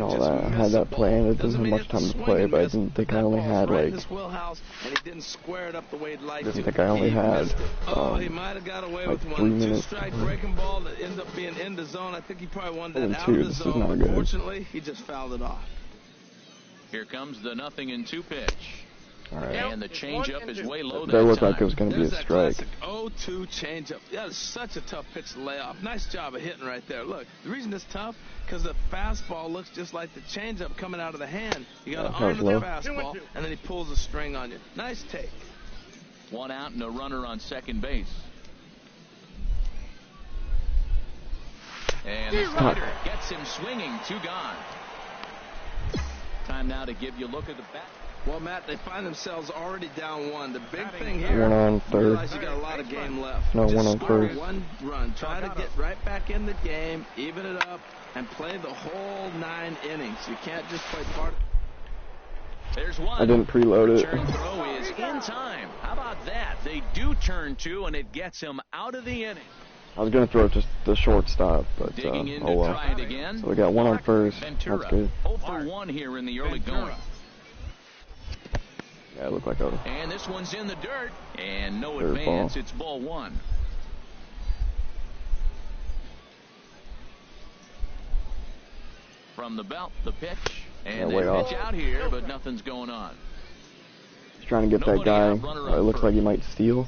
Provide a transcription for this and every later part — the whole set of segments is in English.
and all that. I had that planned. It doesn't have much time to play, but I didn't think I only had like. Didn't think I only had like 3 minutes. Breaking ball that ends up being in the zone. I think he probably won that out of the This is zone. not good. Unfortunately, he just fouled it off. Here comes the 0-2 pitch. All right. And the changeup is way low. That looked like it was going to be a strike. 0-2 changeup. That is such a tough pitch to lay off. Nice job of hitting right there. Look, the reason it's tough because the fastball looks just like the changeup coming out of the hand. You got to arm the fastball, and then he pulls the string on you. Nice take. 1 out and a runner on second base. And the slider gets him swinging. 2 gone. Time now to give you a look at the bat. Well, Matt, they find themselves already down 1. The big thing here, 1 on third. realize you got a lot of game left. No, just 1 on first. 1 run. Try to get right back in the game, even it up, and play the whole 9 innings. You can't just play part. There's 1. I didn't preload it. Turn throw is in time. How about that? They do turn 2, and it gets him out of the inning. I was going to throw it just the shortstop, but Digging in oh to well. try it again. So we got 1 on first. Ventura. That's good. 0 for 1 here in the early going. Yeah, it looked like a. And this one's in the dirt, and no Third advance. ball. It's ball 1. From the belt, the pitch, and Yeah, way they off. pitch out here, but nothing's going on. He's trying to get that guy. It looks like he might steal.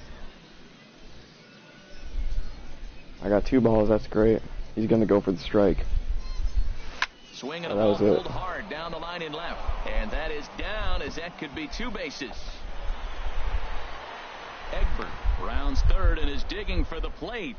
I got 2 balls. That's great. He's going to go for the strike. Swinging a That ball was it. pulled hard down the line and left. And that is down as that could be 2 bases. Egbert rounds third and is digging for the plate.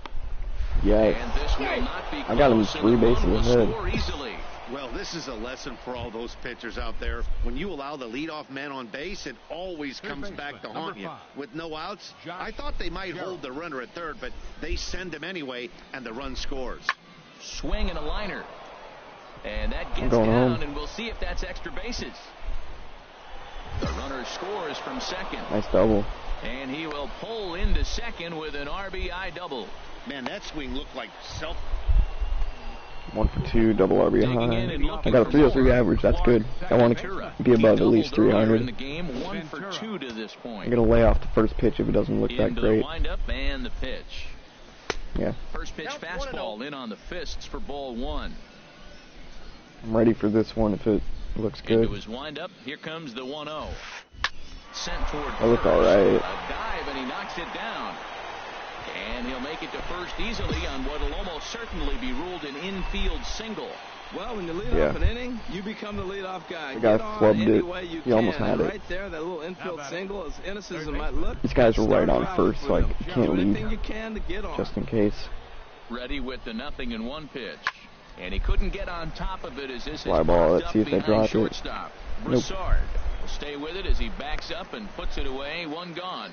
Yes. And this will not be I got him close, 3 and the run bases will ahead. score easily. Well, this is a lesson for all those pitchers out there. When you allow the leadoff man on base, it always comes back to haunt you. With no outs, I thought they might hold the runner at third, but they send him anyway, and the run scores. Swing and a liner. And that gets going down, home. and we'll see if that's extra bases. The runner scores from second. Nice double. And he will pull into second with an RBI double. Man, that swing looked like self. 1 for 2, double RBI. I got a 303 average. That's good. I want to be above at least 300. In the game, 1 for 2 to this point. I'm going to lay off the first pitch if it doesn't look that Into great. the windup and the pitch. Yeah. First pitch fastball in on the fists for ball 1. I'm ready for this one if it looks Into good. his windup, here comes the 1-0. Sent toward I look first. all right. A dive and he knocks it down. And he'll make it to first easily on what will almost certainly be ruled an infield single. Well, when you lead off an inning, you become the leadoff guy. The guy Get on flubbed any it. way you He almost can. had it. Right there, that little infield single, as innocent as it might look. These guys were right on start first, so I for them. can't Do leave anything you can to get on. just in case. Ready with the 0-1 pitch. And he couldn't get on top of it as this is Fly ball. Let's see if they drop it. shortstop. Nope. Broussard will stay with it as he backs up and puts it away. 1 gone.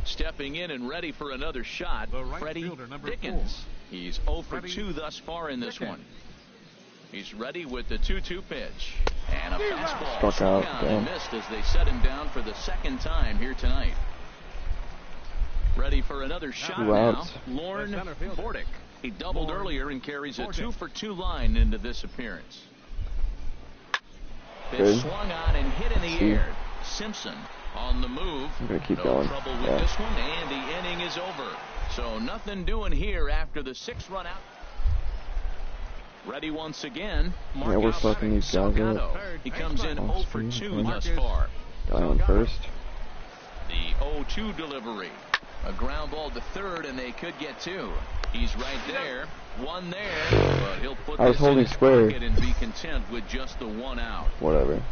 Stepping in and ready for another shot, Freddie Dickens. He's 0 for 2 thus far in this one. He's ready with the 2-2 pitch. And a fastball Struck out. and missed as they set him down for the second time here tonight. Ready for another shot 2 now. outs. Lorne Bordick. He doubled earlier and carries a 2 for 2 line into this appearance. Pitch Good. swung on and hit in the air. Simpson on the move. I'm going to keep No going. trouble with this one, and the inning is over. So nothing doing here after the 6th run out. Ready once again. Yeah, we're fucking these guys Salgado. up. He comes in 0 for 2 thus far. Guy on first. The 0-2 delivery. A ground ball to third, and they could get 2. He's right there. 1 there, but he'll put I was this in holding his square. pocket and be content with just the 1 out. Whatever.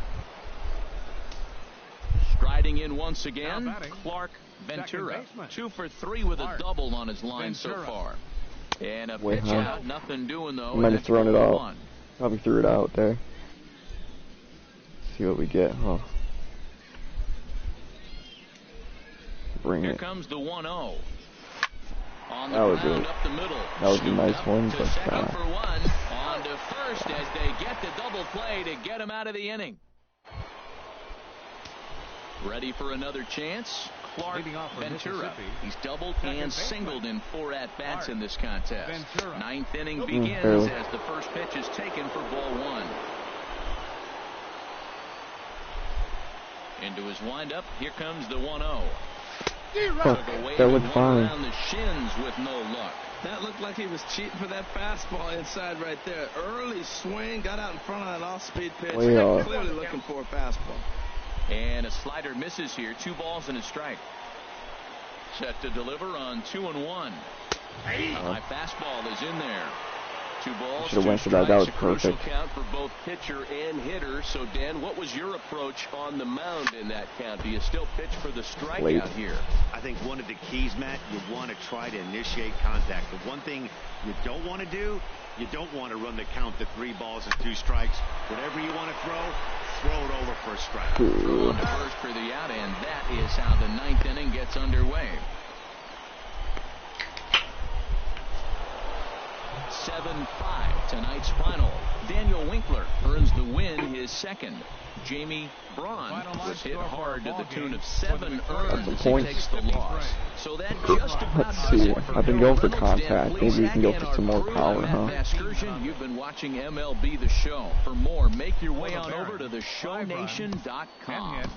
Striding in once again, Clark Ventura. 2 for 3 with a double on his line so far. And a Way pitch high. out, nothing doing though. I might have and thrown it that's out. 1. Probably threw it out there. See what we get, huh? Bring Here it. comes the 1-0. On the That was ground it. up the middle. That was a Scooped nice up one, to but second for 1. On to first as they get the double play to get him out of the inning. Ready for another chance. Clark Ventura. He's doubled and singled in 4 at-bats in this contest. Ninth inning begins as the first pitch is taken for ball 1. Into his windup, here comes the 1-0. That looked fine. Around the shins with no luck. That looked like he was cheating for that fastball inside right there. Early swing, got out in front of that off-speed pitch. Clearly looking for a fastball. And a slider misses here. 2 balls and a strike. Set to deliver on 2-1. High fastball is in there. 2 balls, 2 strikes. That was a crucial perfect. count for both pitcher and hitter. So, Dan, what was your approach on the mound in that count? Do you still pitch for the strikeout here? I think one of the keys, Matt, you want to try to initiate contact. The one thing you don't want to do, you don't want to run the count to 3 balls and 2 strikes. Whatever you want to throw it over for a strike. Throw on to first for the out, and that is how the 9th inning gets underway. 7-5 tonight's final. Daniel Winkler earns the win, his second. Jamie Braun was hit hard to the tune of 7 earned as he takes the loss. So that just about does it for I've been going for Reynolds. contact. Maybe we can go for some more power, huh? Excursion, you've been watching MLB The Show. For more, make your way on over to theshownation.com.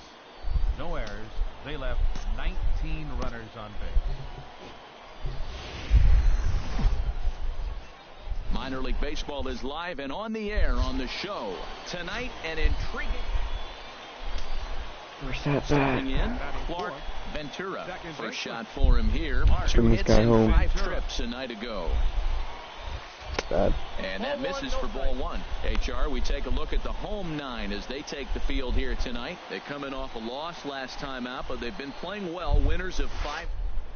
No errors. They left 19 runners on base. Minor League Baseball is live and on the air on the show. Tonight, an intriguing... Where's that Stepping in, Clark Ventura. First shot for him here. 2 Bring this hits guy and home. 5 trips a night ago. Bad. And that misses for ball 1. HR, we take a look at the home 9 as they take the field here tonight. They come in off a loss last time out, but they've been playing well. Winners of 5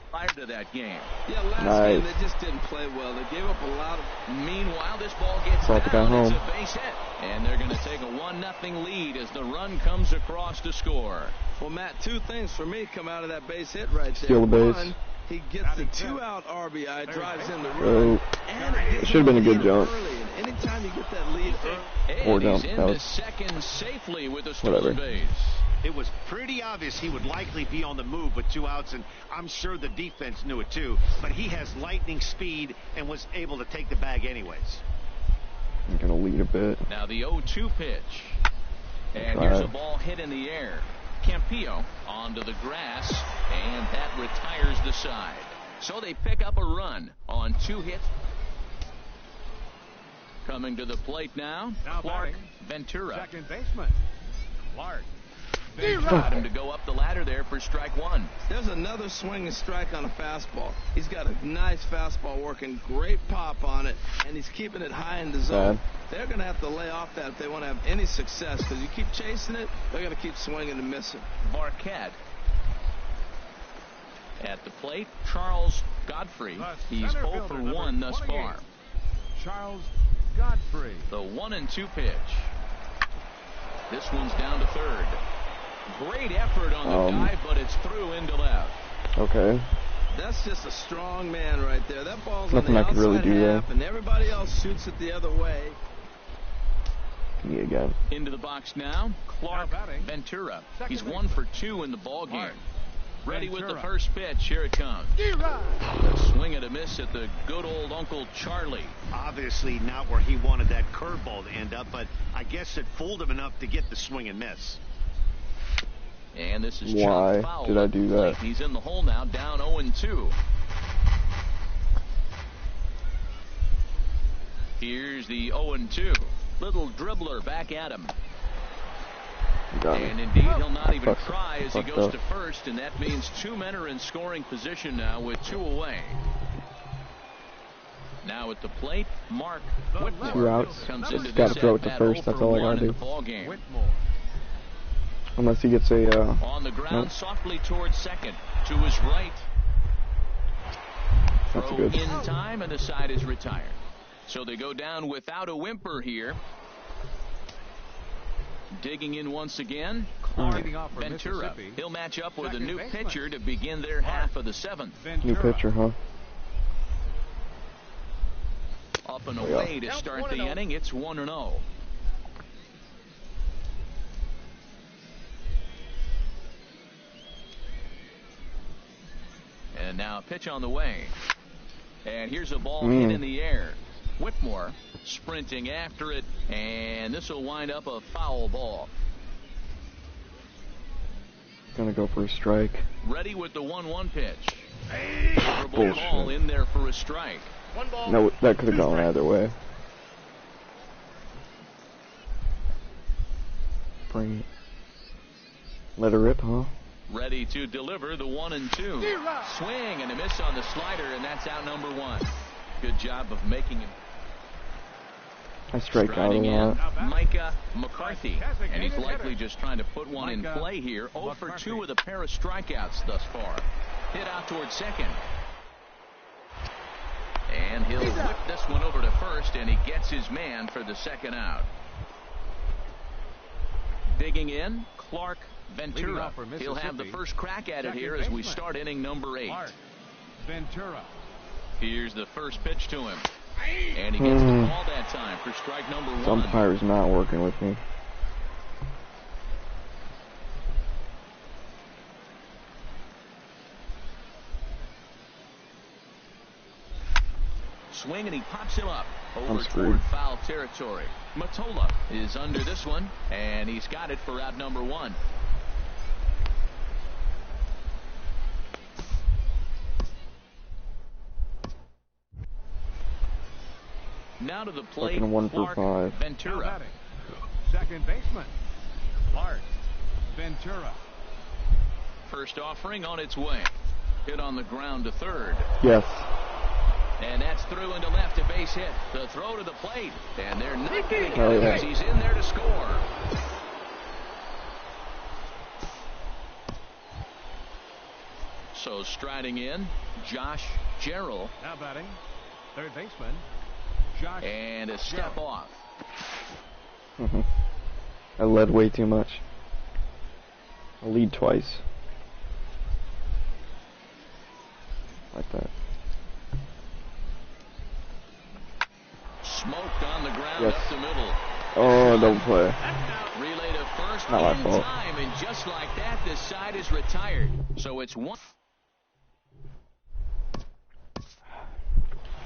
prior to that game. Yeah, last game they just didn't play well. They gave up a lot of... Meanwhile, this ball gets Brought the guy down. It's home. a base hit. And they're going to take a 1-0 lead as the run comes across to score. Well, Matt, 2 things for me come out of that base hit right there. Steal the base. 1, he gets the 2-out RBI, drives in the run. And it should have been a good jump. Early. And anytime you get that lead early... And jump. he's That into was... second safely with a stolen base. It was pretty obvious he would likely be on the move with 2 outs, and I'm sure the defense knew it too. But he has lightning speed and was able to take the bag anyways. I'm going to lead a bit. Now the 0-2 pitch. And here's a ball hit in the air. Campillo onto the grass, and that retires the side. So they pick up a run on 2 hits. Coming to the plate now Clark Ventura. Second baseman, Clark. Got him to go up the ladder there for strike 1. There's another swing and strike on a fastball. He's got a nice fastball working, great pop on it, and he's keeping it high in the zone. They're going to have to lay off that if they want to have any success, because you keep chasing it, they're going to keep swinging and missing. Barquette at the plate, Charles Godfrey. He's 0 for 1 thus far. Charles Godfrey. The 1-2 pitch. This one's down to third. Great effort on the dive, but it's through into left. Okay. That's just a strong man right there. That ball's Nothing on the I could really outside do half, there. and everybody else shoots it the other way. Me again. Into the box now, Clark Ventura. He's 1 for 2 in the ball game. Ready with the first pitch. Here it comes. A swing and a miss at the good old Uncle Charlie. Obviously not where he wanted that curveball to end up, but I guess it fooled him enough to get the swing and miss. And this is Why foul. did I do that? He's in the hole now, down 0-2. Here's the 0-2. Little dribbler back at him. And indeed, he'll not even try as he goes to first, and that means 2 men are in scoring position now with 2 away. Now at the plate, Mark Whitmore 2 outs. comes Just into gotta this throw it to at-bat first. 0 That's for all I 1 gotta in do. the ball game. Whitmore. Unless he gets a On the ground, softly towards second, to his right. That's Throw good. in time, and the side is retired. So they go down without a whimper here. Digging in once again, Clark Ventura. He'll match up with a new pitcher to begin their half of the 7th. New pitcher, huh? Up and away to start the inning. It's 1-0. Now a pitch on the way. And here's a ball hit in the air. Whitmore sprinting after it, and this will wind up a foul ball. Gonna go for a strike. Ready with the 1-1 pitch. Favorable ball in there for a strike. No, that could have gone either way. Bring it. Let her rip, huh? Ready to deliver the 1-2. Swing and a miss on the slider, and that's out number 1. Good job of making him. I strike out a lot. Micah McCarthy, and he's likely just trying to put one in play here. 0 for 2 with a pair of strikeouts thus far. Hit out towards second. And he'll whip this one over to first, and he gets his man for the second out. Digging in, Clark Ventura. He'll have the first crack at it here as we start inning number 8. Ventura. Here's the first pitch to him. And he gets the ball that time for strike number 1. Umpire's not working with me. Swing, and he pops him up over toward foul territory. Matola is under this one, and he's got it for out number 1. Now to the plate, Clark Ventura. Second baseman, Clark Ventura. First offering on its way. Hit on the ground to third. Yes. And that's through into left, a base hit. The throw to the plate, and they're not getting out because he's in there to score. So striding in, Josh Jarrell. Now batting, third baseman, Josh. And a step off. I led way too much. I lead twice. Like that. Smoked on the ground up the middle. Oh, don't play. Relay to first not my fault. Time, and just like that, this side is retired. So it's 1.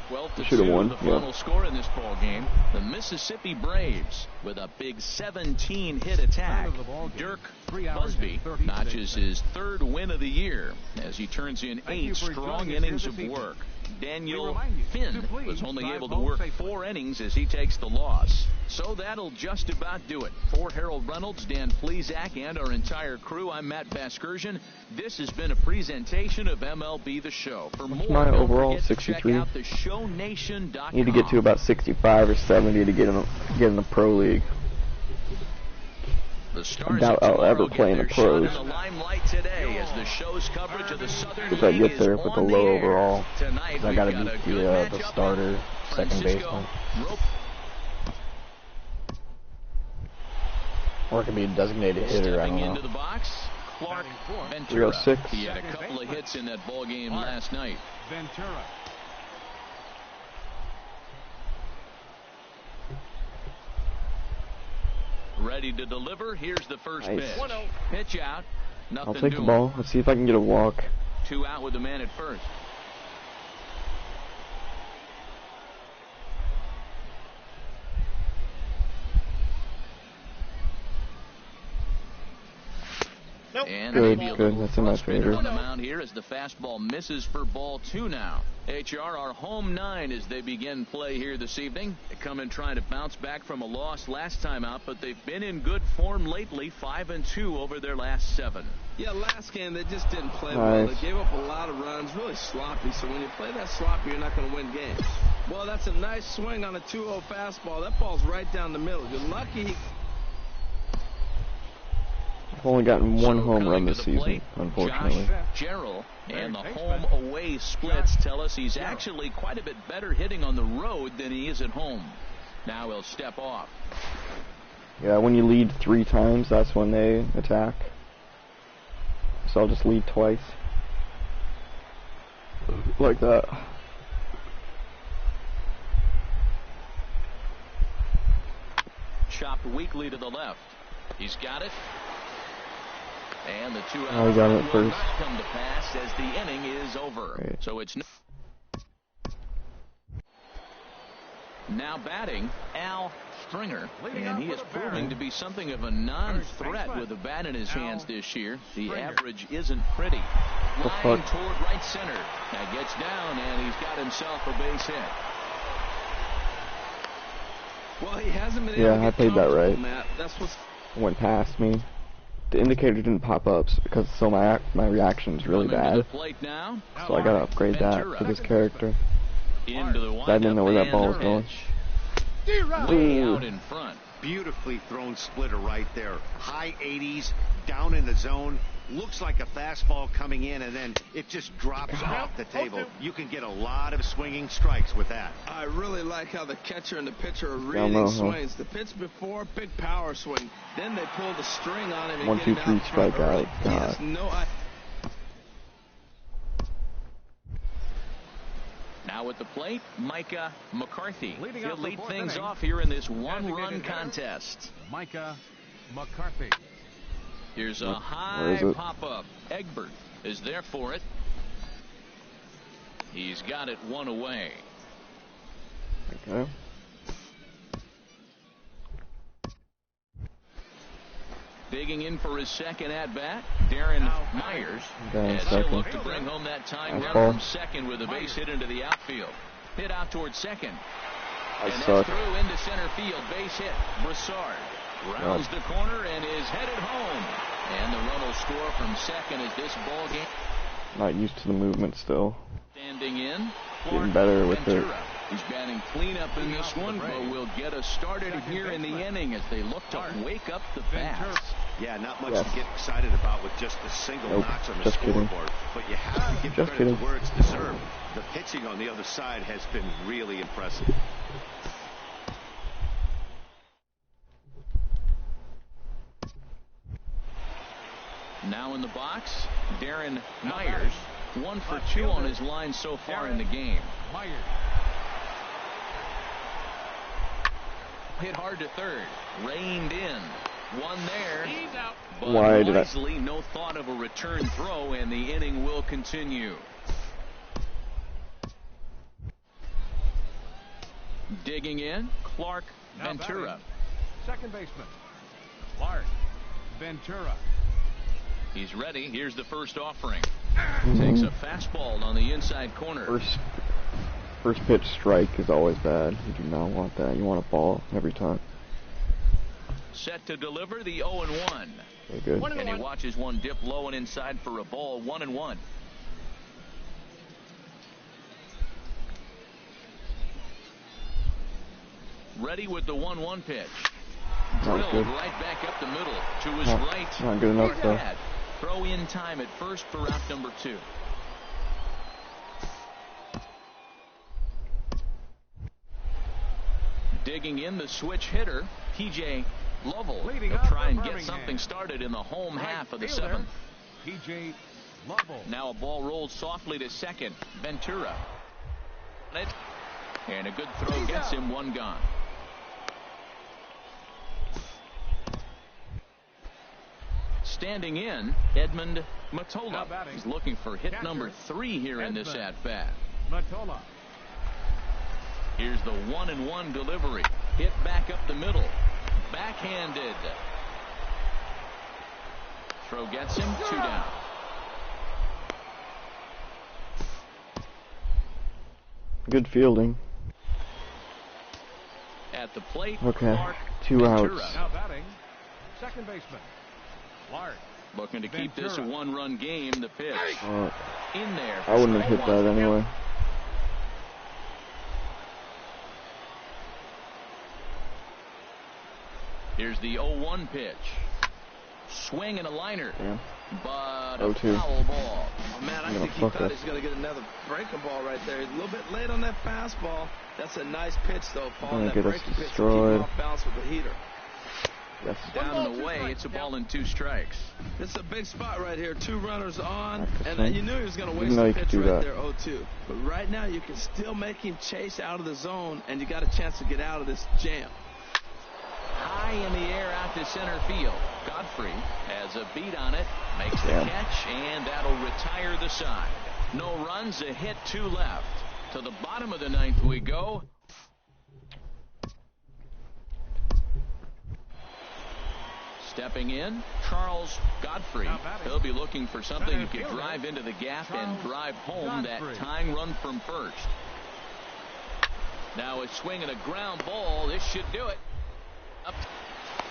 12-2, the final score in this ball game. The Mississippi Braves with a big 17-hit attack. Dirk Busby notches his 3rd win of the year as he turns in 8 strong innings of work. Daniel Finn was only able to work 4 innings as he takes the loss. So that'll just about do it. For Harold Reynolds, Dan Plesac, and our entire crew, I'm Matt Vasgersian. This has been a presentation of MLB The Show. For more, my overall 63. Check out theshownation.com. Need to get to about 65 or 70 to get in the pro league. I doubt I'll ever play in the pros. If I get there with a low overall, I gotta beat the starter, second baseman. Or it could be a designated hitter, I don't know. 306. He had a couple of hits in that ball game last night. Ventura. Ready to deliver. Here's the first pitch. Pitch out. Nothing. I'll take the ball. Let's see if I can get a walk. 2 out with the man at first. And good. That's in my favor. On the mound here as the fastball misses for ball 2 now. HR are home 9 as they begin play here this evening. They come in trying to bounce back from a loss last time out, but they've been in good form lately, 5-2 over their last 7. Yeah, last game they just didn't play well. They gave up a lot of runs, really sloppy. So when you play that sloppy, you're not going to win games. Well, that's a nice swing on a 2-0 fastball. That ball's right down the middle. You're lucky. I've only gotten 1 home run this season, unfortunately. Josh Jarrell and the home-away splits tell us he's actually quite a bit better hitting on the road than he is at home. Now he'll step off. Yeah, when you lead 3 times, that's when they attack. So I'll just lead twice. Like that. Chopped weakly to the left. He's got it. And the 2-out Oh, he got it will first. not come to pass as the inning is over. Great. So it's now batting Al Stringer, and he is proving to be something of a non-threat with a bat in his hands this year. The average isn't pretty. Line toward right center. That gets down, and he's got himself a base hit. Well, he hasn't been able to get I played that right. Matt. That's what's went past me. The indicator didn't pop up because my reaction's really bad. Now, so I gotta upgrade that for this character. Into the I didn't know where that ball was going. Way out in front. Beautifully thrown splitter right there. High 80s, down in the zone. Looks like a fastball coming in, and then it just drops off the table. You can get a lot of swinging strikes with that. I really like how the catcher and the pitcher are reading swings. The pitch before, big power swing. Then they pull the string on him and 1, 2, 3 strikeout. Yes, no. Now at the plate, Micah McCarthy. He'll lead things off here in this one-run contest. Micah McCarthy. Here's a high pop-up. Egbert is there for it. He's got it one away. Okay. Digging in for his second at-bat, Darren Myers. As he'll look to bring home that tying run from second with a base hit into the outfield. Hit out towards second. And that's through into center field. Base hit. Broussard rounds the corner and is headed home. And the run will score from second as this ball game. Not used to the movement still. Standing in. Getting better with it. He's batting cleanup in this one, but will get us started here in the inning as they look to wake up the bats. Yeah, not much to get excited about with just a single notch on the scoreboard. But you have to give credit where it's deserved. The pitching on the other side has been really impressive. Now in the box, Darren Myers. 1 for 2 on his line so far in the game. Hit hard to third. Reined in. One there. But wisely, no thought of a return throw, and the inning will continue. Digging in, Clark Ventura. Second baseman, Clark Ventura. He's ready. Here's the first offering. Takes a fastball on the inside corner. First pitch strike is always bad. You do not want that. You want a ball every time. Set to deliver the 0-1. Very good. And he watches one dip low and inside for a ball. 1-1. Ready with the 1-1 pitch. Drilled right back up the middle to his right. Not good enough though. Throw in time at first for out number 2. Digging in the switch hitter, P.J. Lovell. He'll try and get something started in the home half of the 7th. P.J. Lovell. Now a ball rolled softly to second. Ventura. And a good throw gets him one gone. Standing in, Edmund Matola. He's looking for hit number 3 here in this at-bat. Matola. Here's the 1-1 delivery. Hit back up the middle. Backhanded. Throw gets him 2 down. Good fielding. At the plate, okay. Clark 2 outs. Now batting, second baseman, Clark. Looking to keep this a 1-run game. The pitch in there. I wouldn't have hit that anyway. Here's the 0-1 pitch. Swing and a liner. Yeah. But a foul ball. Oh, man, I think he thought he was going to get another breaking ball right there. He's a little bit late on that fastball. That's a nice pitch, though. Following that breaking pitch, keep him off balance with the heater. Yes. Down and away, it's a ball and 2 strikes. This is a big spot right here. 2 runners on, and you knew he was going to waste the pitch right there, 0-2. But right now, you can still make him chase out of the zone, and you got a chance to get out of this jam. High high in the air out to center field. Godfrey has a beat on it, makes the catch, and that'll retire the side. No runs, a hit, 2 left. To the bottom of the 9th we go. Stepping in, Charles Godfrey. He'll be looking for something he could drive into the gap and drive home that tying run from first. Now a swing and a ground ball. This should do it. Up.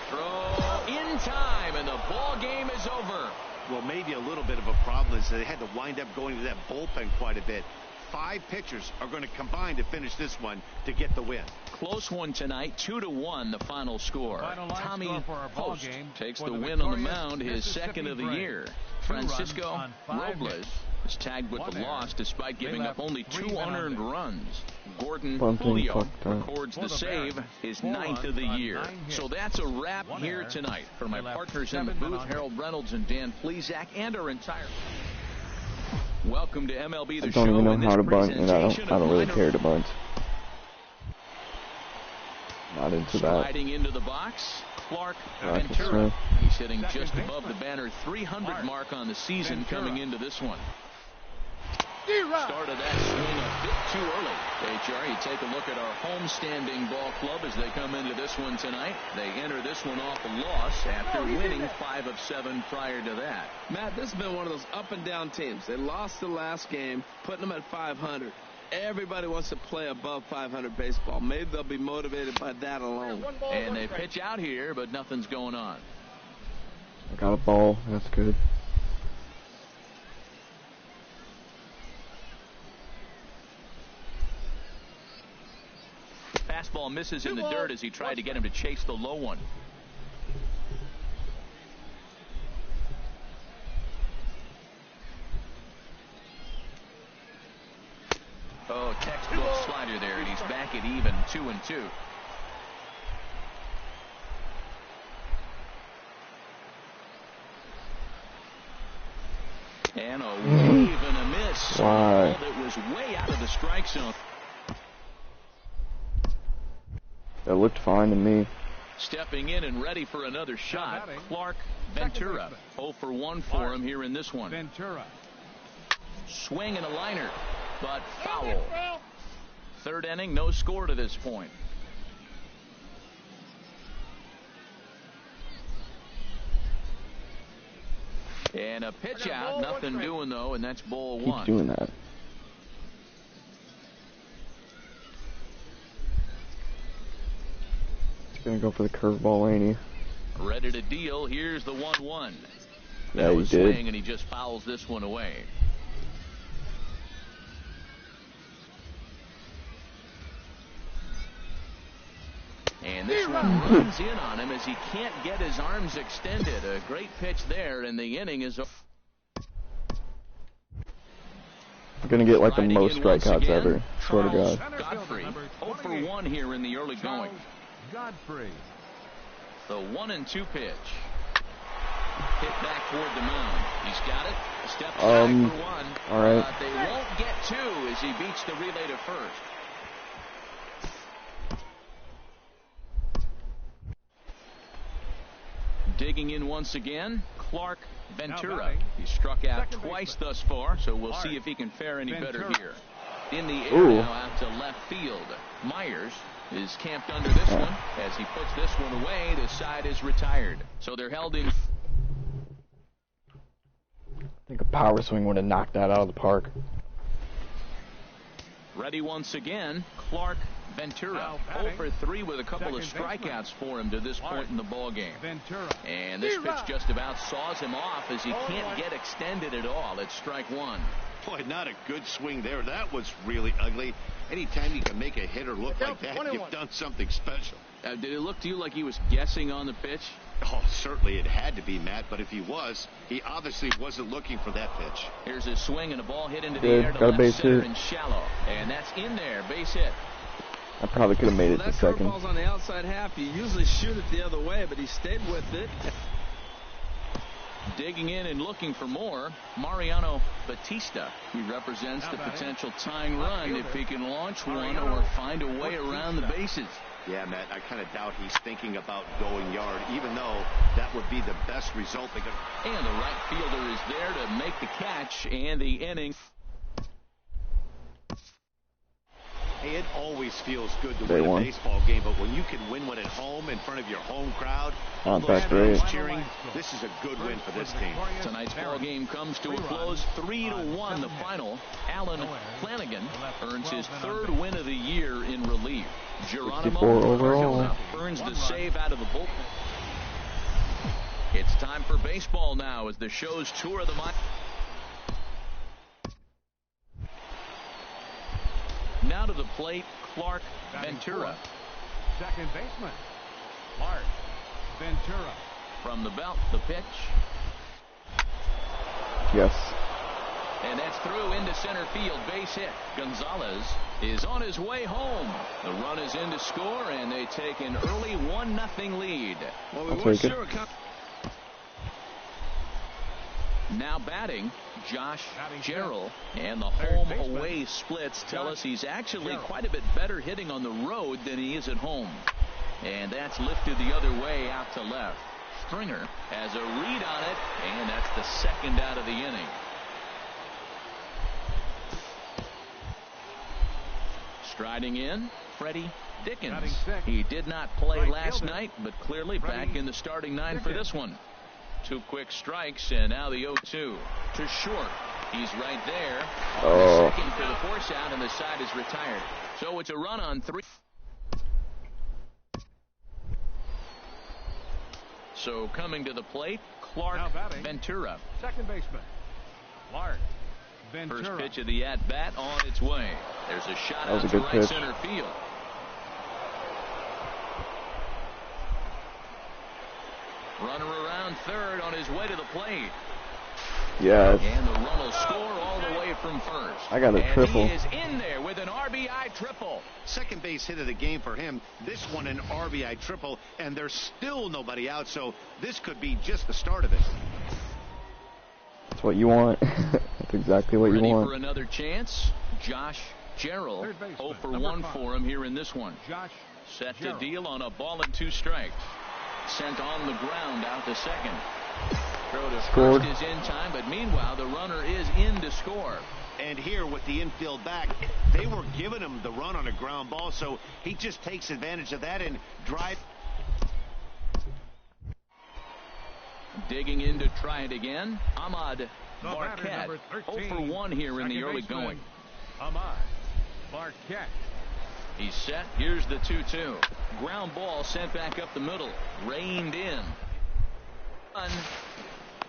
Throw in time, and the ball game is over. Well, maybe a little bit of a problem is they had to wind up going to that bullpen quite a bit. 5 pitchers are going to combine to finish this one to get the win. Close one tonight, 2-1 the final score. Tommy Post takes the win on the mound, his 2nd of the year. Francisco Robles is tagged with the loss despite giving up only 2 unearned runs. Gordon Julio records the save, his 9th of the year. So that's a wrap here tonight. For my partners in the booth, Harold Reynolds and Dan Plesac, and our entire... Welcome to MLB The Show. I don't even know how to bunt, and I don't really care to bunt. Not into that. Sliding into the box, Clark Ventura. He's hitting just above the banner 300 mark on the season coming into this one. Started that swing a bit too early. HR, you take a look at our home-standing ball club as they come into this one tonight. They enter this one off a loss after winning 5 of 7 prior to that. Matt, this has been one of those up-and-down teams. They lost the last game, putting them at 500. Everybody wants to play above 500 baseball. Maybe they'll be motivated by that alone. And they pitch out here, but nothing's going on. I got a ball. That's good. Fastball misses in the dirt as he tried to get him to chase the low one. Oh, textbook slider there, and he's back at even, 2-2. And a wave and a miss. Wow. That was way out of the strike zone. That looked fine to me. Stepping in and ready for another shot, Clark Ventura. 0 for 1 for him here in this one. Ventura. Swing and a liner, but foul. 3rd inning, no score to this point. And a pitch out, nothing doing though, and that's ball 1. Keep doing that. Gonna go for the curveball, ain't he? Ready to deal. Here's the 1-1. Yeah, he did. Swing, and he just fouls this one away. And this one runs in on him as he can't get his arms extended. A great pitch there, and the inning is over. We're gonna get like the most strikeouts ever. Swear to God. Godfrey, 0 for 1 here in the early going. Godfrey. The 1-2 pitch. Hit back toward the mound. He's got it. Step back for 1. All right. But they won't get 2 as he beats the relay to first. Digging in once again, Clark Ventura. He struck out twice thus far, so we'll see if he can fare any better here. In the air now out to left field. Myers is camped under this one. As he puts this one away, the side is retired. So they're held in. I think a power swing would have knocked that out of the park. Ready once again, Clark Ventura. 0 for 3 with a couple of strikeouts for him to this point in the ball game. And this pitch just about saws him off as he can't get extended at all. It's strike 1. Boy, not a good swing there. That was really ugly. Anytime you can make a hitter look like that, you've done something special. Did it look to you like he was guessing on the pitch? Oh, certainly it had to be, Matt, but if he was, he obviously wasn't looking for that pitch. Here's a swing and a ball hit into the air to left center and shallow. And that's in there, base hit. I probably could have made it to second. That curveball's on the outside half. You usually shoot it the other way, but he stayed with it. Digging in and looking for more, Mariano Batista. He represents the potential tying run if he can launch one or find a way around the bases. Yeah, Matt, I kind of doubt he's thinking about going yard, even though that would be the best result they could. And the right fielder is there to make the catch, and the inning. Hey, it always feels good to win a baseball game, but when you can win one at home in front of your home crowd, That's great. Cheering, this is a good win for this team. Tonight's ball game comes to a close, 3-1 the final. Alan Flanagan earns his 3rd win of the year in relief. Geronimo earns the save out of the bullpen. It's time for baseball now as the show's tour of the month. Now to the plate, Clark Ventura. Second baseman, Clark Ventura. From the belt, the pitch. Yes. And that's through into center field, base hit. Gonzalez is on his way home. The run is in to score, and they take an early 1-0 lead. Well, we weren't sure. Now batting, Josh Jarrell, and the home-away splits tell us he's actually quite a bit better hitting on the road than he is at home. And that's lifted the other way out to left. Stringer has a read on it, and that's the second out of the inning. Striding in, Freddie Dickens. He did not play last night, but clearly back in the starting 9 for this one. 2 quick strikes, and now the 0-2 to short. He's right there. On the second for the force out, and the side is retired. So it's a run on 3. So coming to the plate, Clark Ventura. Second baseman, Clark Ventura. First pitch of the at-bat on its way. There's a shot out to right center field. Runner around third on his way to the plate. Yes. And the run will score all the way from first. I got a triple. And he is in there with an RBI triple. Second base hit of the game for him. This one an RBI triple, and there's still nobody out, so this could be just the start of it. That's what you want. That's exactly what you want. Ready for another chance. Josh Jarrell, 0 for 1 for him here in this one. Set to deal on a ball and 2 strikes. Sent on the ground out to second. Throw to first is in time, but meanwhile the runner is in to score. And here with the infield back, they were giving him the run on a ground ball, so he just takes advantage of that and drive. Digging in to try it again, Ahmad Barquette. 0 for 1 here in the early going. Ahmad Barquette. He's set. Here's the 2-2. Ground ball sent back up the middle. Reined in.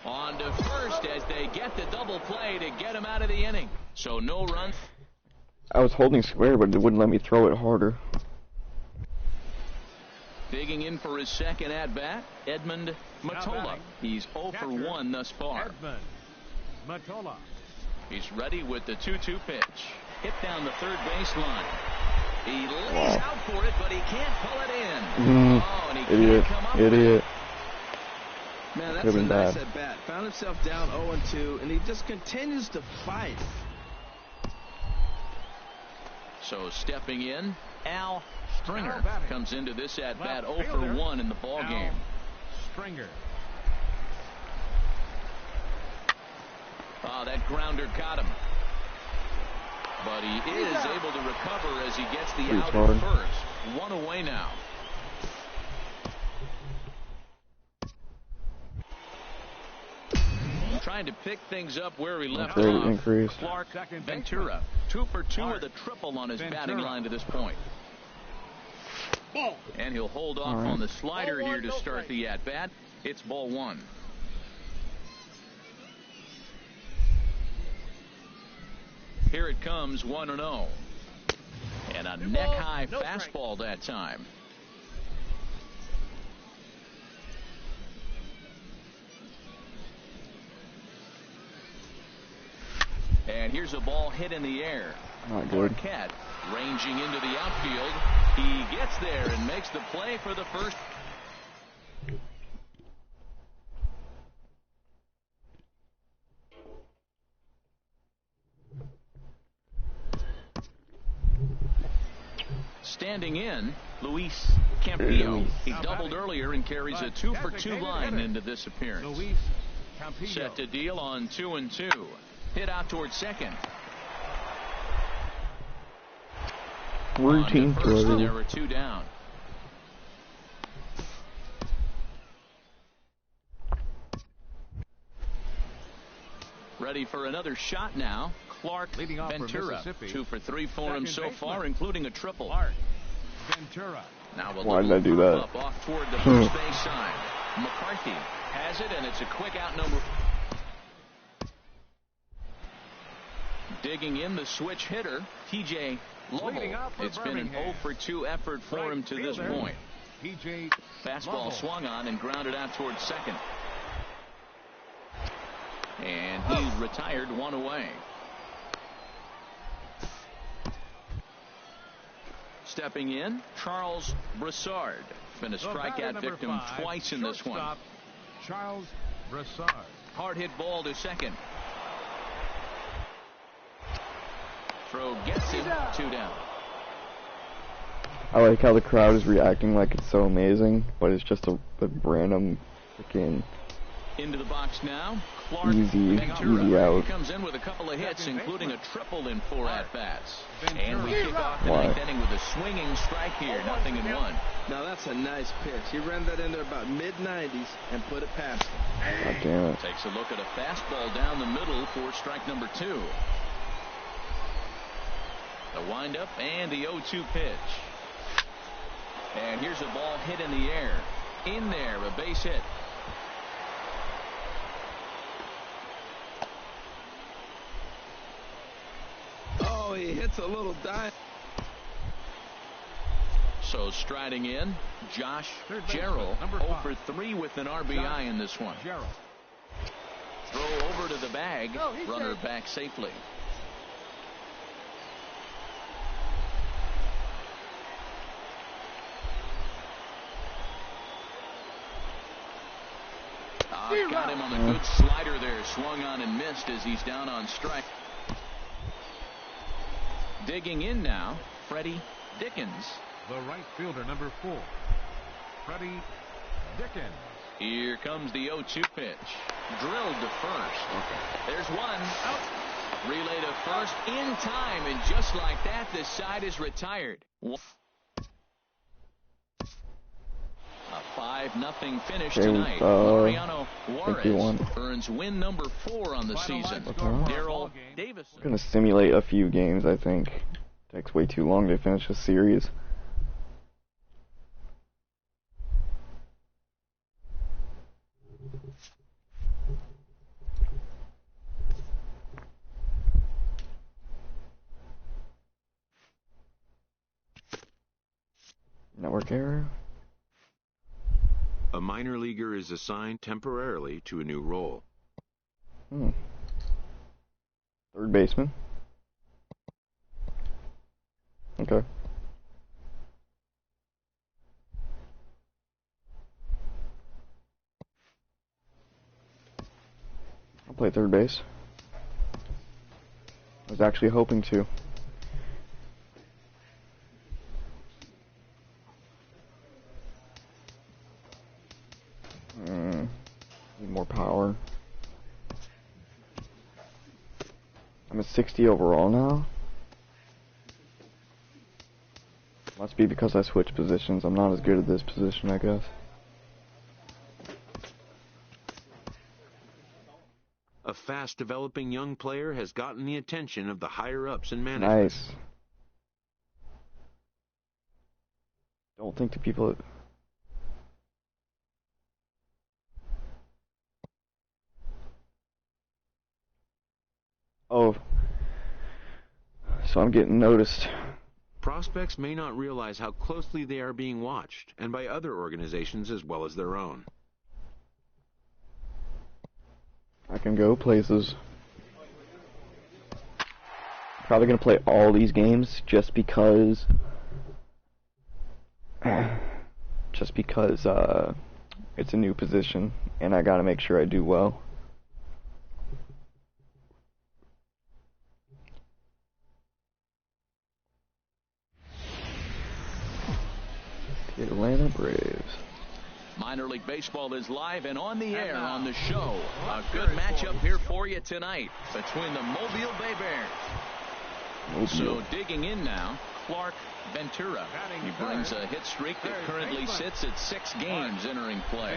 On to first as they get the double play to get him out of the inning. So no run. I was holding square, but it wouldn't let me throw it harder. Digging in for his second at-bat, Edmund Matola. He's 0 for 1 thus far. Edmund Matola. He's ready with the 2-2 pitch. Hit down the third baseline. He lays out for it, but he can't pull it in. Oh, and he can't come up with it. Man, that's a nice at-bat. Found himself down 0-2, and he just continues to fight. So stepping in, Al Stringer comes into this at-bat 0 for 1 in the ball game. Stringer. Oh, that grounder got him. But he is able to recover as he gets the out at first. 1 away now. Trying to pick things up where he left off. Clark Ventura, 2 for 2 with a triple on his batting line to this point. And he'll hold off on the slider here to start the at-bat. It's ball 1. Here it comes, 1-0. And a neck-high fastball that time. And here's a ball hit in the air. Barquette ranging into the outfield. He gets there and makes the play for the first. Standing in, Luis Campillo. He doubled earlier and carries a 2-for-2 line into this appearance. Set to deal on 2-2. Hit out towards second. Routine throw. There were 2 down. Ready for another shot now. Clark Ventura. 2 for 3 for him so far, including a triple. Ventura. Now why did I do that? Up off toward the first base side. McCarthy has it, and it's a quick out number. Digging in the switch hitter, TJ Lovell. It's been an 0 for 2 effort for him to this point. Fastball swung on and grounded out towards second. And he's retired 1 away. Stepping in, Charles Broussard. Been a strikeout victim twice in this one. Charles Broussard. Hard hit ball to second. Throw gets him. 2 down. I like how the crowd is reacting like it's so amazing, but it's just a random freaking into the box now. Clark easy out. He comes in with a couple of hits, including a triple in 4 at-bats. And we kick off the 9th inning with a swinging strike here, 0-1. Now that's a nice pitch. He ran that in there about mid-90s and put it past him. God damn it. Takes a look at a fastball down the middle for strike number 2. The windup and the 0-2 pitch. And here's a ball hit in the air. In there, a base hit. Oh, he hits a little dive. So striding in, Josh Jarrell, 0 for 3 with an RBI in this one. Throw over to the bag, runner back safely. Got him on the good slider there. Swung on and missed as he's down on strike. Digging in now, Freddie Dickens. The right fielder, number 4. Freddie Dickens. Here comes the 0-2 pitch. Drilled to first. There's one. Out. Relay to first in time, and just like that, the side is retired. A 5-0 finish tonight. Mariano Juarez earns win number 4 on the season. Darrell Davis. I'm gonna simulate a few games. I think takes way too long to finish a series. Network error. A minor leaguer is assigned temporarily to a new role. Third baseman. Okay. I'll play third base. I was actually hoping to. Need more power. I'm at 60 overall now. Must be because I switched positions. I'm not as good at this position, I guess. A fast-developing young player has gotten the attention of the higher-ups in management. Nice. Don't think the people that... Oh. So I'm getting noticed. Prospects may not realize how closely they are being watched, and by other organizations as well as their own. I can go places. Probably gonna play all these games just because it's a new position and I gotta make sure I do well. Braves. Minor League Baseball is live and on the air on the show. A good matchup here for you tonight between the Mobile Bay Bears. So digging in now, Clark Ventura. He brings a hit streak that currently sits at 6 games entering play.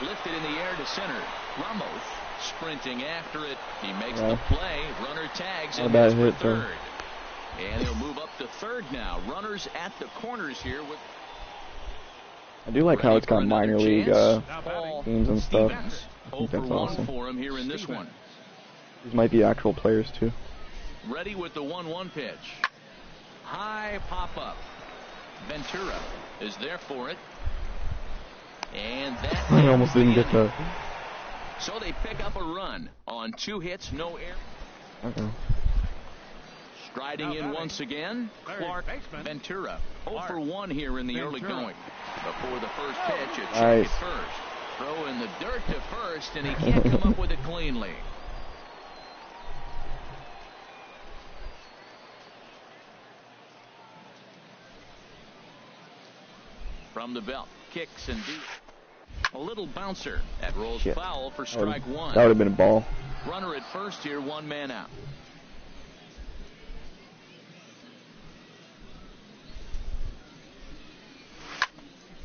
Lifted in the air to center. Ramos sprinting after it. He makes the play. Runner tags and hits for third. And he'll move up to third now. Runners at the corners here with. I do like how it's got minor league teams and stuff. I think that's awesome. For him here in this one. These might be actual players too. Ready with the 1-1 pitch. High pop up. Ventura is there for it. And that I almost didn't get that. So they pick up a run on 2 hits, no error. Striding in once again, Clark Ventura. 0 for 1 here in the early going. Before the first pitch, a check at first. Throw in the dirt to first, and he can't come up with it cleanly. From the belt, kicks and deep. A little bouncer. That rolls foul for strike 1. That would have been a ball. Runner at first here, 1 man out.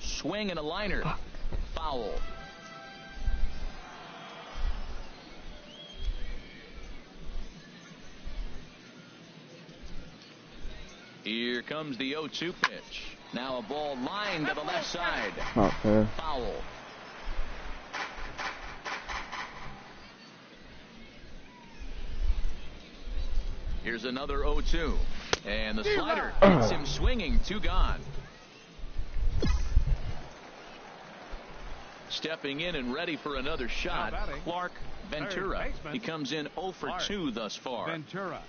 Swing and a liner. Foul. Here comes the 0-2 pitch. Now a ball lined to the left side. Not fair. Foul. Here's another 0-2. And the slider hits him swinging. 2 gone. Stepping in and ready for another shot, Clark Ventura. He comes in 0 for 2 thus far. Ventura.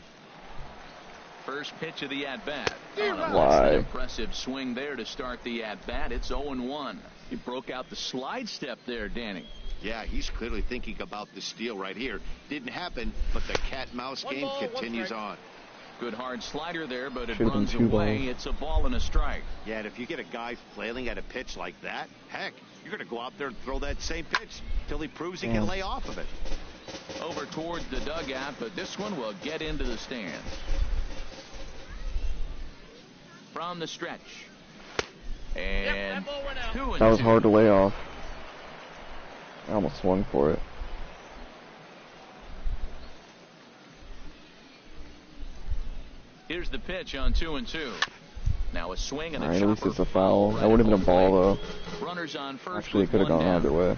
First pitch of the at-bat. Why? An impressive swing there to start the at-bat. It's 0-1. He broke out the slide step there, Danny. Yeah, he's clearly thinking about the steal right here. Didn't happen, but the cat-mouse game continues on. Good hard slider there, but it runs away. It's a ball and a strike. Yeah, and if you get a guy flailing at a pitch like that, heck, you're going to go out there and throw that same pitch till he proves he can lay off of it. Over towards the dugout, but this one will get into the stands. From the stretch. And 2-2. That was hard to lay off. I almost swung for it. Here's the pitch on 2-2. Now a swing and a chopper. At least it's a foul. That would have been a ball, though. Runners on first. Actually, it could have gone either way.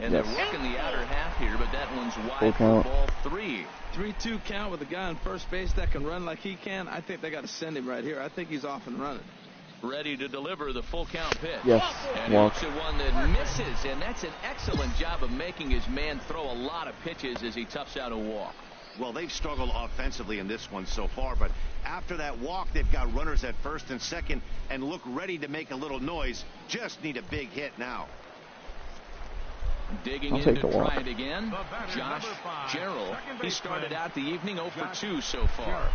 And they're working the outer half here, but that one's wide Full for ball 3. 3-2 count with a guy on first base that can run like he can. I think they got to send him right here. I think he's off and running. Ready to deliver the full count pitch. Yes. And he looks at one that misses, and that's an excellent job of making his man throw a lot of pitches as he toughs out a walk. Well, they've struggled offensively in this one so far, but after that walk, they've got runners at first and second and look ready to make a little noise. Just need a big hit now. Digging in to try it again, Josh Gerald. He started out the evening 0 for 2 so far.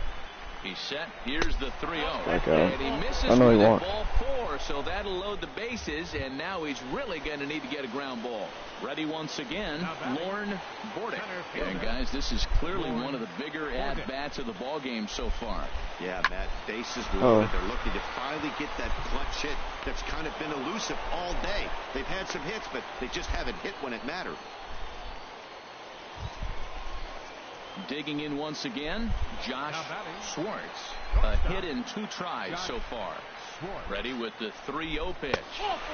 He's set. Here's the 3-0. And he misses with ball 4, so that'll load the bases, and now he's really going to need to get a ground ball. Ready once again, Lorne Bordick. And guys, this is clearly one of the bigger at-bats of the ball game so far. Yeah, Matt, bases loaded. They're looking to finally get that clutch hit that's kind of been elusive all day. They've had some hits, but they just haven't hit when it mattered. Digging in once again, Josh Schwartz. A hit in 2 tries so far. Ready with the 3-0 pitch.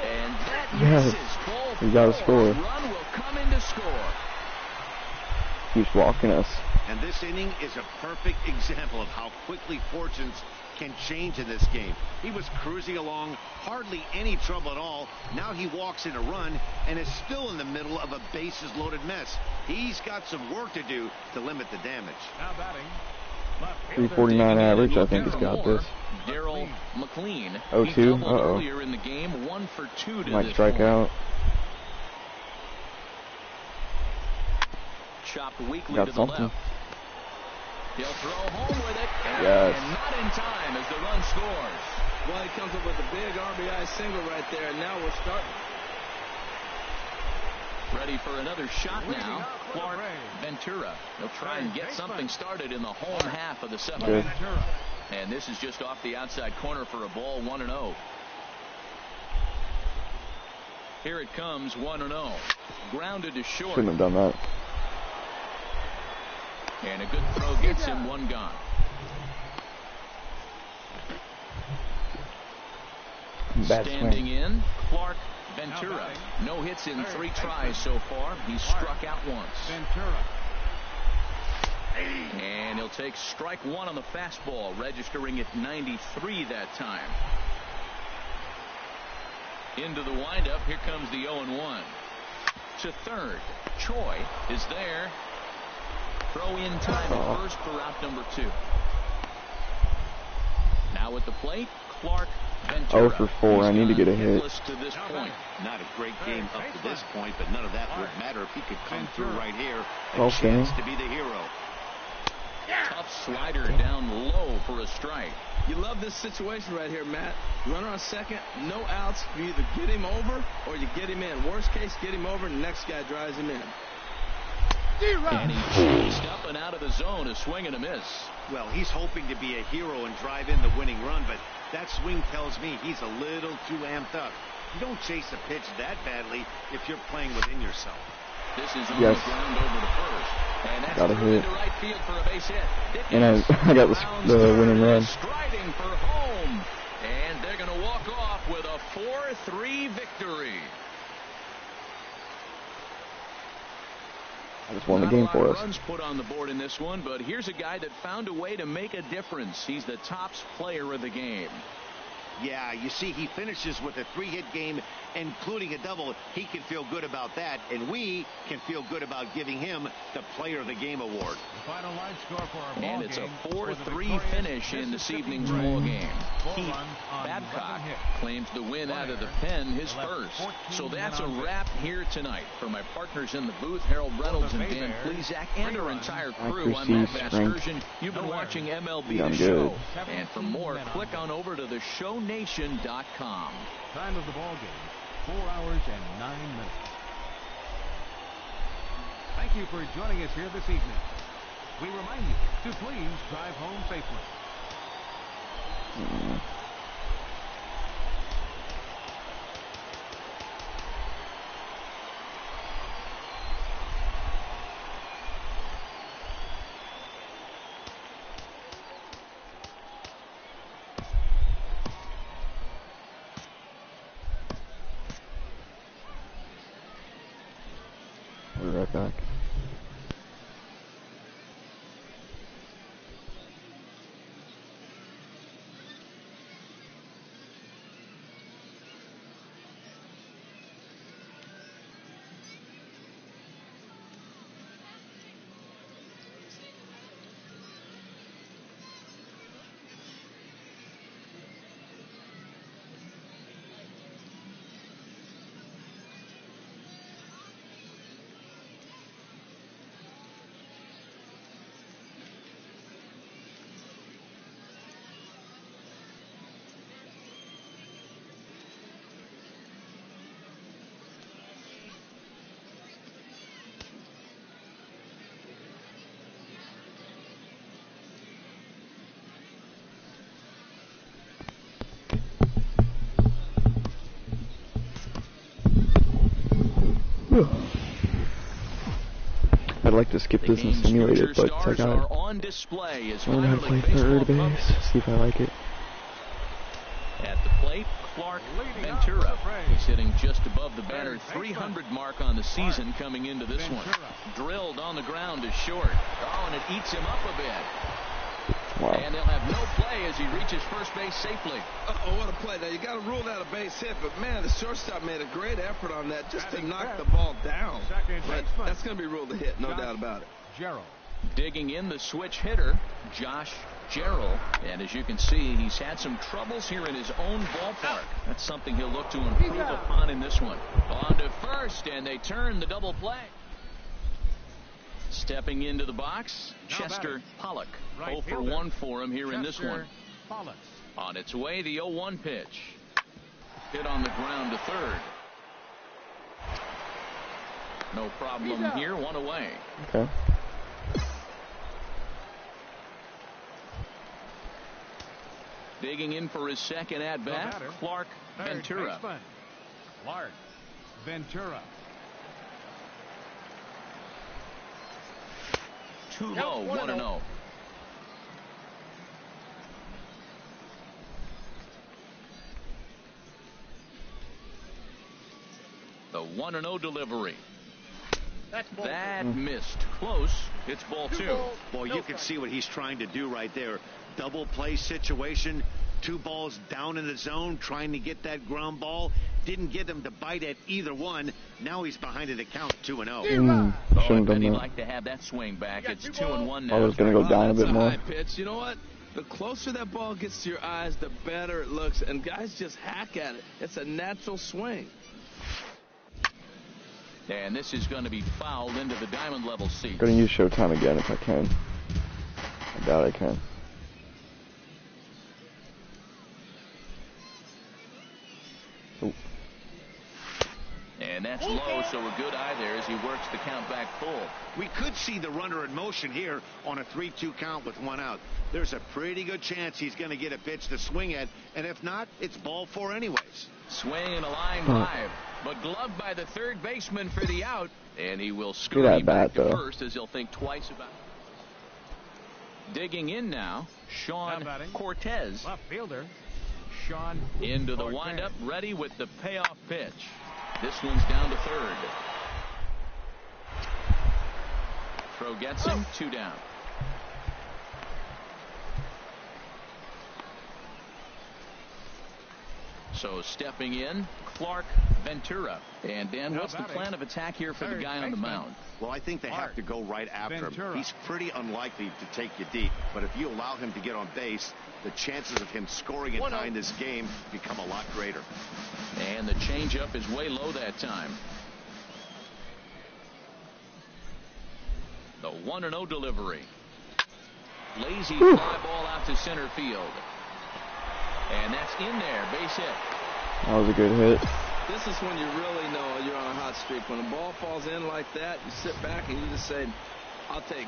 And that misses. Ball 4. You gotta score. Run will come in to score. Keeps walking us. And this inning is a perfect example of how quickly fortunes can change in this game. He was cruising along, hardly any trouble at all. Now he walks in a run and is still in the middle of a bases-loaded mess. He's got some work to do to limit the damage. Now batting. 349 average. I think he's got this. Daryl McLean. 0-2. Earlier in the game, 1 for 2 to might this strike point. out. Chopped weakly Got to the something. left. He'll throw home with it, Yes. and not in time as the run scores. Well, he comes up with a big RBI single right there, and now we're starting. Ready for another shot now. Clark Ventura. He'll try and get something started in the home half of the seventh. Good. And this is just off the outside corner for a ball, 1-0. Here it comes, 1-0. Grounded to short. Shouldn't have done that. And a good throw gets him, one gone. Bad Standing swing. in, Clark Ventura. No hits in 3 tries so far. He's struck out once. And he'll take strike 1 on the fastball, registering at 93 that time. Into the windup. Here comes the 0-1. To third. Choi is there. Throw in time at first for out number 2. Now at the plate, Clark Ventura. 0 for 4. I need to get a hit. To this point. Not a great game up to this point, but none of that would matter if he could come through right here. A Okay. chance to be the hero. Tough slider down low for a strike. You love this situation right here, Matt. Runner on second, no outs. You either get him over or you get him in. Worst case, get him over, and the next guy drives him in. And he chased up and out of the zone, a swing and a miss. Well, he's hoping to be a hero and drive in the winning run, but that swing tells me he's a little too amped up. You don't chase a pitch that badly if you're playing within yourself. This is on Yes. the ground over to first. And that's Got a through hit. into right field for a base hit. And I got the winning run. Striding for home. And they're going to walk off with a 4-3 victory. I just won the Not a game lot for of us. runs put on the board in this one, but here's a guy that found a way to make a difference. He's the tops player of the game. Yeah, you see, he finishes with a 3-hit game, including a double. He can feel good about that, and we can feel good about giving him the Player of the Game award. The final line score for our ball And it's a game 4-3 finish in this evening's ball game. Keith Babcock claims the win out of the pen, his first. So that's a wrap here tonight. For my partners in the booth, Harold Reynolds and Dan Plesac, and our entire crew, I'm Matt Vasgersian. You've been watching MLB The Show. And for more, click on over to theshownation.com. Time of the ball game, 4 hours and 9 minutes. Thank you for joining us here this evening. We remind you to please drive home safely. We'll be right back. I'd like to skip this and simulate it, but I gotta on display as learn how to play baseball third base, see if I like it. At the plate, Clark Ventura. He's hitting just above the banner 300 mark on the season coming into this one. Drilled on the ground to short. Oh, and it eats him up a bit. Wow. And they'll have no play as he reaches first base safely. Uh-oh, what a play. Now, you got to rule that a base hit, but, man, the shortstop made a great effort on that just to knock the ball down. But that's going to be ruled a hit, no doubt about it. Gerald. Digging in the switch hitter, Josh Gerald. And as you can see, he's had some troubles here in his own ballpark. That's something he'll look to improve upon in this one. On to first, and they turn the double play. Stepping into the box, Chester Pollock. 0 for 1 for him here in this one. On its way, the 0-1 pitch. Hit on the ground to third. No problem here, 1 away. Okay. Digging in for his second at-bat, Clark Ventura. Clark Ventura. Too low, 1-0. The 1-0 delivery. That missed. Close. It's ball 2. Well, you can see what he's trying to do right there. Double play situation. 2 balls down in the zone, trying to get that ground ball. Didn't get him to bite at either one. Now he's behind in the count, 2-0. Shouldn't have He'd done that. like to have that swing back. It's 2-1 now. I was going to go down a bit more. High pitch. You know what? The closer that ball gets to your eyes, the better it looks. And guys just hack at it. It's a natural swing. And this is going to be fouled into the diamond level seat. I'm going to use Showtime again if I can. I doubt I can. Ooh. And that's low, so a good eye there as he works the count back full. We could see the runner in motion here on a 3-2 count with 1 out. There's a pretty good chance he's going to get a pitch to swing at, and if not, it's ball 4 anyways. Swing and a line drive, but gloved by the third baseman for the out, and he will scurry back to first as he'll think twice about it. Digging in now, Sean Cortez. Left fielder, Sean into the Cortez. windup, ready with the payoff pitch. This one's down to third. Throw gets him, 2 down. So stepping in, Clark Ventura. And Dan, what's the plan of attack here for the guy on the mound? Well, I think they have to go right after him. He's pretty unlikely to take you deep, but if you allow him to get on base, the chances of him scoring and tying this game become a lot greater. And the changeup is way low that time. The 1-0 delivery. Lazy fly ball out to center field. And that's in there, base hit. That was a good hit. This is when you really know you're on a hot streak. When the ball falls in like that, you sit back and you just say, I'll take it.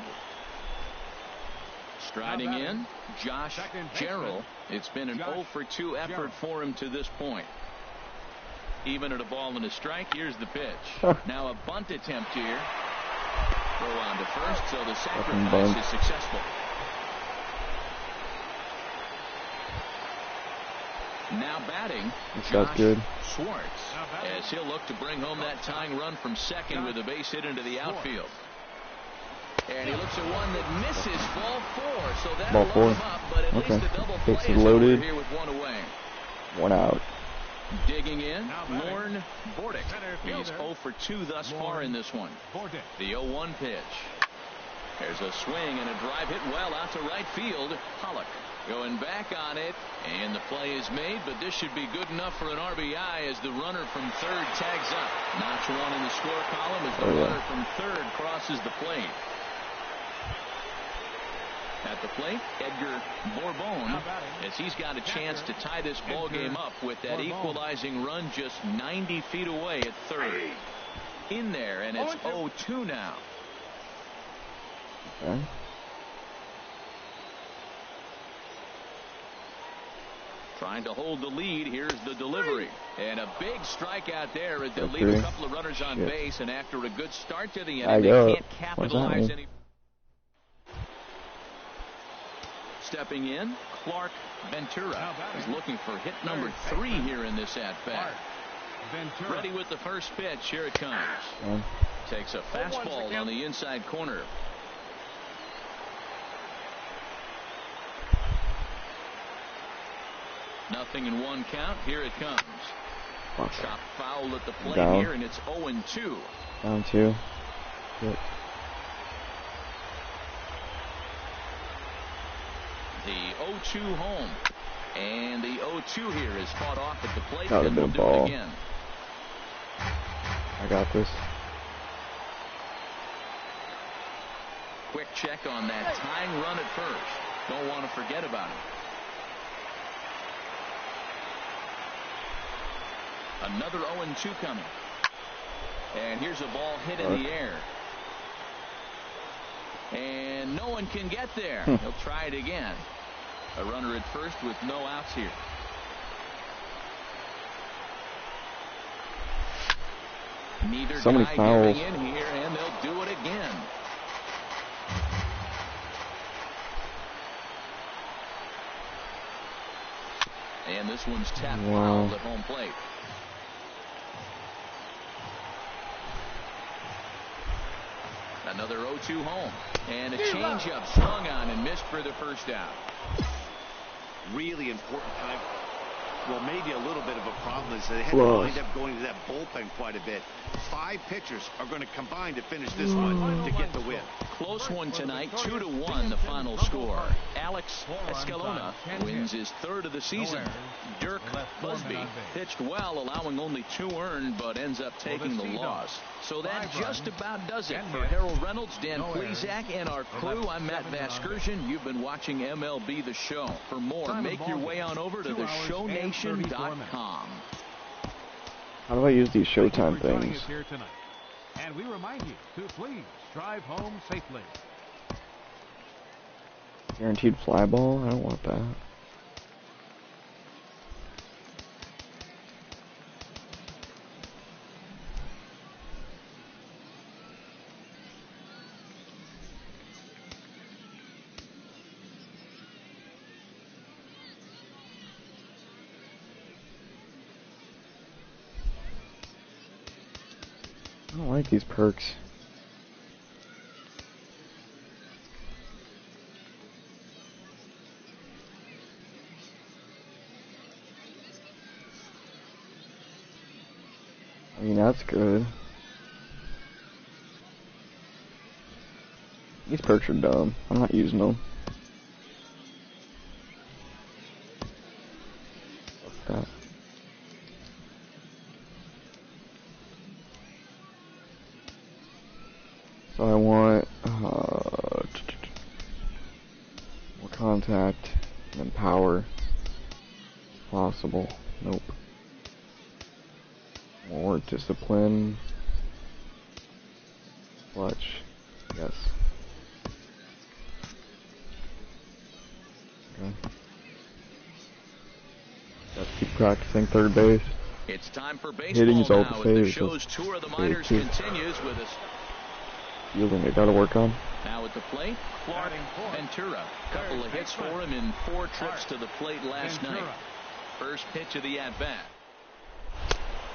Striding in, Josh Jarrell. It's been an 0 for 2 effort for him to this point. Even at a ball and a strike, here's the pitch. Now a bunt attempt here. Throw on to first, so the sacrifice is successful. Now batting, Josh Schwartz, as he'll look to bring home that tying run from second with a base hit into the outfield. And he looks at one that misses, ball 4. So that'll load him up, but at least the double play is loaded here with 1 away. 1 out. Digging in, Lorne Bordick. He's 0 for 2 thus far in this one. The 0-1 pitch. There's a swing and a drive hit well out to right field. Pollock going back on it, and the play is made, but this should be good enough for an RBI as the runner from third tags up. Notch 1 in the score column as the runner from third crosses the plate. At the plate, Edgar Bourbon, as he's got a chance to tie this ball game up with that equalizing run just 90 feet away at third. In there, and it's 0-2 now. Okay. Trying to hold the lead. Here's the delivery. And a big strikeout there as they leave a couple of runners on base. And after a good start to the inning, they can't capitalize any. Stepping in, Clark Ventura is looking for hit number 3 here in this at-bat. Ready with the first pitch. Here it comes. Takes a fastball on the inside corner. Nothing in 1 count. Here it comes. Chop foul at the plate here, and it's 0-2. Down 2. Yep. The 0-2 home. And the 0-2 here is fought off at the plate. That would have been a ball. Again. I got this. Quick check on that tying run at first. Don't want to forget about it. Another 0-2 coming. And here's a ball hit in the air. And no one can get there. He'll try it again. A runner at first with no outs here. Neither so many guy fouls. giving in here, and they'll do it again. And this one's tapped foul at home plate. Another 0-2 home. And a changeup swung on and missed for the first out. Really important time. Well, maybe a little bit of a problem is they had to wind up going to that bullpen quite a bit. 5 pitchers are going to combine to finish this one to get the win. Close one tonight, 2-1 the final score. Alex Escalona wins his 3rd of the season. Dirk Busby pitched well, allowing only 2 earned, but ends up taking the loss. So that just about does it for Harold Reynolds, Dan Plesac, and our crew. I'm Matt Vasgersian. You've been watching MLB The Show. For more, make your way on over to theshownation.com. How do I use these Showtime things? And we remind you to please drive home safely. Guaranteed fly ball? I don't want that. I don't like these perks. I mean, that's good. These perks are dumb. I'm not using them. What's that? So I want more contact and then power. Possible. Nope. More discipline. Clutch. Yes. Okay. Gotta keep practicing third base. It's time for Hitting baseball is all now the as the same. show's tour of the minors continues with us. Fielding I gotta work on. Now at the plate, Clark Ventura. Couple of hits for him in 4 trips to the plate last night. First pitch of the at-bat.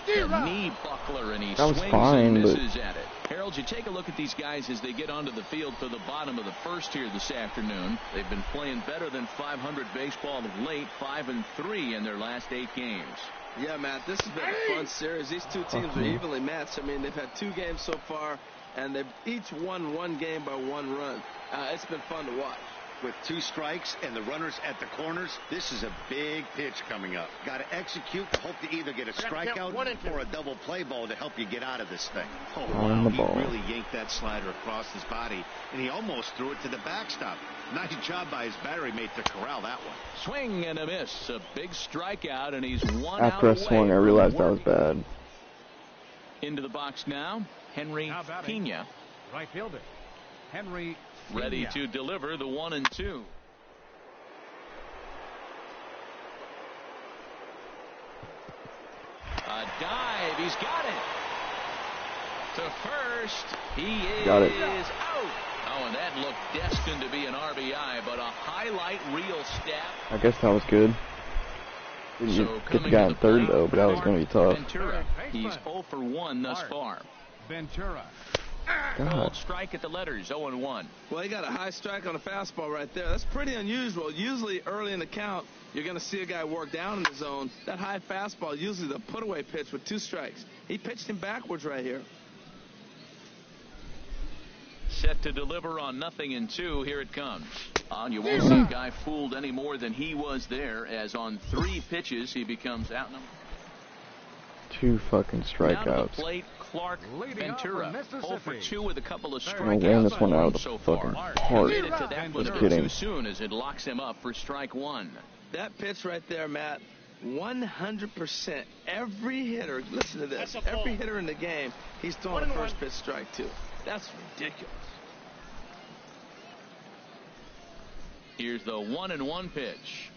A knee buckler, and he swings and misses at it. Harold, you take a look at these guys as they get onto the field for the bottom of the first here this afternoon. They've been playing better than .500 baseball of late, 5-3 in their last 8 games. Yeah, Matt, this has been a fun series. These two teams are evenly matched. I mean, they've had 2 games so far, and they've each won 1 game by 1 run. It's been fun to watch. With 2 strikes and the runners at the corners, this is a big pitch coming up. Got to execute and hope to either get a strikeout or a double play ball to help you get out of this thing. Oh, wow. He really yanked that slider across his body, and he almost threw it to the backstop. Nice job by his battery mate to corral that one. Swing and a miss. A big strikeout, and he's 1 out. After I swung, I realized that was bad. Into the box now, Henry Pena. Right fielder, Henry ready to deliver the 1-2. A dive. He's got it. To first. He is out. Oh, and that looked destined to be an RBI, but a highlight reel stat. I guess that was good. Didn't get the guy in third, though, but that was going to be tough. Ventura. He's 0 for 1 thus far. Ventura. Called strike at the letters, 0-1. Well, he got a high strike on a fastball right there. That's pretty unusual. Usually early in the count, you're going to see a guy work down in the zone. That high fastball, usually the put-away pitch with 2 strikes. He pitched him backwards right here. Set to deliver on 0-2. Here it comes. You won't see a guy fooled any more than he was there, as on 3 pitches he becomes out number 2 fucking Down to the strikeouts. plate, Clark Ventura. 0 for 2 with a couple of I'm gonna ram this one out of the so fucking far. heart. Made it to that one Just a bit kidding. too soon as it locks him up for strike 1. That pitch right there, Matt, 100%. Every hitter, listen to this, every hitter in the game, he's throwing a first pitch strike to. That's ridiculous. Here's the 1-1 pitch.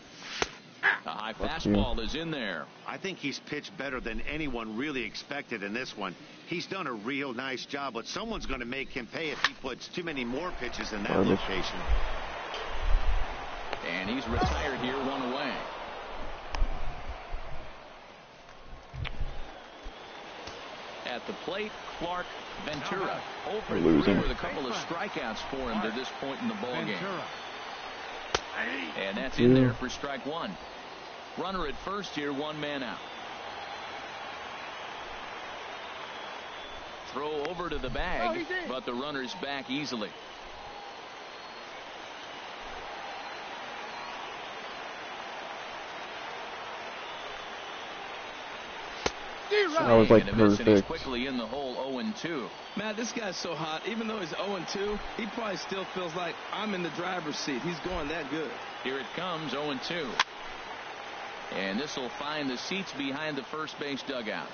A high fastball is in there. I think he's pitched better than anyone really expected in this one. He's done a real nice job, but someone's going to make him pay if he puts too many more pitches in that location. And he's retired here, 1 away. At the plate, Clark Ventura. 0 for 3 with a couple of strikeouts for him to this point in the ballgame. And that's in there for strike 1. Runner at first here, 1 man out. Throw over to the bag, but the runner's back easily. That was like And he's perfect. quickly in the hole, 0-2. Matt, this guy's so hot. Even though he's 0-2, he probably still feels like I'm in the driver's seat. He's going that good. Here it comes, 0-2. And this will find the seats behind the first base dugout.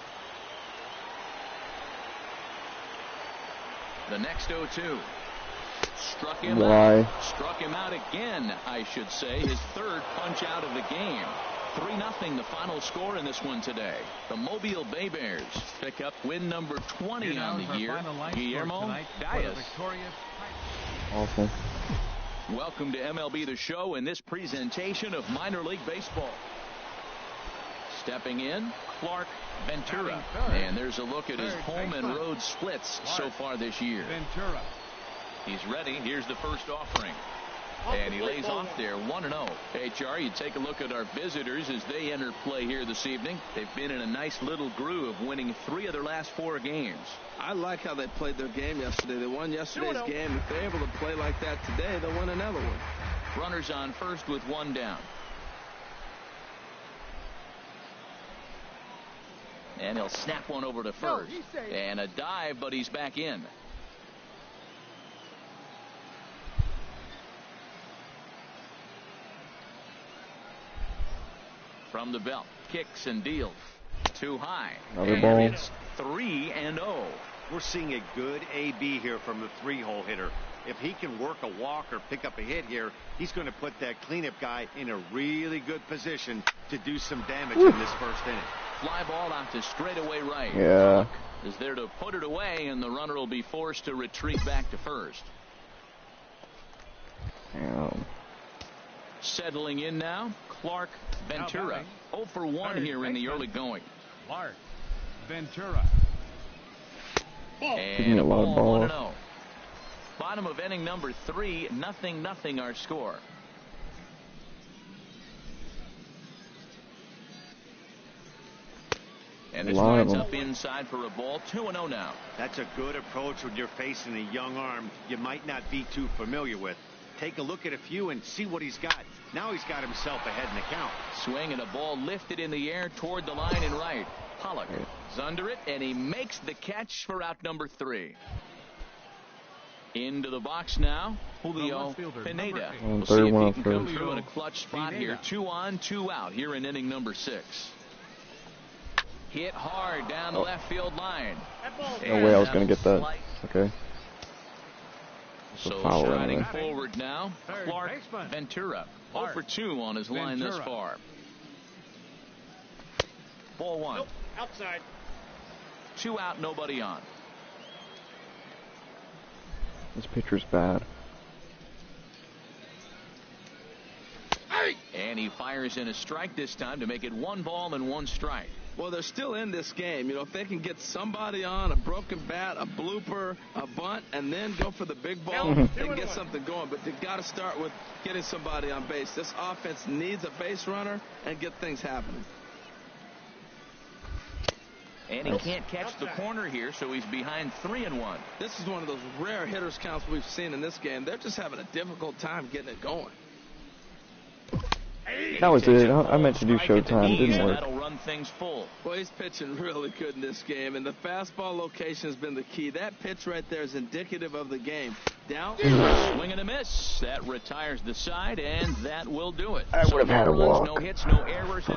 The next 0-2. Struck him out. Struck him out again, I should say. His 3rd punch out of the game. 3-0 the final score in this one today. The Mobile Bay Bears pick up win number 20 on the year. Guillermo Diaz. Awful. Welcome to MLB The Show in this presentation of minor league baseball. Stepping in, Clark Ventura. And there's a look at his home and road splits so far this year. He's ready. Here's the first offering. And he lays off there, 1-0. HR, you take a look at our visitors as they enter play here this evening. They've been in a nice little groove, winning 3 of their last 4 games. I like how they played their game yesterday. They won yesterday's game. If they're able to play like that today, they'll win another one. Runners on first with 1 down. And he'll snap one over to first. And a dive, but he's back in. From the belt, kicks and deals. Too high. Another ball. It's 3-0. We're seeing a good AB here from the 3-hole hitter. If he can work a walk or pick up a hit here, he's going to put that cleanup guy in a really good position to do some damage in this first inning. Fly ball out to straightaway right. Yeah. Is there to put it away, and the runner will be forced to retreat back to first. Damn. Settling in now, Clark Ventura. 0 for 1 here in the early going. Clark Ventura. And a lot of balls. 1-0. Bottom of inning number 3, 0-0 our score. And this lines up inside for a ball. 2-0 now. That's a good approach when you're facing a young arm you might not be too familiar with. Take a look at a few and see what he's got. Now he's got himself ahead in the count. Swing and a ball lifted in the air toward the line and right. Pollock is under it, and he makes the catch for out number 3. Into the box now, Julio Pineda. We'll see if he can come through in a clutch spot here. 2 on, 2 out here in inning number 6. Hit hard down the left field line. No way I was going to get that. Okay. So striding forward now, Clark Ventura. 0 for 2 on his line thus far. Ball 1. Nope, outside. 2 out, nobody on. This pitcher's bad. And he fires in a strike this time to make it 1 ball and 1 strike. Well, they're still in this game. You know, if they can get somebody on, a broken bat, a blooper, a bunt, and then go for the big ball, they can get something going. But they've got to start with getting somebody on base. This offense needs a base runner and get things happening. And he can't catch the corner here, so he's behind 3-1. This is one of those rare hitters counts we've seen in this game. They're just having a difficult time getting it going. That was it. I meant to do Showtime. Didn't work. That'll run things full. Well, he's pitching really good in this game, and the fastball location has been the key. That pitch right there is indicative of the game. Down. Swing and a miss. That retires the side, and that will do it. I would have had a walk. No hits, no errors.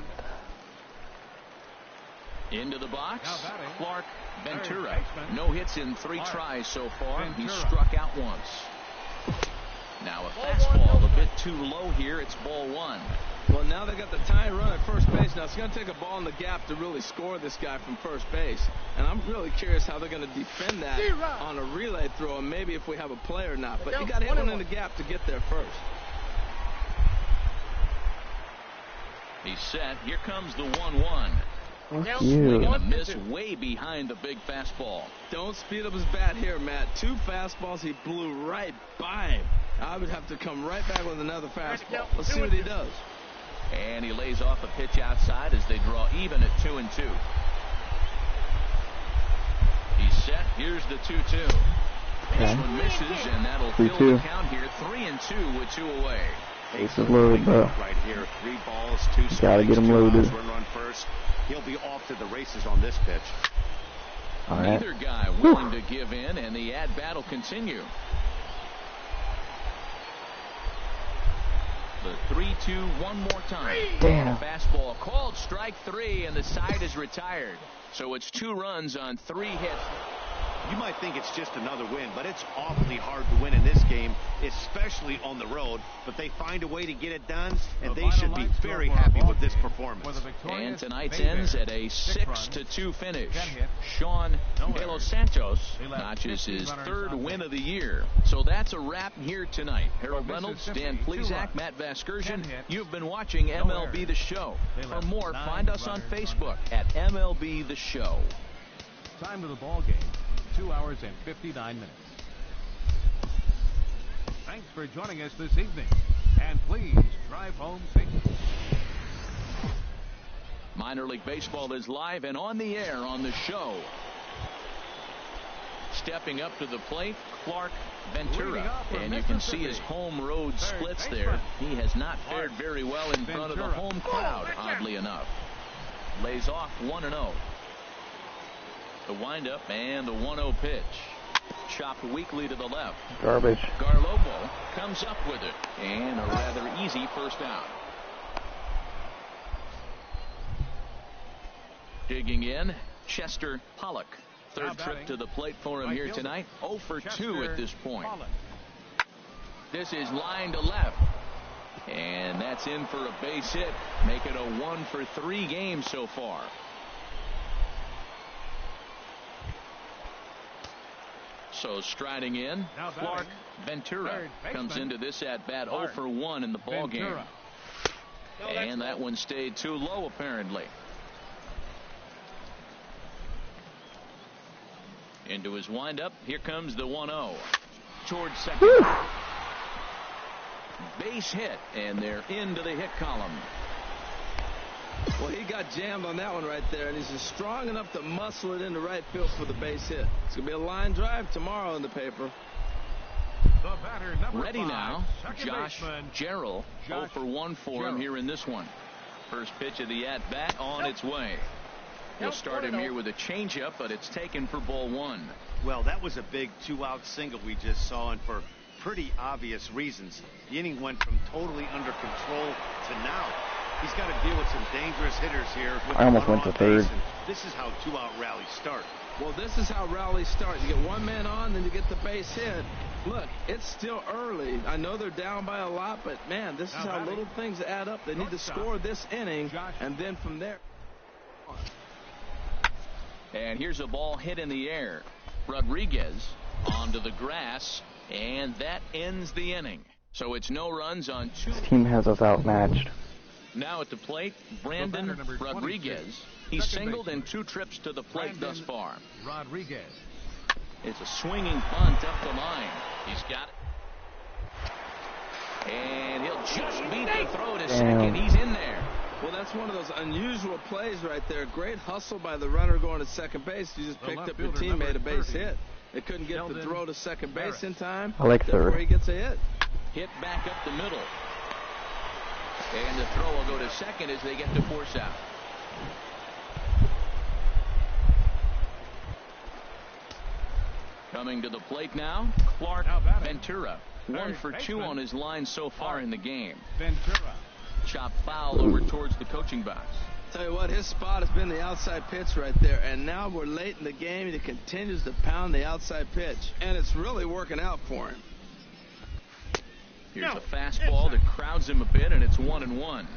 Into the box, Clark Ventura. No hits in 3 tries so far. He struck out once. Now a fastball a bit too low here. It's ball 1. Well, now they got the tying run at first base. Now it's going to take a ball in the gap to really score this guy from first base. And I'm really curious how they're going to defend that on a relay throw, and maybe if we have a play or not. But you got to hit one in the gap to get there first. He's set. Here comes the 1-1. Thank Swing you. and a miss way behind the big fastball. Don't speed up his bat here, Matt. 2 fastballs, he blew right by him. I would have to come right back with another fastball. Let's see what he does. And he lays off a pitch outside as they draw even at 2-2. He's set. Here's the 2-2. This one misses, and that'll fill the count here. 3-2 with 2 away. Ace is loaded, bro. Right here, 3 balls, 2 strikes. Gotta get him loaded. Run first. He'll be off to the races on this pitch. All right. Neither guy willing to give in, and the at-bat will continue. The 3-2 one more time. Damn. Fastball called strike 3, and the side is retired. So it's 2 runs on 3 hits. You might think it's just another win, but it's awfully hard to win in this game, especially on the road. But they find a way to get it done, and they should be very happy with this performance. And tonight's ends at a 6-2 finish. Sean De Los Santos notches his 3rd win of the year. So that's a wrap here tonight. Harold Reynolds, Dan Plesac, Matt Vasgersian. You've been watching MLB The Show. For more, find us on Facebook at MLB The Show. Time of the ball game. 2 hours and 59 minutes. Thanks for joining us this evening, and please drive home safely. Minor League Baseball is live and on the air on the show. Stepping up to the plate, Clark Ventura, and you can see his home-road splits there. He has not fared very well in front of the home crowd, oddly enough. Lays off 1-0. The windup and the 1-0 pitch. Chopped weakly to the left. Garbage. Garlobo comes up with it. And a rather easy first out. Digging in, Chester Pollock. 3rd trip to the plate for him here tonight. 0 for 2 at this point. This is line to left. And that's in for a base hit. Make it a 1 for 3 game so far. So striding in, Clark Ventura comes into this at-bat 0 for 1 in the ball game. And that one stayed too low, apparently. Into his windup, here comes the 1-0. Towards second. Base hit, and they're into the hit column. Well, he got jammed on that one right there, and he's just strong enough to muscle it into right field for the base hit. It's going to be a line drive tomorrow in the paper. The batter, number Ready 5, now, Josh Gerald. 0 for 1 for him here in this one. First pitch of the at-bat on its way. He'll start him here with a changeup, but it's taken for ball 1. Well, that was a big 2-out single we just saw, and for pretty obvious reasons. The inning went from totally under control to now. He's got to deal with some dangerous hitters here. I almost went to 3rd. This is how 2-out rallies start. Well, this is how rallies start. You get 1 man on, then you get the base hit. Look, it's still early. I know they're down by a lot, but, man, this is how little things add up. They need to score this inning, and then from there. And here's a ball hit in the air. Rodriguez onto the grass, and that ends the inning. So it's no runs on 2. This team has us outmatched. Now at the plate, Brandon Rodriguez. He's singled in 2 trips to the plate thus far. Rodriguez. It's a swinging bunt up the line. He's got it. And he'll just beat the throw to second. He's in there. Well, that's one of those unusual plays right there. Great hustle by the runner going to second base. You just picked up your teammate a base hit. They couldn't get the throw to second base in time. I like 3rd. Where he gets a hit. Hit back up the middle. And the throw will go to second as they get to force out. Coming to the plate now, Clark Ventura. 1 for 2 on his line so far in the game. Ventura. Chop foul over towards the coaching box. Tell you what, his spot has been the outside pitch right there, and now we're late in the game, and he continues to pound the outside pitch, and it's really working out for him. Here's a fastball that crowds him a bit, and it's 1-1.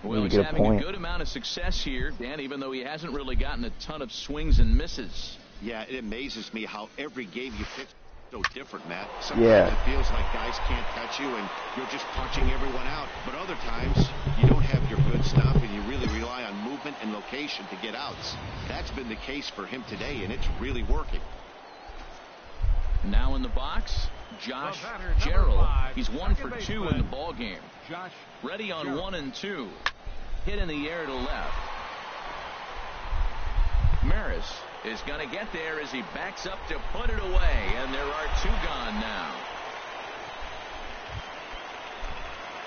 Well, he's having a good amount of success here, Dan, even though he hasn't really gotten a ton of swings and misses. Yeah, it amazes me how every game you pitch so different, Matt. Sometimes it feels like guys can't touch you and you're just punching everyone out. But other times, you don't have your good stuff and you really rely on movement and location to get outs. That's been the case for him today, and it's really working. Now in the box, Josh Gerald. He's 1 for 2 in the ball game. Ready on 1 and 2. Hit in the air to left. Maris is going to get there as he backs up to put it away, and there are 2 gone now.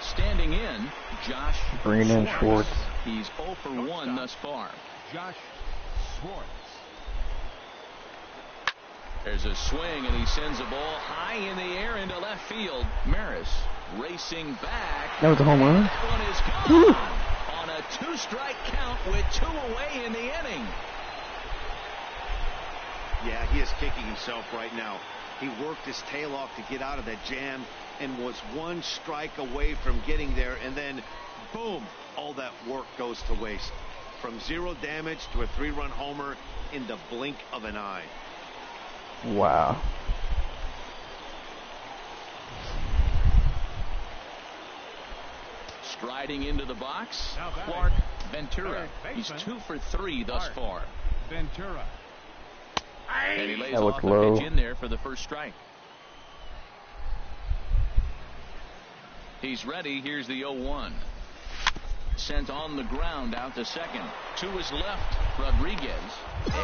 Standing in, Josh Schwartz. He's 0 for 1 thus far. Josh Schwartz. There's a swing, and he sends a ball high in the air into left field. Maris racing back. That was a home run. That one is gone on a 2-strike count with 2 away in the inning. Yeah, he is kicking himself right now. He worked his tail off to get out of that jam and was 1 strike away from getting there, and then boom, all that work goes to waste. From 0 damage to a 3-run homer in the blink of an eye. Wow. Striding into the box, Clark Ventura. He's 2 for 3 thus far. Ventura. And he lays off the pitch in there for the first strike. He's ready. Here's the 0-1. Sent on the ground out to second. To his left, Rodriguez.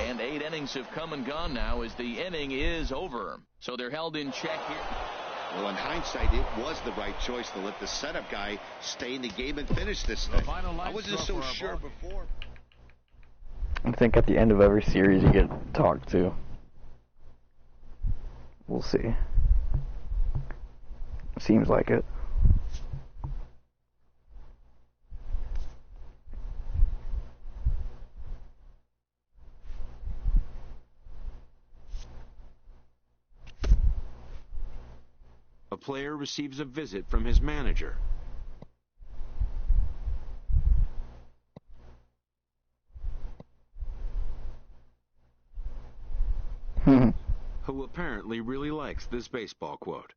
And 8 innings have come and gone now as the inning is over. So they're held in check here. Well, in hindsight, it was the right choice to let the setup guy stay in the game and finish this thing. I wasn't so sure before. I think at the end of every series you get talked to. We'll see. Seems like it. A player receives a visit from his manager. Who apparently really likes this baseball quote.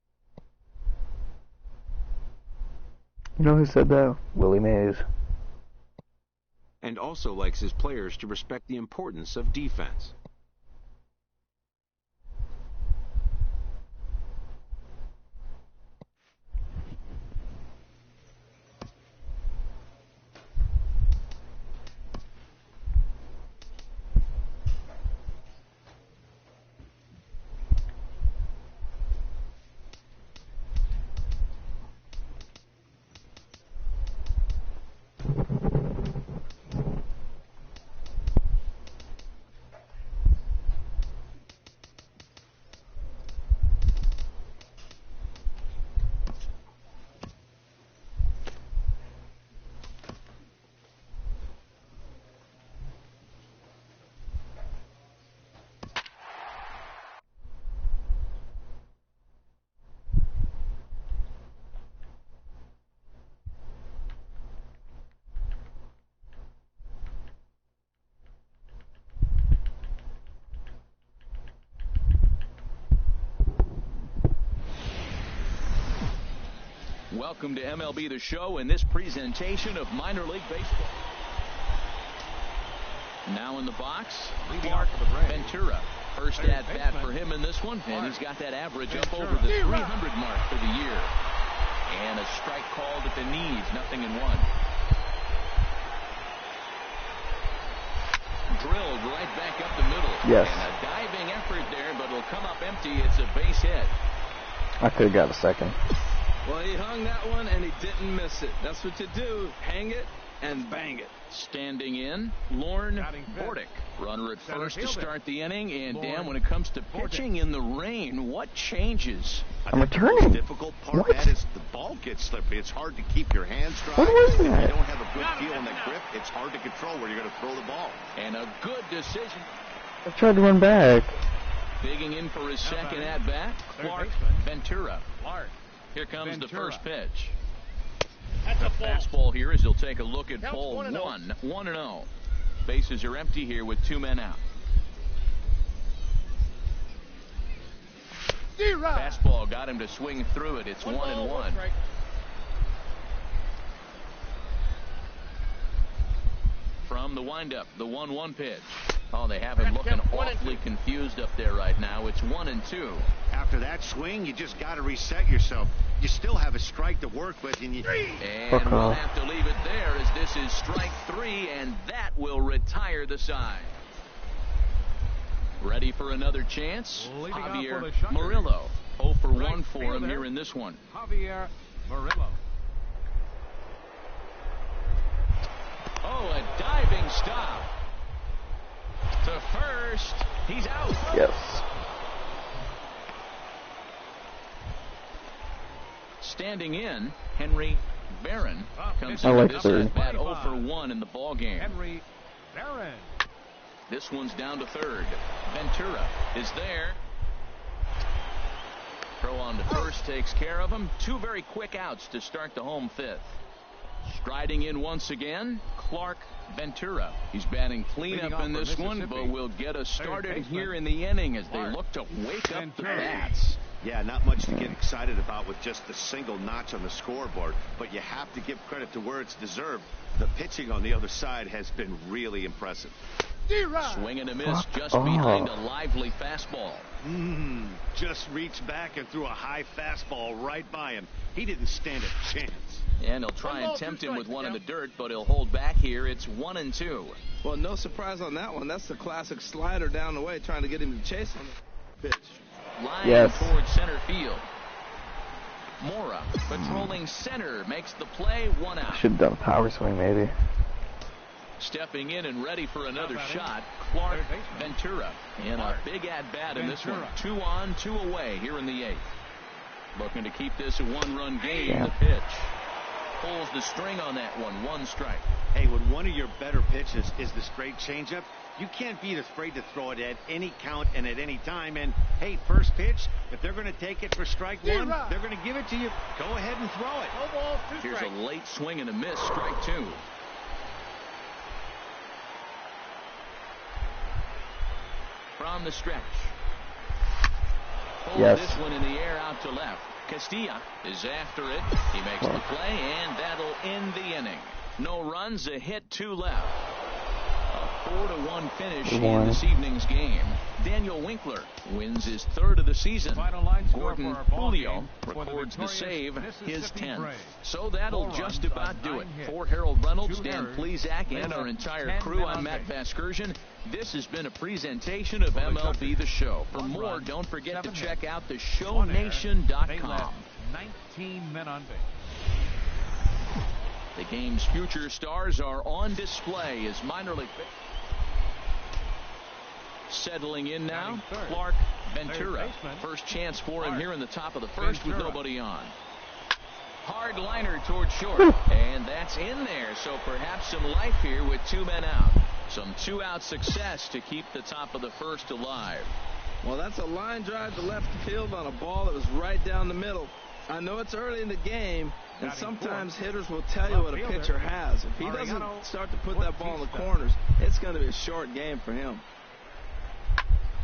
You know who said that? Willie Mays. And also likes his players to respect the importance of defense. Welcome to MLB The Show in this presentation of minor league baseball. Now in the box, Clark Ventura. First at bat for him in this one, and he's got that average up over the 300 mark for the year. And a strike called at the knees, 0-1. Drilled right back up the middle. Yes. And a diving effort there, but it'll come up empty. It's a base hit. I could have got a second. Well, he hung that one, and he didn't miss it. That's what you do. Hang it, and bang it. Standing in, Lorne Bordick. Runner at first to start the inning. And Dan, when it comes to pitching in the rain, what changes? I'm returning. The difficult part, Matt, is the ball gets slippery. It's hard to keep your hands dry. What was that? If you don't have a good feel on that grip, it's hard to control where you're going to throw the ball. And a good decision. I tried to run back. Digging in for his second at-bat, Clark Ventura. Here comes the first pitch. That's a fastball here as he'll take a look at ball 1-0. Bases are empty here with 2 men out. Fastball got him to swing through it. It's 1-1. From the windup, the 1-1 pitch. Oh, they have him looking awfully confused up there right now. It's 1-2. After that swing, you just got to reset yourself. You still have a strike to work with, and we'll have to leave it there as this is strike 3, and that will retire the side. Ready for another chance? Javier Murillo. 0 for 1 for him here in this one. Javier Murillo. Oh, a diving stop. To first. He's out. Yes. Standing in, Henry Barron comes I like this third. at bat 0 for 1 in the ball game. Henry Barron. This one's down to third. Ventura is there. Throw on to first takes care of him. 2 very quick outs to start the home 5th. Striding in once again, Clark Ventura. He's batting cleanup in this one, but will get us started here in the inning as they look to wake up the bats. yeah, not much to get excited about with just the single notch on the scoreboard, but you have to give credit to where it's deserved. The pitching on the other side has been really impressive. Swing and a miss just behind a lively fastball. Just reached back and threw a high fastball right by him. He didn't stand a chance. And he'll try and tempt him with one in the dirt, but he'll hold back here. It's 1-2. Well, no surprise on that one. That's the classic slider down the way, trying to get him to chase on the pitch. Line towards center field. Mora patrolling center makes the play. 1 out. Should have done a power swing maybe. Stepping in and ready for another shot, Clark Ventura. In a big at-bat in this one. 2 on, 2 away here in the 8th. Looking to keep this a 1-run game. The pitch. Pulls the string on that one. 1 strike. Hey, when one of your better pitches is the straight changeup, you can't be afraid to throw it at any count and at any time. And, hey, first pitch, if they're going to take it for strike 1, they're going to give it to you. Go ahead and throw it. No ball, 2 Here's strikes. a late swing and a miss. Strike 2. From the stretch. Pull this one in the air out to left. Castilla is after it. He makes the play, and that'll end the inning. No runs, a hit, 2 left. A 4-1 finish in this evening's game. Daniel Winkler wins his 3rd of the season. Gordon Julio records the save, his 10th. So that'll just about do it. For Harold Reynolds, Dan Plesac, and our entire crew, I'm Matt Vasgersian. This has been a presentation of MLB The Show. For more, don't forget to check out theshownation.com. 19 men on base. The game's future stars are on display as minor league. Settling in now, Clark Ventura. First chance for him here in the top of the 1st with nobody on. Hard liner towards short, and that's in there, so perhaps some life here with 2 men out. Some 2-out success to keep the top of the 1st alive. Well, that's a line drive to left field on a ball that was right down the middle. I know it's early in the game, and sometimes hitters will tell you what a pitcher has. If he doesn't start to put that ball in the corners, it's going to be a short game for him.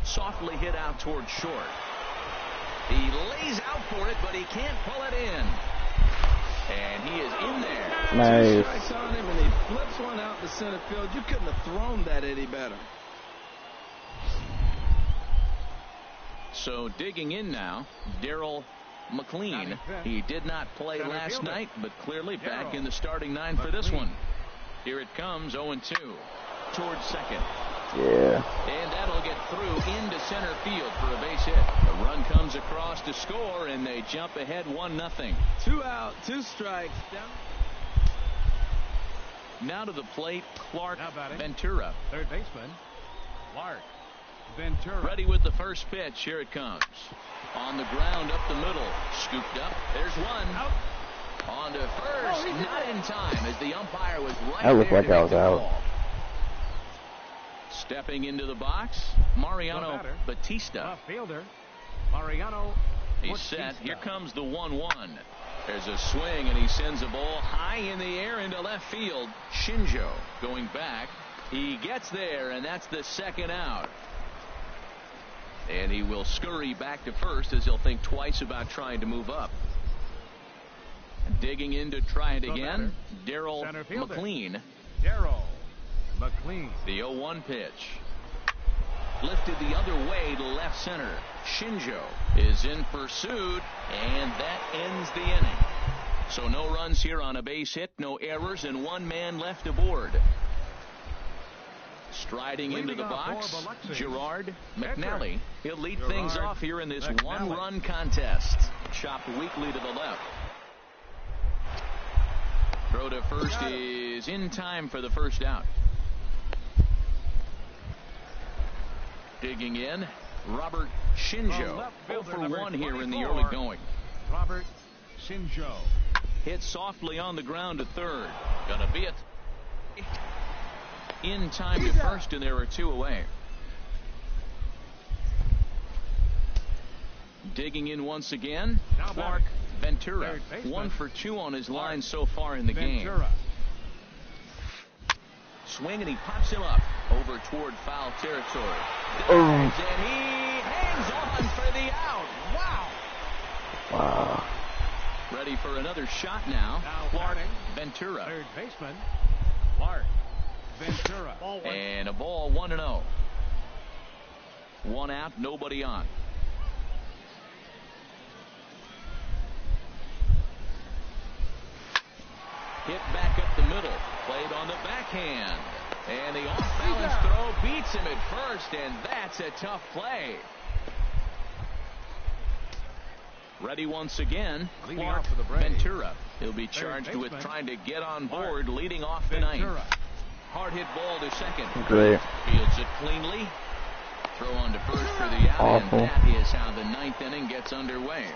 Softly hit out towards short. He lays out for it, but he can't pull it in. And he is in there. Nice. 2 strikes on him, and he flips one out to center field. You couldn't have thrown that any better. So digging in now, Darryl McLean. He did not play last night, but clearly back in the starting 9 for this one. Here it comes, 0-2 towards second. Yeah. And that'll get through into center field for a base hit. A run comes across to score, and they jump ahead 1-0. 2 out, 2 strikes. Down. Now to the plate, Clark Ventura. Third baseman, Clark Ventura. Ready with the first pitch. Here it comes. On the ground, up the middle. Scooped up. There's one. Out. On to first. Not in time as the umpire was right I looked there like to I make was the out. call. Stepping into the box, Mariano Batista. Fielder, Mariano. He's set. Here comes the 1-1. There's a swing, and he sends a ball high in the air into left field. Shinjo going back. He gets there, and that's the second out. And he will scurry back to first as he'll think twice about trying to move up. Digging in to try it again, Darryl McLean. Darryl McLean. The 0-1 pitch. Lifted the other way to left center. Shinjo is in pursuit, and that ends the inning. So no runs here on a base hit, no errors, and one man left aboard. Striding into the box, Gerard McNally. He'll lead things off here in this one-run contest. Chopped weakly to the left. Throw to first is in time for the first out. Digging in, Robert Shinjo. 0 for 1 here in the early going. Robert Shinjo. Hit softly on the ground to third. Gonna be it. In time to first, and there are 2 away. Digging in once again, Clark Ventura. 1 for 2 on his line so far in the game. Swing, and he pops him up over toward foul territory. And he hangs on for the out. Wow. Ready for another shot now. Clark Ventura. Third baseman, Clark Ventura. And a ball 1-0. 1 out, nobody on. Hit back up the middle. Played on the backhand. And the off-balance throw beats him at first, and that's a tough play. Ready once again, Clark Ventura. He'll be charged with trying to get on board, leading off the ninth. Hard hit ball to second. Great. Fields it cleanly. Throw on to first for the out, Awful. and that is how the ninth inning gets underway.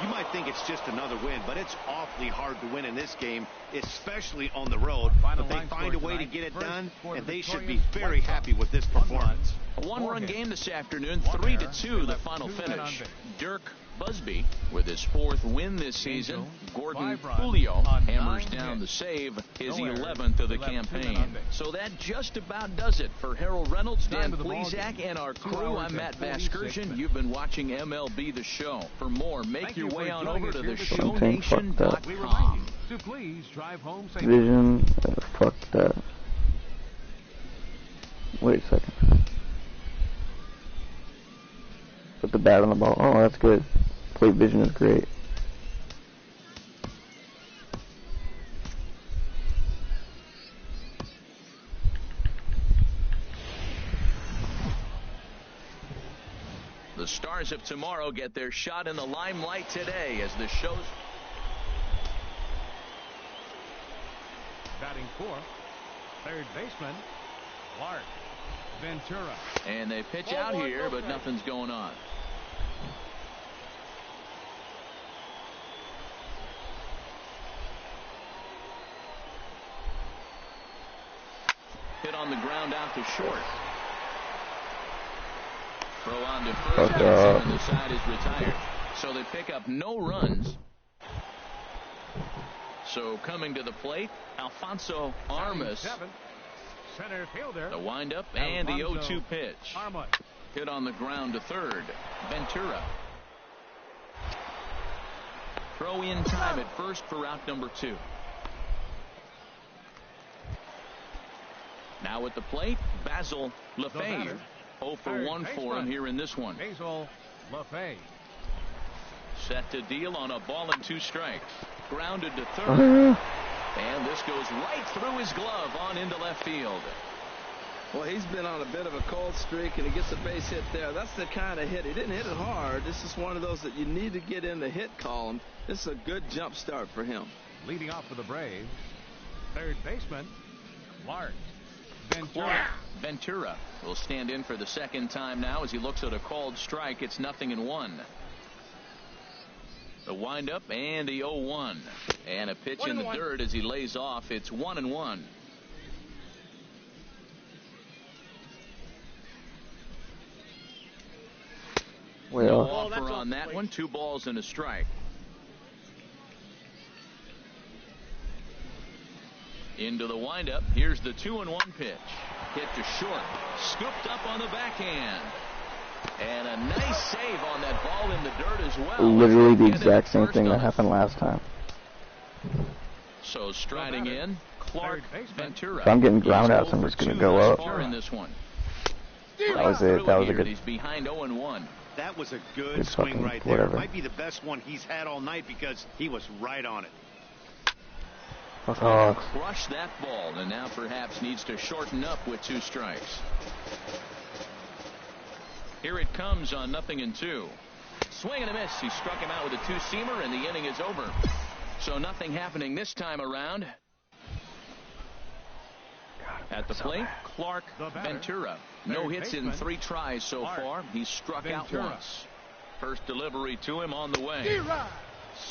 You might think it's just another win, but it's awfully hard to win in this game, especially on the road. But they find a way to get it done, and they should be very happy with this performance. A one-run game this afternoon, 3-2 the final finish. Dirk Busby with his 4th win this season. Gordon Julio hammers down the save, his 11th of the campaign. So that just about does it for Harold Reynolds, Dan Plesac, and our crew. I'm Matt Vasgersian. You've been watching MLB The Show. For more, make your way on over to theshownation.com. To please drive home safe. Vision. Fuck that. Wait a second. Put the bat on the ball. Oh, that's good. Plate vision is great. The stars of tomorrow get their shot in the limelight today as the show's Batting 4th, third baseman, Clark Ventura. and they pitch out here, but nothing's going on. Hit on the ground out to short. Throw on to first, and the side is retired. So they pick up no runs. So coming to the plate, Alfonso Armas. Center fielder. The windup and the 0-2 pitch. Armas. Hit on the ground to third. Ventura. Throw in time at first for out number 2. Now at the plate, Basil Lefebvre. 0 for 1 for him here in this one. Basil Lefebvre. Set to deal on a ball and 2 strikes. Grounded to third. And this goes right through his glove on into left field. Well, he's been on a bit of a cold streak, and he gets a base hit there. That's the kind of hit. He didn't hit it hard. This is one of those that you need to get in the hit column. This is a good jump start for him. Leading off for the Braves, Third baseman, Clark. Ventura will stand in for the second time now as he looks at a called strike. It's 0-1. The windup and the 0-1. And a pitch in the dirt as he lays off. It's 1-1. No offer on that one. 2 balls and a strike. Into the windup. Here's the 2-1 pitch. Hit to short. Scooped up on the backhand. And a nice save on that ball in the dirt as well. Literally the exact same thing that happened last time. So striding in, Clark Ventura. If I'm getting ground outs, I'm just going to go up. In this one. That was it. That was a good. He's behind 0-1. That was a good swing right there. It might be the best one he's had all night because he was right on it. Crushed that ball, and now perhaps needs to shorten up with 2 strikes. Here it comes on 0-2. Swing and a miss. He struck him out with a 2-seamer, and the inning is over. So nothing happening this time around. At the plate, Clark Ventura. No hits in 3 tries so far. He's struck out once. First delivery to him on the way.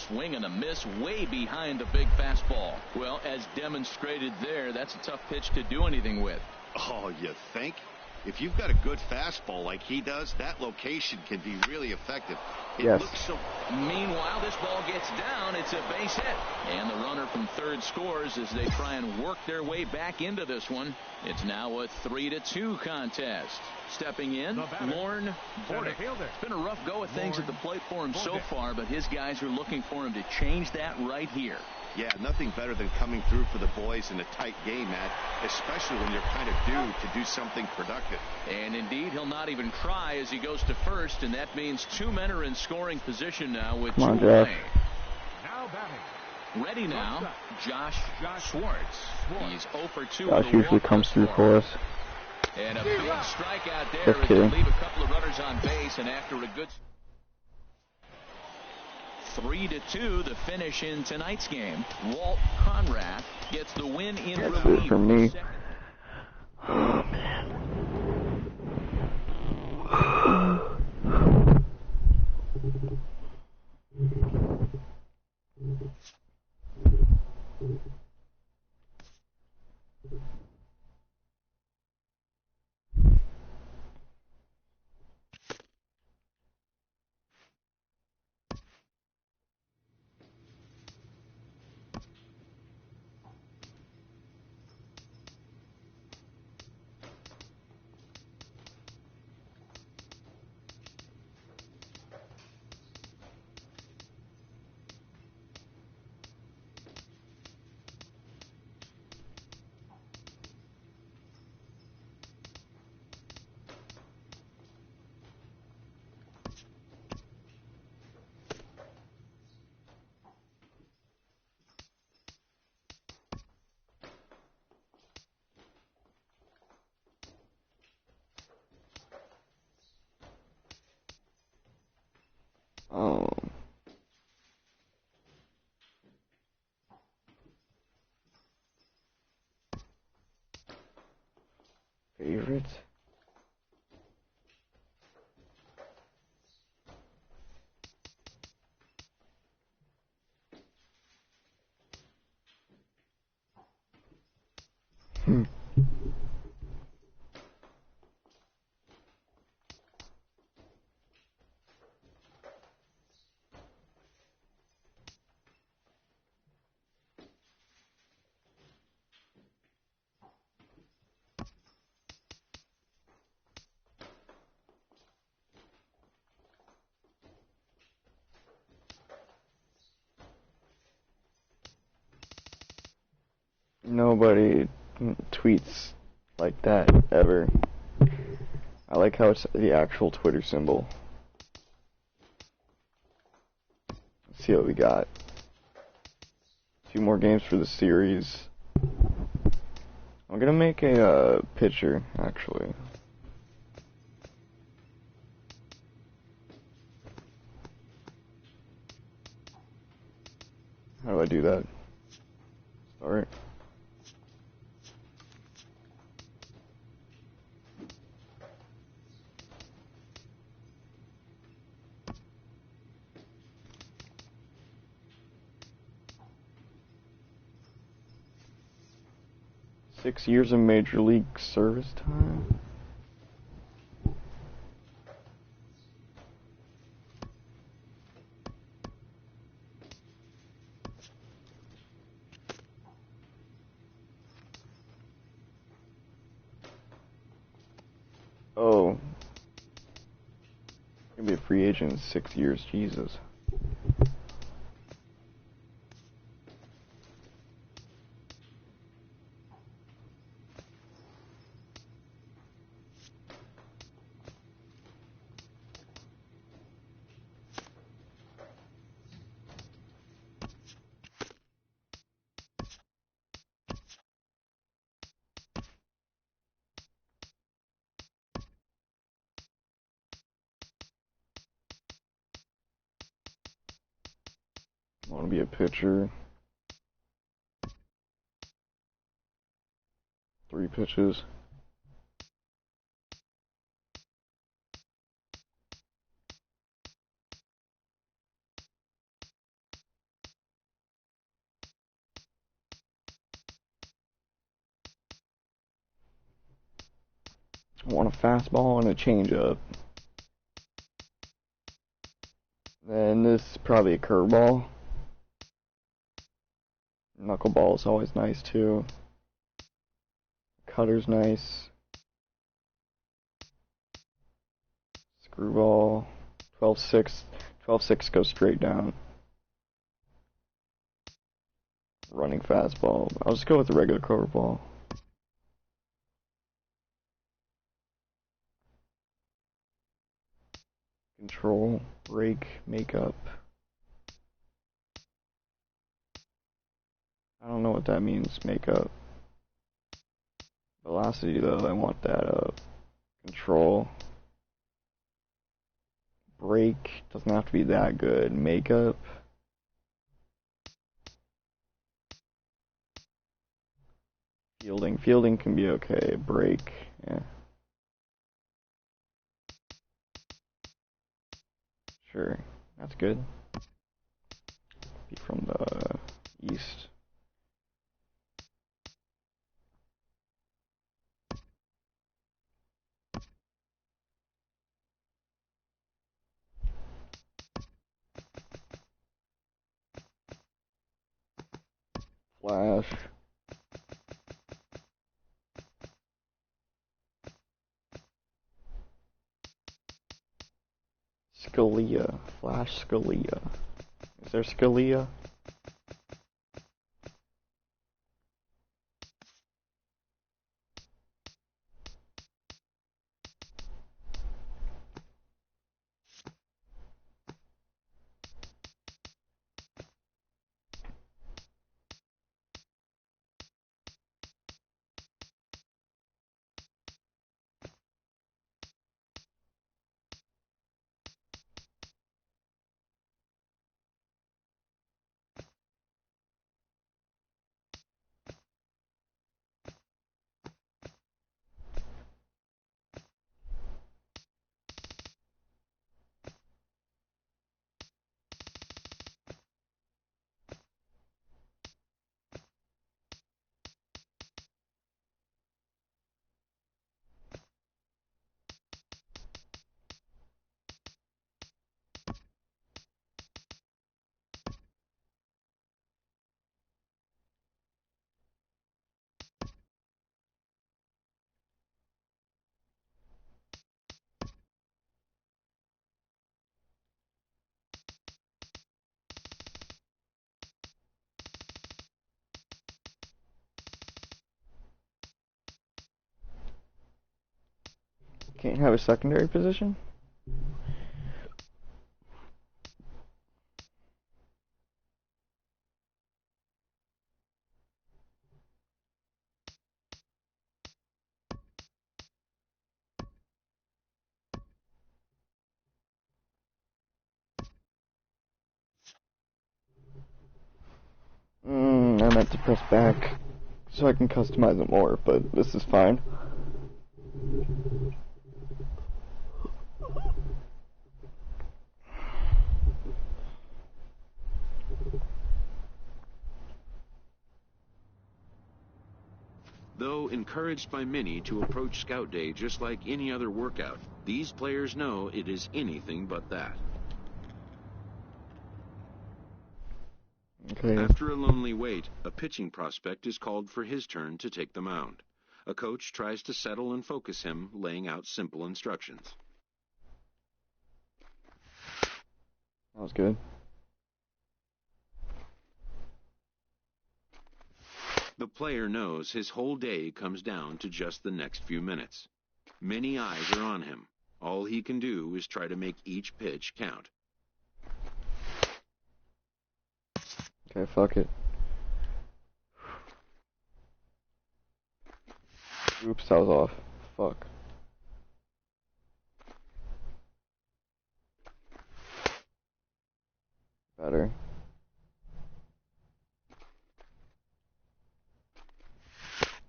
Swing and a miss way behind the big fastball. Well, as demonstrated there, that's a tough pitch to do anything with. Oh, you think? If you've got a good fastball like he does, that location can be really effective. It looks so. Meanwhile, this ball gets down. It's a base hit. And the runner from third scores as they try and work their way back into this one. It's now a 3-2 contest. Stepping in, Lorne Bordick. It's been a rough go of things at the plate for him so far, but his guys are looking for him to change that right here. Yeah, nothing better than coming through for the boys in a tight game, Matt, especially when you're kind of due to do something productive. And indeed, he'll not even try as he goes to first, and that means 2 men are in scoring position now with 2 away. Now batting. Ready now, Josh Schwartz. He's 0 for 2. Josh usually comes through for us. And a big strikeout there as they leave a couple of runners on base, and after a good 3-2, the finish in tonight's game. Walt Conrad gets the win in relief. That's it for me. Oh, man. Favorites? Nobody tweets like that ever. I like how it's the actual Twitter symbol. Let's see what we got. 2 more games for the series. I'm gonna make a picture, actually. How do I do that? Alright. 6 years of Major League service time. Oh. Gonna be a free agent in 6 years, Jesus. I want to be a pitcher. 3 pitches. I want a fastball and a changeup. Then this is probably a curveball. Knuckleball is always nice too. Cutter's nice. Screwball. 12-6. 12-6 goes straight down. Running fastball. I'll just go with the regular curveball. Control, break, makeup. I don't know what that means, makeup. Velocity though, I want that up. Control. Break, doesn't have to be that good. Makeup. Fielding can be okay. Break, yeah. Sure, that's good. Be from the east. Flash. Scalia. Flash Scalia. Is there Scalia? Can't have a secondary position? I meant to press back so I can customize it more, but this is fine. Though encouraged by many to approach Scout Day just like any other workout, these players know it is anything but that. Okay. After a lonely wait, a pitching prospect is called for his turn to take the mound. A coach tries to settle and focus him, laying out simple instructions. That was good. The player knows his whole day comes down to just the next few minutes. Many eyes are on him. All he can do is try to make each pitch count. Okay, fuck it. Oops, that was off. Fuck. Better.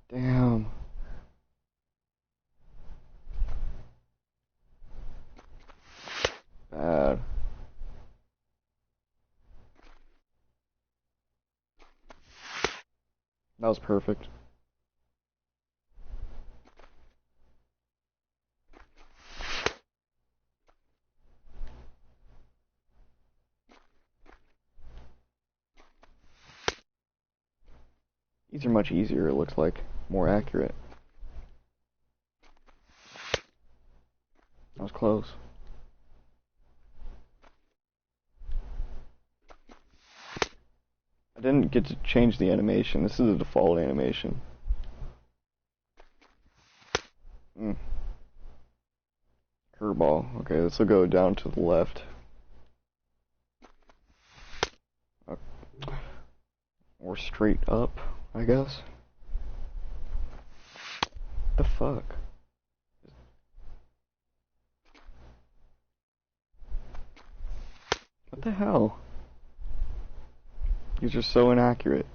Damn. Bad. That was perfect. These are much easier, it looks like. More accurate. That was close. I didn't get to change the animation. This is the default animation. Curveball. Okay, this will go down to the left. Or straight up, I guess. The fuck? What the hell? These are so inaccurate.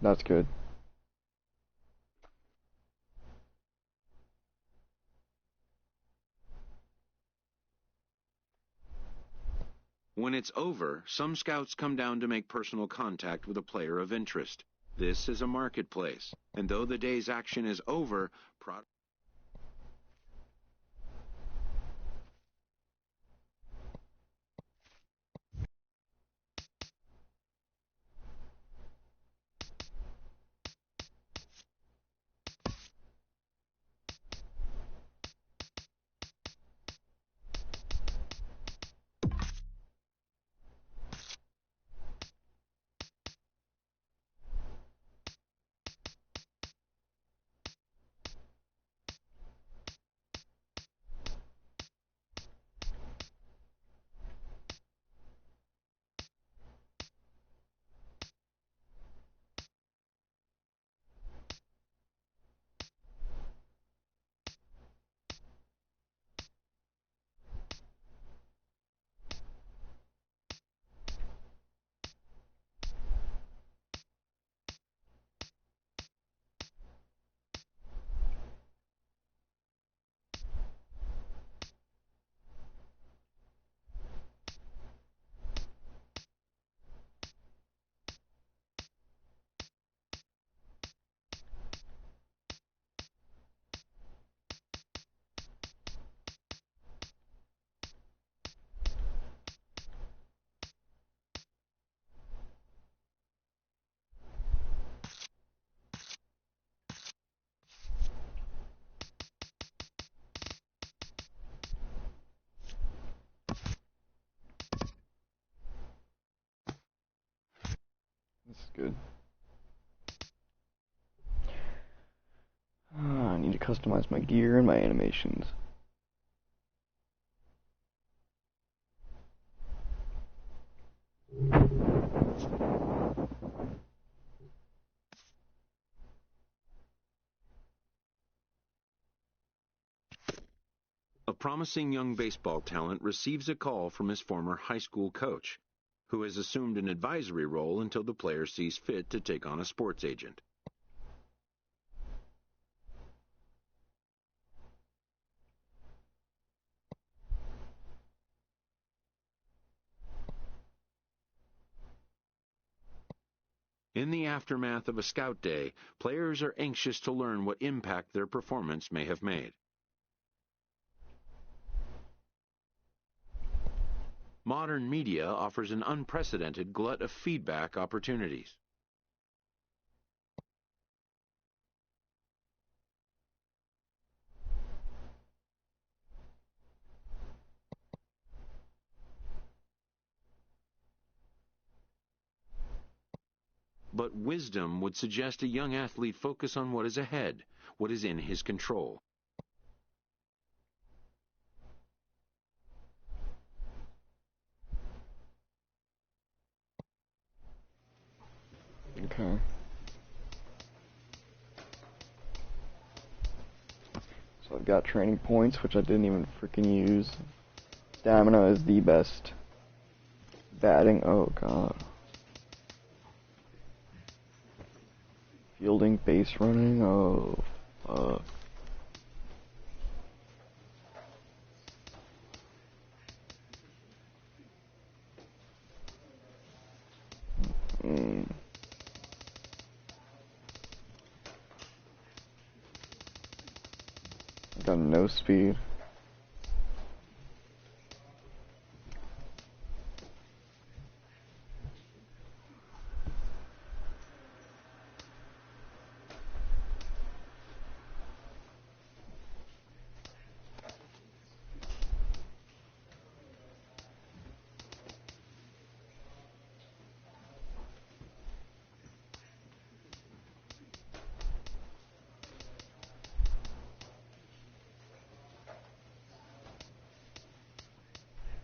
That's good. When it's over, some scouts come down to make personal contact with a player of interest. This is a marketplace, and though the day's action is over, This is good. I need to customize my gear and my animations. a promising young baseball talent receives a call from his former high school coach, who has assumed an advisory role until the player sees fit to take on a sports agent. In the aftermath of a scout day, players are anxious to learn what impact their performance may have made. Modern media offers an unprecedented glut of feedback opportunities. But wisdom would suggest a young athlete focus on what is ahead, what is in his control. Okay. So I've got training points, which I didn't even freaking use. Stamina is the best. Batting, oh god. Fielding, base running, oh fuck. Got no speed.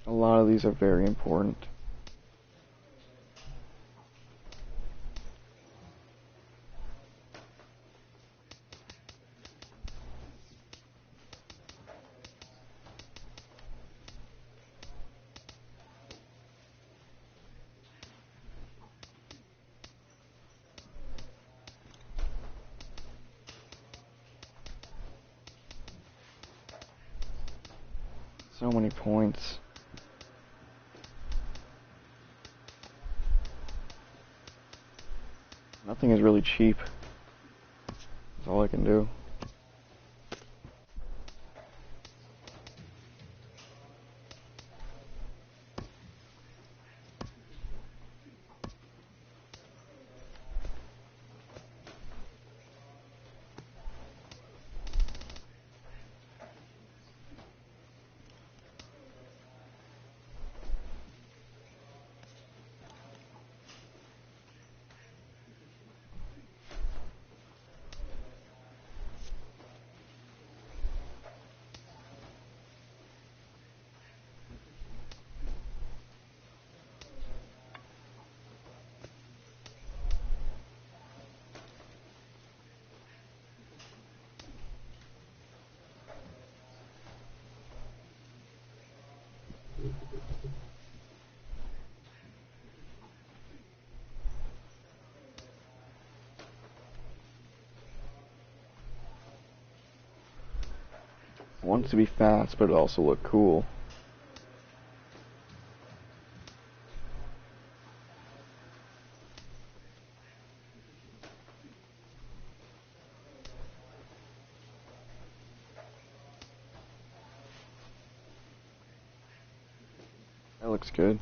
A lot of these are very important. So many points. Nothing is really cheap. That's all I can do. I want it to be fast, but it also look cool. That looks good.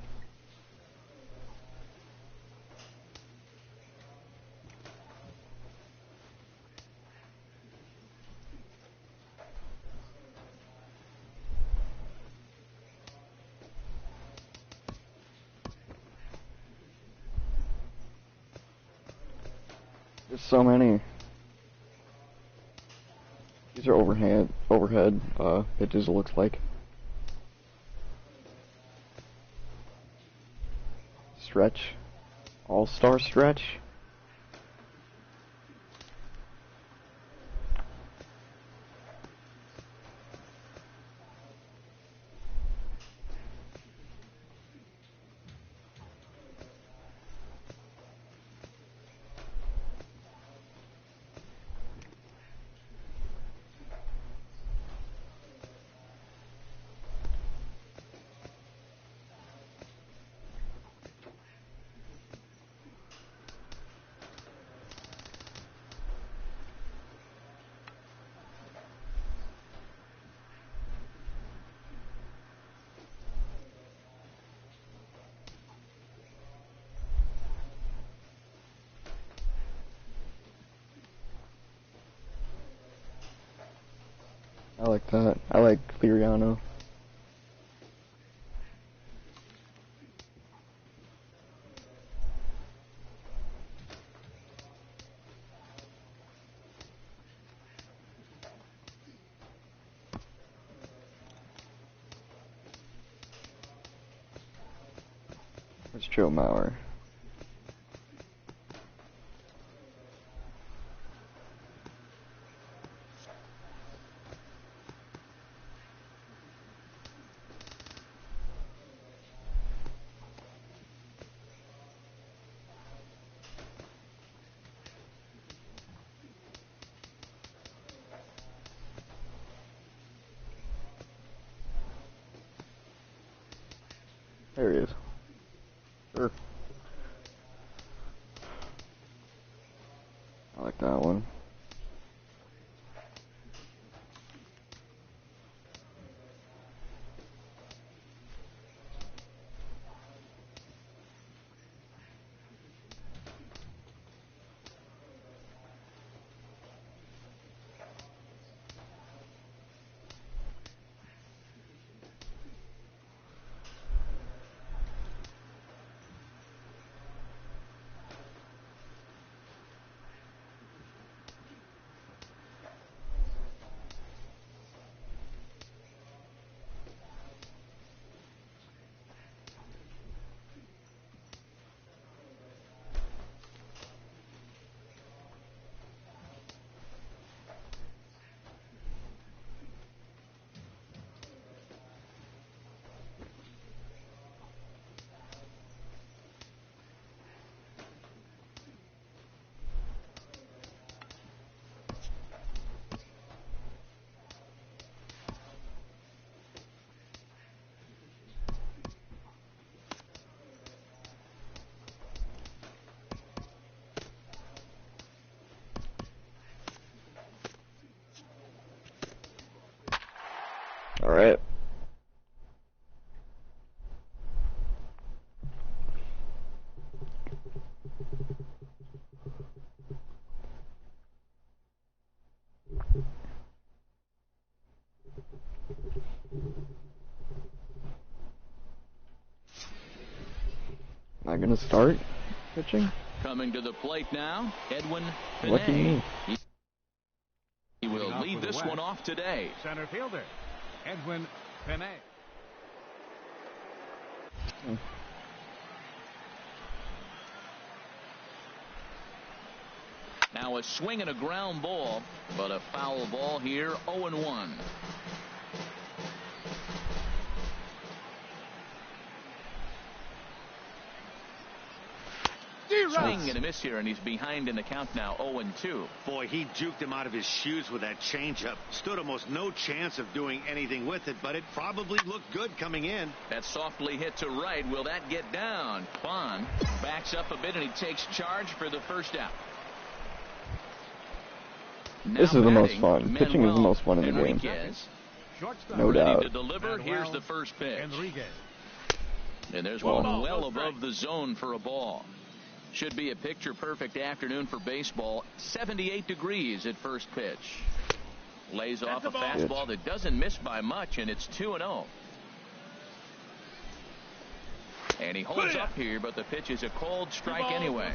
There's so many. These are overhead pitches, it looks like. Stretch. All-star stretch. I like that. I like Liriano. Where's Joe Mauer? There he is. Sure. I like that one. All right. Am I gonna start pitching? Coming to the plate now, Edwin Lucky Pinay. me. He will lead this one off today. Center fielder, Edwin Pinay. Now a swing and a ground ball, but a foul ball here, 0-1. Swing and a miss here, and he's behind in the count now, 0-2. Boy, he juked him out of his shoes with that changeup. Stood almost no chance of doing anything with it, but it probably looked good coming in. That softly hit to right. Will that get down? Bond backs up a bit, and he takes charge for the first out. This is the most fun. Pitching is the most fun in the game. No doubt. Ready to deliver. Here's the first pitch. And there's one well above the zone for a ball. Should be a picture-perfect afternoon for baseball. 78 degrees at first pitch. Lays off a fastball that doesn't miss by much, and it's 2-0. And he holds up here, but the pitch is a cold strike anyway.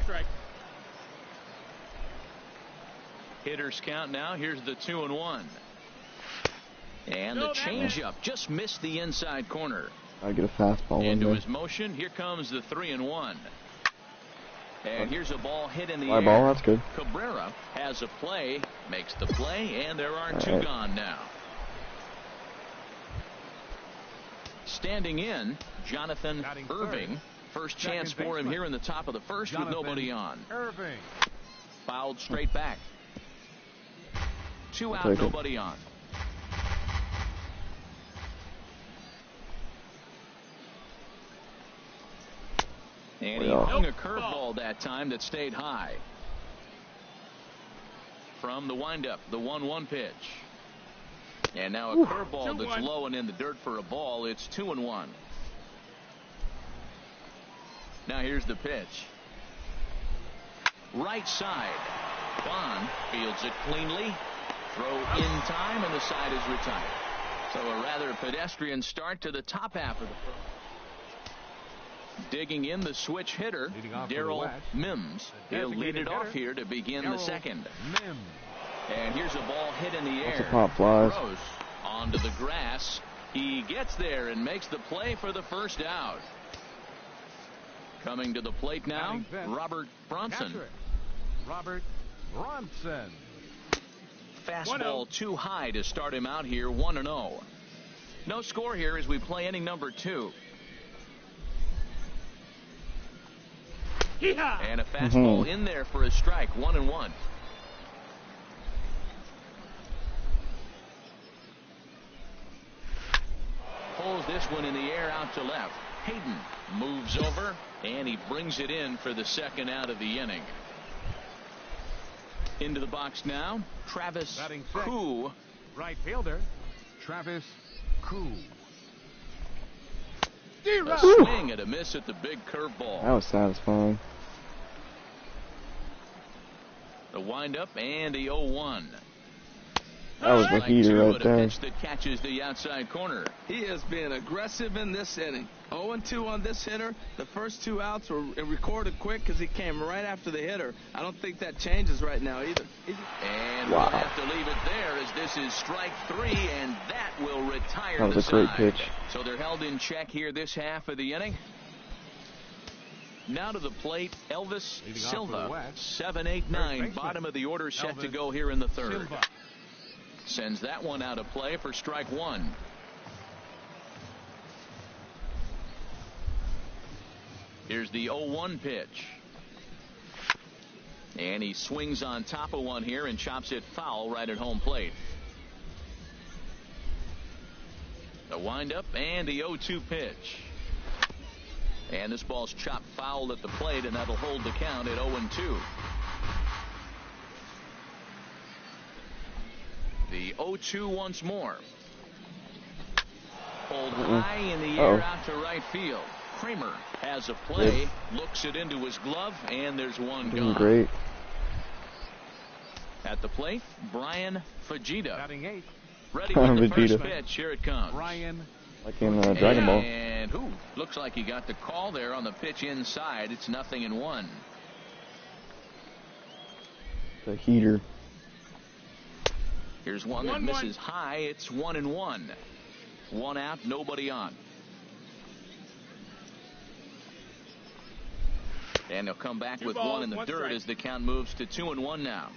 Hitters count now. Here's the 2-1. And the changeup just missed the inside corner. I get a fastball into his motion. Here comes the 3-1. And here's a ball hit in the air. Ball, that's good. Cabrera has a play, makes the play, and there are two gone now. Standing in, Jonathan Irving. First chance for him here in the top of the first with nobody on. Irving. Fouled straight back. 2 out, nobody on. And he hung a curveball that time that stayed high. From the windup, the 1-1 pitch. And now a curveball that's low and in the dirt for a ball. It's 2-1. Now here's the pitch. Right side. Bond fields it cleanly. throw in time, and the side is retired. So a rather pedestrian start to the top half of the first. Digging in the switch hitter, Darryl Mims. He'll lead it off here to begin the second. And here's a ball hit in the air. That's a pop fly. Onto the grass. He gets there and makes the play for the first out. Coming to the plate now, Robert Bronson. Robert Bronson. Fastball too high to start him out here, 1-0. No score here as we play inning number 2. And a fastball in there for a strike, 1-1. Pulls this one in the air out to left. Hayden moves over, and he brings it in for the second out of the inning. Into the box now, Travis Koo. Right fielder, Travis Koo. A swing and a miss at the big curveball. That was satisfying. The windup and the 0-1. That was a heater right there. A pitch that catches the outside corner. He has been aggressive in this inning. 0-2 on this hitter. The first 2 outs were recorded quick because he came right after the hitter. I don't think that changes right now either. And we'll have to leave it there as this is strike 3, and that will retire the side. That was a great pitch. So they're held in check here this half of the inning. Now to the plate, Elvis Silva. 7-8-9, bottom of the order, set to go here in the third. Sends that one out of play for strike 1. Here's the 0-1 pitch. And he swings on top of one here and chops it foul right at home plate. The windup and the 0-2 pitch. And this ball's chopped foul at the plate, and that'll hold the count at 0-2. The 0-2 once more. Pulled high in the air out to right field. Kramer has a play, looks it into his glove, and there's one gone. Great. At the plate, Brian Fajita. Batting 8. Ready with the first pitch. Here it comes. Brian. Like in Dragon Ball. And looks like he got the call there on the pitch inside. It's 0-1. The heater. Here's one that misses high. It's 1-1. 1 out, nobody on. And they'll come back with 1 in the dirt as the count moves to 2-1 now.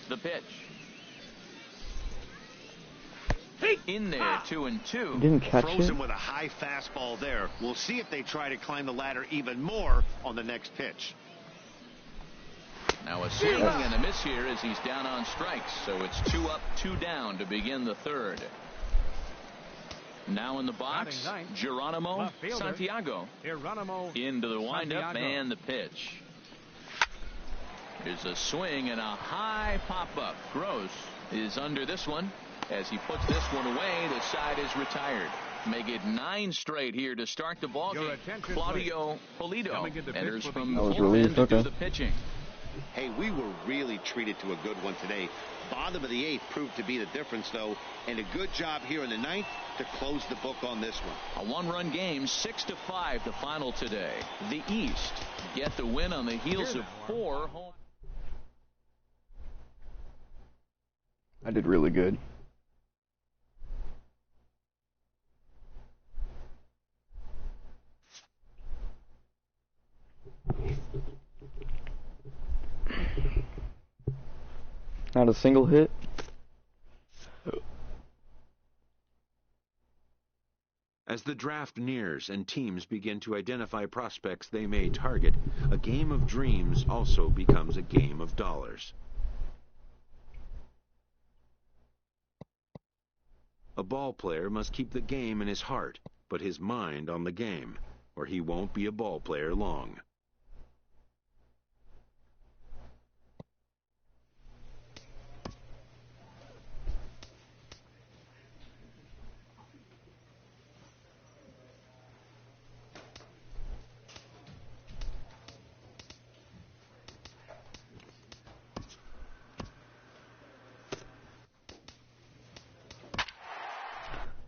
The pitch. In there, 2-2. Didn't catch Throws it. him with a high fastball there. We'll see if they try to climb the ladder even more on the next pitch. Now a swing and a miss here as he's down on strikes. So it's 2 up, 2 down to begin the third. Now in the box, Geronimo Santiago. Into the windup and the pitch. Here's a swing and a high pop-up. Gross is under this one. As he puts this one away, the side is retired. Make it 9 straight here to start the ball game. Claudio Polito enters from bullpen to do the pitching. Hey, we were really treated to a good one today. Bottom of the 8th proved to be the difference, though, and a good job here in the 9th to close the book on this one. A 1-run game, 6-5 the final today. The East get the win on the heels of 4 home. I did really good. Not a single hit. As the draft nears and teams begin to identify prospects they may target, a game of dreams also becomes a game of dollars. A ball player must keep the game in his heart, but his mind on the game, or he won't be a ball player long.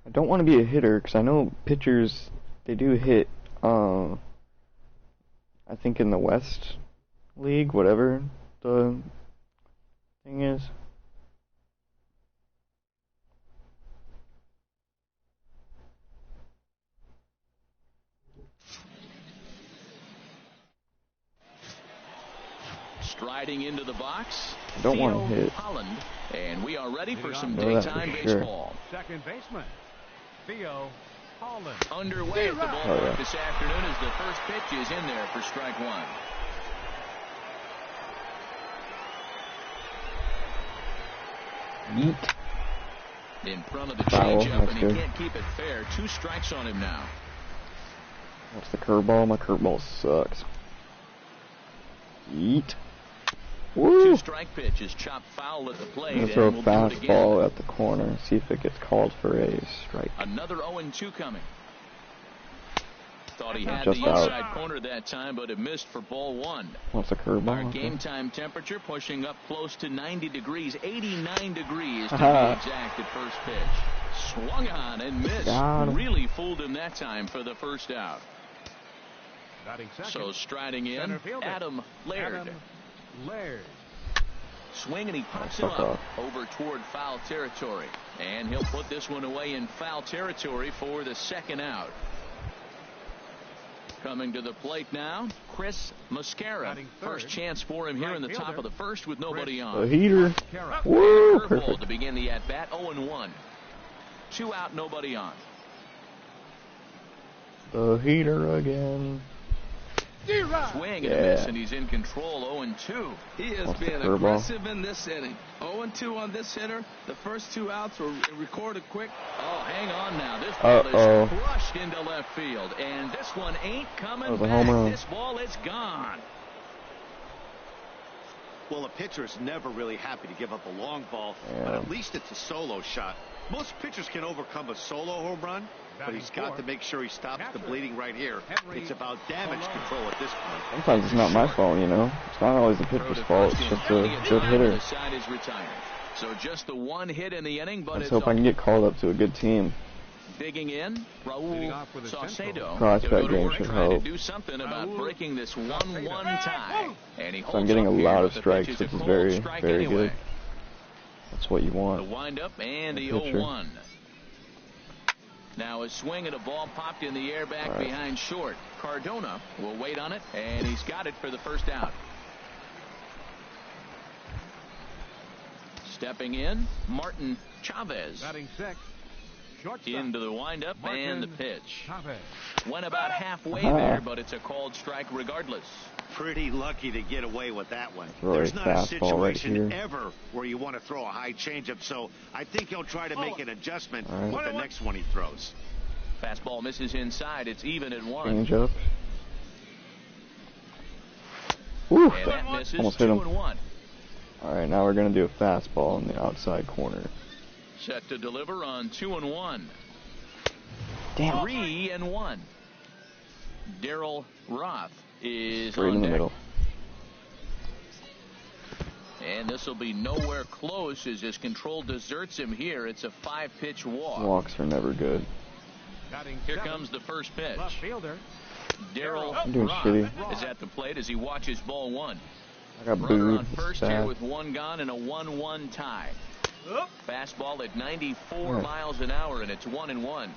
I don't want to be a hitter because I know pitchers, they do hit, I think in the West League, whatever the thing is. Striding into the box, I don't want to hit. Holland, and we are ready for some daytime baseball. Second baseman, Theo Holland. Underway at the ballpark this afternoon as the first pitch is in there for strike one. Yeet. In front of the Foul, changeup, and he good. can't keep it fair. 2 strikes on him now. That's the curveball. My curveball sucks. Yeet. Woo! 2-strike pitch is chopped foul at the plate. I'm gonna throw a and we'll do it again. fastball at the corner. See if it gets called for a strike. Another 0-2 coming. Thought he had Just the out. inside corner that time, but it missed for ball 1. What's a curveball? Our game time temperature pushing up close to 90 degrees, 89 degrees to be exact at first pitch. Swung on and missed. Really fooled him that time for the first out. So striding in, Adam Laird. Swing, and he pops it up over toward foul territory. And he'll put this one away in foul territory for the second out. Coming to the plate now, Chris Mascara. First chance for him here in the top of the first with nobody on. A heater. Woo! Curveball Perfect. to begin the at-bat, 0-1. 2 out, nobody on. The heater again. Swing and a miss, and he's in control, 0-2. He has been aggressive in this inning. 0-2 on this hitter. The first 2 outs were recorded quick. Oh, hang on now. This ball is crushed into left field, and this one ain't coming back. This ball is gone. Well, a pitcher is never really happy to give up a long ball, but at least it's a solo shot. Most pitchers can overcome a solo home run, but he's got to make sure he stops the bleeding right here. It's about damage control at this point. Sometimes it's not my fault, you know. It's not always the pitcher's fault. It's just a good hitter. The side is retired. So just the 1 hit in the inning, but Let's hope I can get called up to a good team. Digging in, Raul Saucedo. Prospect game should trying to help. do something about breaking this 1-1 tie. And he holds So I'm getting a up here, lot but of the strikes, pitch is which a is cold very, strike very anyway. good. That's what you The want. windup and the pitcher. 0-1. Now a swing and a ball popped in the air back behind short. Cardona will wait on it, and he's got it for the first out. Stepping in, Martin Chavez. Batting sixth, shortstop. Into the windup and the pitch. Chavez. Went about halfway there, but it's a called strike regardless. Pretty lucky to get away with that one. Really There's not a fastball right situation here. ever where you want to throw a high changeup, so I think he'll try to make an adjustment with the next one he throws. Fastball misses inside. It's even at 1. Change up. Woo! And that misses. Almost hit him. 2-1. All right, now we're gonna do a fastball in the outside corner. Set to deliver on 2-1. Damn. 3-1. Daryl Roth is Straight on in the deck. middle. And this will be nowhere close as his control deserts him here. It's a 5-pitch walk. Walks are never good. Here comes the first pitch. Left fielder. Daryl I'm doing Roth shitty. is at the plate as he watches ball 1. I got Runner booed. on It's first here bad. with 1 gone and a 1-1 tie. Fastball at 94 miles an hour, and it's 1-1.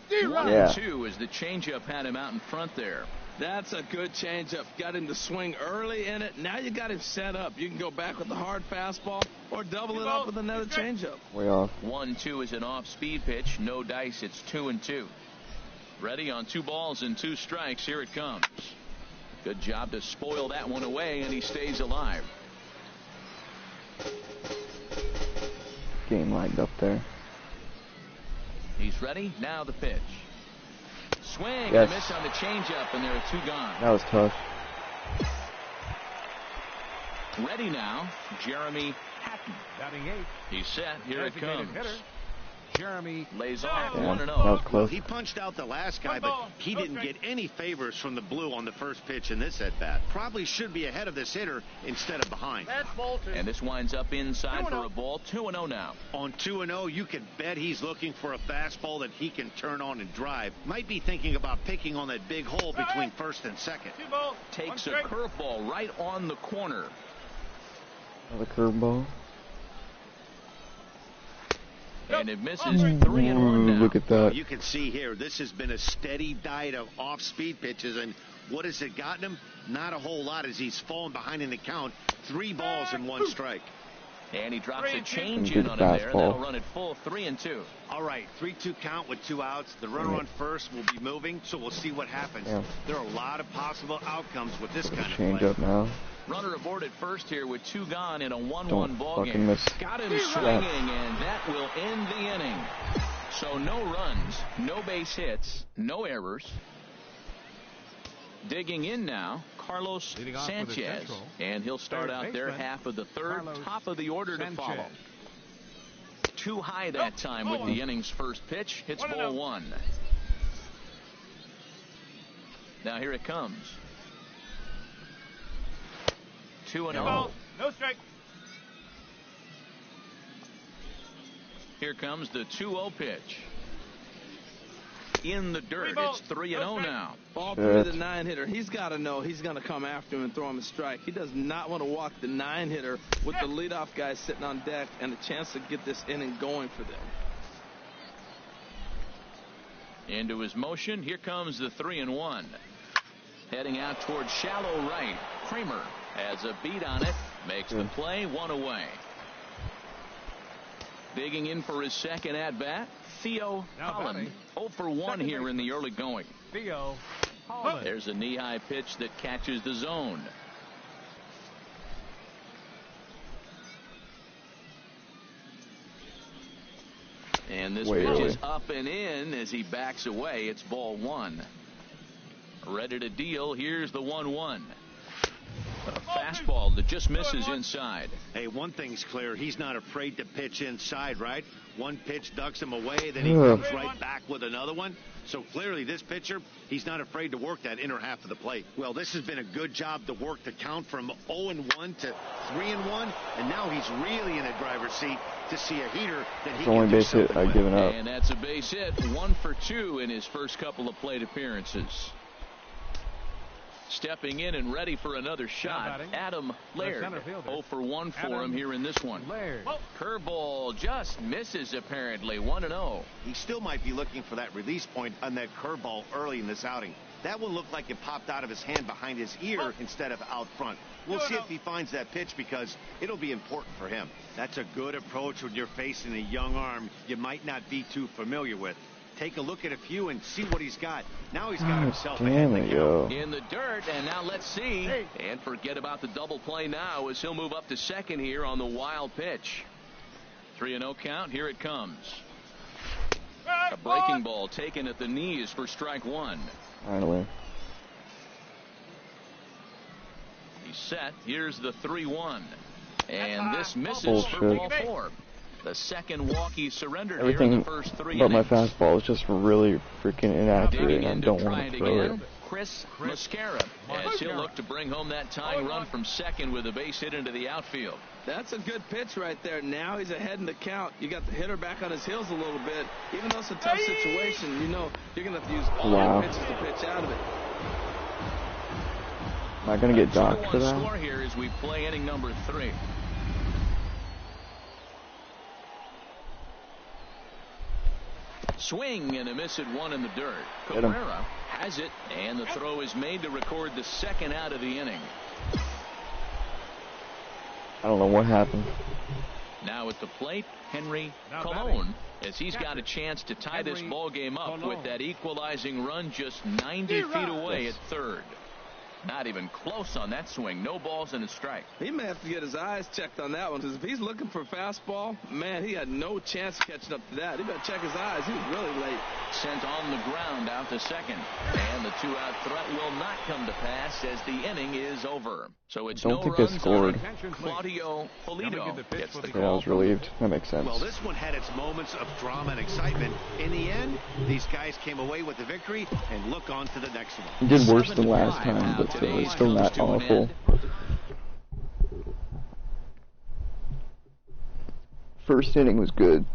Yeah. 1-2 as the changeup had him out in front there. That's a good changeup. Got him to swing early in it. Now you got him set up. You can go back with the hard fastball or double it up with another changeup. Way off. 1-2 is an off-speed pitch. No dice. It's 2-2. Ready on 2 balls and 2 strikes. Here it comes. Good job to spoil that one away, and he stays alive. Game lagged up there. He's ready. Now the pitch. Swing Yes. and a miss on the changeup, and there are 2 gone. That was tough. Ready now, Jeremy Hatton. Batting eighth. He's set. Here it Designated comes. hitter, Jeremy lays off Yeah, 1-0. that was Well, close. he punched out the last guy, but he didn't get any favors from the blue on the first pitch in this at-bat. Probably should be ahead of this hitter instead of behind. And this winds up inside for a ball. 2-0 now. On 2-0, you can bet he's looking for a fastball that he can turn on and drive. Might be thinking about picking on that big hole between first and second. Takes a curveball right on the corner. Another curveball. And it misses. 3-1 now. Look at that. You can see here, this has been a steady diet of off-speed pitches, and what has it gotten him? Not a whole lot as he's fallen behind in the count. 3 balls and 1 strike. And he drops a change in on him there. That'll run it full 3-2. All right, 3-2 count with 2 outs. The runner on first will be moving, so we'll see what happens. Yeah. There are a lot of possible outcomes with this kind of Change play. up now. Runner aboard first here with 2 gone in a 1-1 Don't ball fucking game. miss. Got him swinging, and that will end the inning. So no runs, no base hits, no errors. Digging in now, Carlos Sanchez, and he'll start out there half of the third, top of the order to follow. Too high that time with the inning's first pitch. Hits ball 1. Now here it comes. 2-0. No strike. Here comes the 2-0 pitch. In the dirt. It's 3-0 now. Ball 3 to the 9-hitter. He's got to know he's going to come after him and throw him a strike. He does not want to walk the 9-hitter with the leadoff guy sitting on deck and a chance to get this inning going for them. Into his motion. Here comes the 3-1. Heading out towards shallow right. Kramer has a beat on it. Makes the play. 1 away. Digging in for his second at-bat, Theo Holland. 0 for 1 here in the early going. Theo Holland. There's a knee-high pitch that catches the zone. And this pitch is up and in as he backs away. It's ball 1. Ready to deal. Here's the 1-1. A fastball that just misses inside. Hey, one thing's clear. He's not afraid to pitch inside, right? One pitch ducks him away, then he comes right back with another one. So clearly this pitcher, he's not afraid to work that inner half of the plate. Well, this has been a good job to work the count from 0-1 to 3-1, and now he's really in a driver's seat to see a heater that he can only do base hit something I've given up. And that's a base hit. 1 for 2 in his first couple of plate appearances. Stepping in and ready for another shot, Adam Laird. 0 for 1 for him here in this one. Curveball just misses apparently. 1-0. He still might be looking for that release point on that curveball early in this outing. That one looked like it popped out of his hand behind his ear instead of out front. We'll see if he finds that pitch because it'll be important for him. That's a good approach when you're facing a young arm you might not be too familiar with. Take a look at a few and see what he's got. Now he's got himself ahead in the count. In the dirt, and now let's see. And forget about the double play now as he'll move up to second here on the wild pitch. 3-0 count. Here it comes. A breaking ball taken at the knees for strike 1. Finally. He's set. Here's the 3-1. And this misses for ball 4. The second walk he surrendered here in the first 3 but innings. my fastball is just really freaking inaccurate, and I don't want to throw it. Chris Mascara, as he'll look to bring home that tying run from second with a base hit into the outfield. That's a good pitch right there. Now he's ahead in the count. You got the hitter back on his heels a little bit. Even though it's a tough situation, you know you're going to have to use all your pitches to pitch out of it. Am I going to get docked for that? Score here as we play inning number 3. Swing and a miss at 1 in the dirt. Cabrera has it, and the throw is made to record the second out of the inning. I don't know what happened. Now at the plate, Henry Colon, as he's got a chance to tie this ball game up with that equalizing run just 90 feet away at third. Not even close on that swing. No balls and a strike. He may have to get his eyes checked on that one, because if he's looking for fastball, man, he had no chance of catching up to that. He better check his eyes. He was really late. Sent on the ground out to second. And the two-out threat will not come to pass as the inning is over. So it's Don't no think they runs scored. on Claudio Polito gets the I call. was relieved. That makes sense. Well, this one had its moments of drama and excitement. In the end, these guys came away with the victory and look on to the next one. He did worse than last time, but still not awful. First inning was good.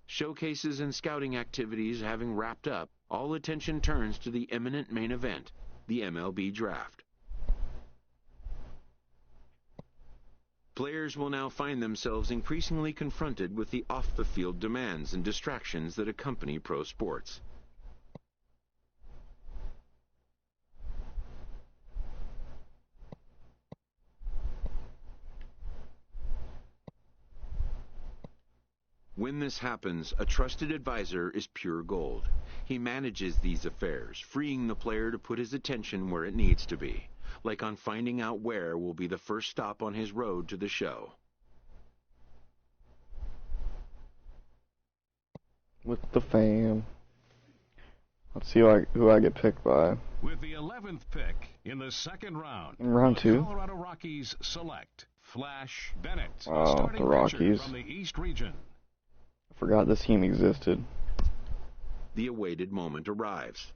Showcases and scouting activities having wrapped up, all attention turns to the imminent main event, the MLB Draft. Players will now find themselves increasingly confronted with the off-the-field demands and distractions that accompany pro sports. When this happens, a trusted advisor is pure gold. He manages these affairs, freeing the player to put his attention where it needs to be, like on finding out where will be the first stop on his road to the show. With the fam. Let's see who I get picked by. With the 11th pick in the second round. In round 2. Colorado Rockies select Flash Bennett, Oh, starting the Rockies. pitcher from the East region. I forgot this team existed. The awaited moment arrives.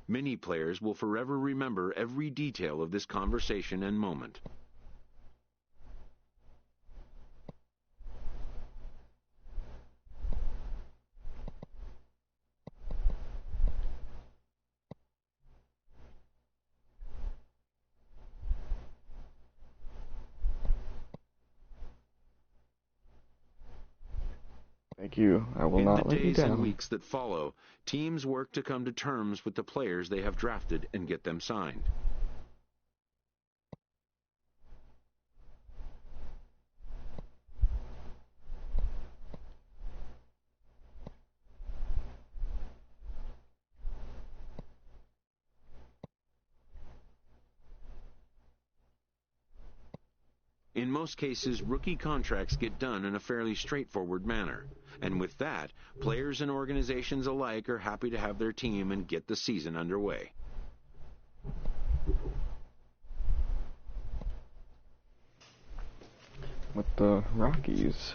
Many players will forever remember every detail of this conversation and moment. Thank you. I will not let you In the days and down. weeks that follow, teams work to come to terms with the players they have drafted and get them signed. In most cases, rookie contracts get done in a fairly straightforward manner. And with that, players and organizations alike are happy to have their team and get the season underway. With the Rockies.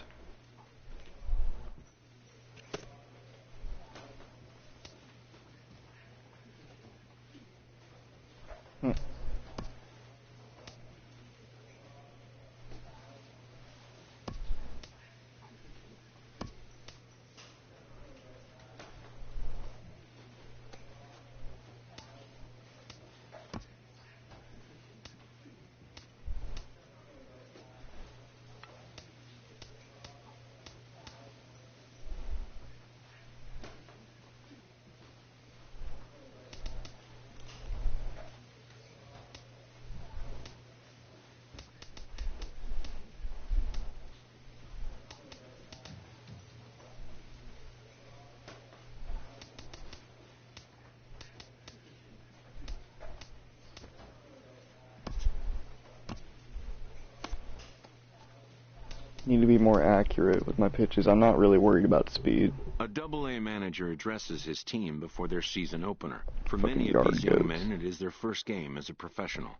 Need to be more accurate with my pitches. I'm not really worried about speed. A Double-A manager addresses his team before their season opener. For Fucking many of yard these young goats. men, it is their first game as a professional.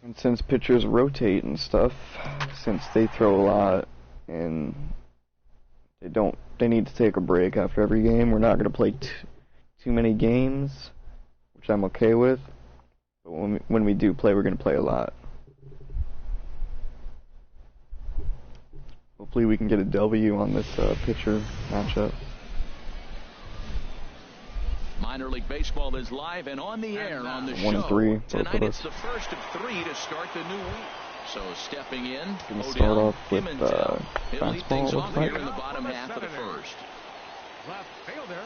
And since pitchers rotate and stuff, since they throw a lot and they need to take a break after every game. We're not going to play too many games, which I'm okay with. But when we do play, we're going to play a lot. Hopefully we can get a W on this pitcher matchup. Minor League Baseball is live and on the air on the show. 1-3. Tonight it's the first of 3 to start the new week. So stepping in, Gonna start off with he'll lead things off fastball. here in the bottom half of the first. Left fielder,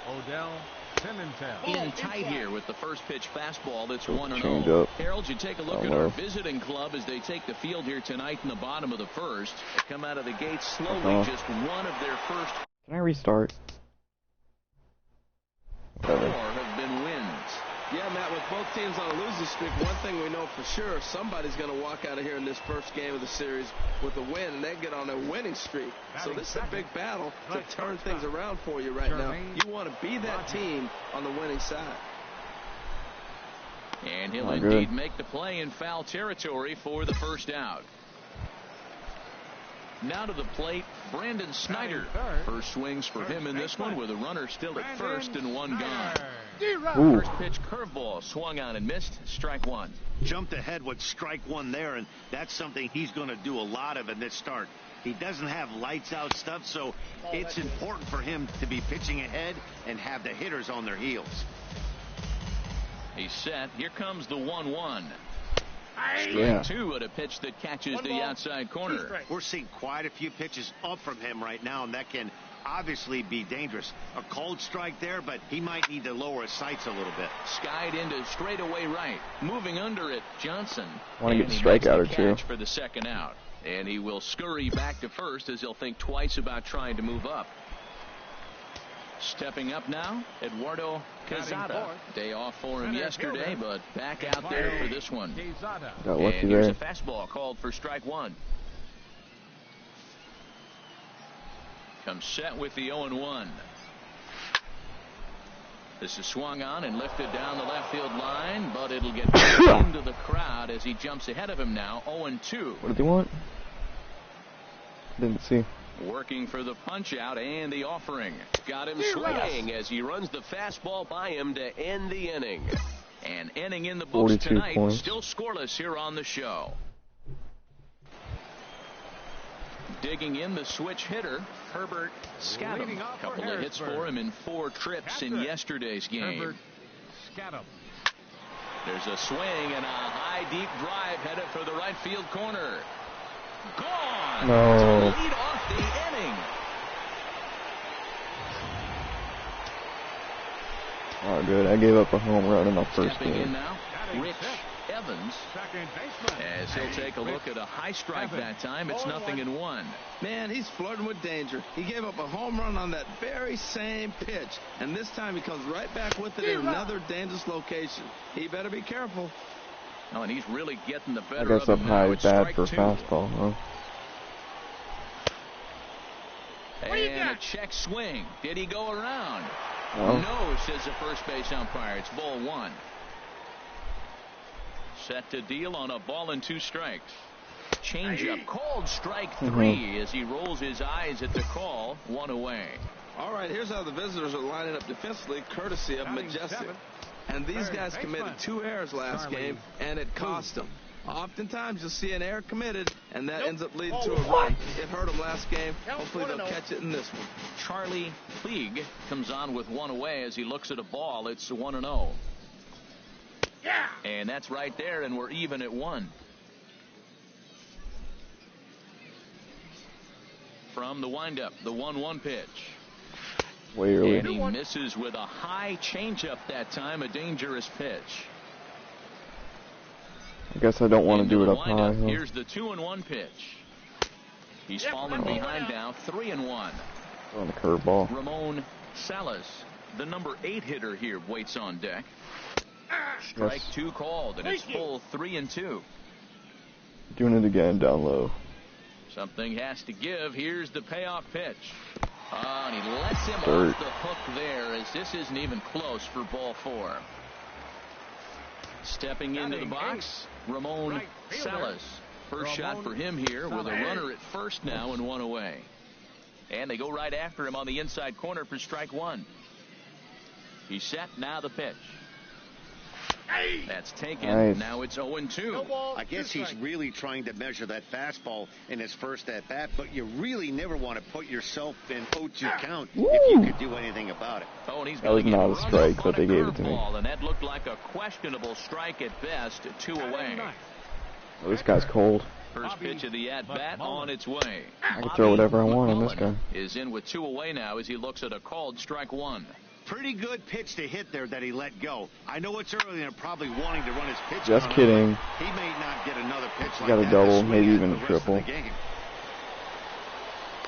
Odell Pimentel. In tight here with the first pitch fastball. That's Change 1-0. up. Harold, you take a look at our visiting club as they take the field here tonight in the bottom of the first. They come out of the gate slowly, just one of their first. Can I restart? 4 have been wins. Yeah, Matt, with both teams on a losing streak, one thing we know for sure, somebody's going to walk out of here in this first game of the series with a win, and they get on a winning streak. So this is a big battle to turn things around for you right now. You want to be that team on the winning side. And he'll indeed make the play in foul territory for the first out. Now to the plate, Brandon Snyder. First swings for him in this one with a runner still at first and one gone. First pitch curveball swung on and missed. Strike one. Jumped ahead with strike one there, and that's something he's going to do a lot of in this start. He doesn't have lights out stuff, so it's important for him to be pitching ahead and have the hitters on their heels. He's set. Here comes the 1-1. Yeah. 2 at a pitch that catches the outside corner. We're seeing quite a few pitches up from him right now, and that can obviously be dangerous. A cold strike there, but he might need to lower his sights a little bit. Skied into straightaway right. Moving under it, Johnson. Want to get a strikeout or two for the second out. And he will scurry back to first as he'll think twice about trying to move up. Stepping up now, Eduardo Quezada. Day off for him yesterday, but back out there for this one. Got lucky and here's there. a fastball called for strike one. Comes set with the 0-1. This is swung on and lifted down the left field line, but it'll get into the crowd as he jumps ahead of him now. 0-2. What did they want? Didn't see. Working for the punch out and the offering. Got him swinging as he runs the fastball by him to end the inning. And inning in the books tonight, points. Still scoreless here on the show. Digging in the switch hitter, Herbert Scadam. A couple of hits for him in 4 trips in yesterday's game. Herbert Scadam. There's a swing and a high deep drive headed for the right field corner. Gone. No. To lead off the inning. Oh, good. I gave up a home run in my first Stepping in game. now, Rich Evans. As he'll take a look at a high strike that time. It's 0-1. Man, he's flirting with danger. He gave up a home run on that very same pitch, and this time he comes right back with it in another dangerous location. He better be careful. Oh, and he's really getting the I better guess of up him high now. is It's bad strike for 2. fastball, huh? And a check swing. Did he go around? No. No, says the first base umpire. It's ball 1. Set to deal on a ball and 2 strikes. Changeup called strike 3 as he rolls his eyes at the call. 1 away. All right, here's how the visitors are lining up defensively, courtesy of Majestic. And these guys committed 2 errors last game, and it cost them. Oftentimes, you'll see an error committed, and that ends up leading to a run. It hurt them last game. Hopefully, they'll catch it in this one. Charlie Puig comes on with 1 away as he looks at a ball. It's 1-0. Yeah. And that's right there, and we're even at 1. From the windup, the 1-1 pitch. Way early. And he misses with a high changeup that time, a dangerous pitch. I guess I don't want to do it up high. Huh? Here's the 2-1 pitch. He's fallen behind now, 3-1. On the curveball. Ramon Salas, the number 8 hitter here, waits on deck. Strike 2 called, and it's full 3-2. Doing it again down low. Something has to give. Here's the payoff pitch. And he lets him Dirt. off the hook there as this isn't even close for ball 4. Stepping into the box, Ramon Salas. First shot for him here with a runner at first now and 1 away. And they go right after him on the inside corner for strike 1. He's set, now the pitch. That's taken. Nice. Now it's 0-2. I guess he's really trying to measure that fastball in his first at-bat, but you really never want to put yourself in 0-2 count if you could do anything about it. Oh, and he's That was not a strike, but they gave it to me. And that looked like a questionable strike at best. 2 away. Oh, this guy's cold. First pitch of the at-bat on its way. I can throw whatever I want on this guy. Is in with 2 away now as he looks at a called strike 1. Pretty good pitch to hit there that he let go. I know it's early and probably wanting to run his pitch. Just kidding. He may not get another pitch like that. Got a double, maybe even a triple.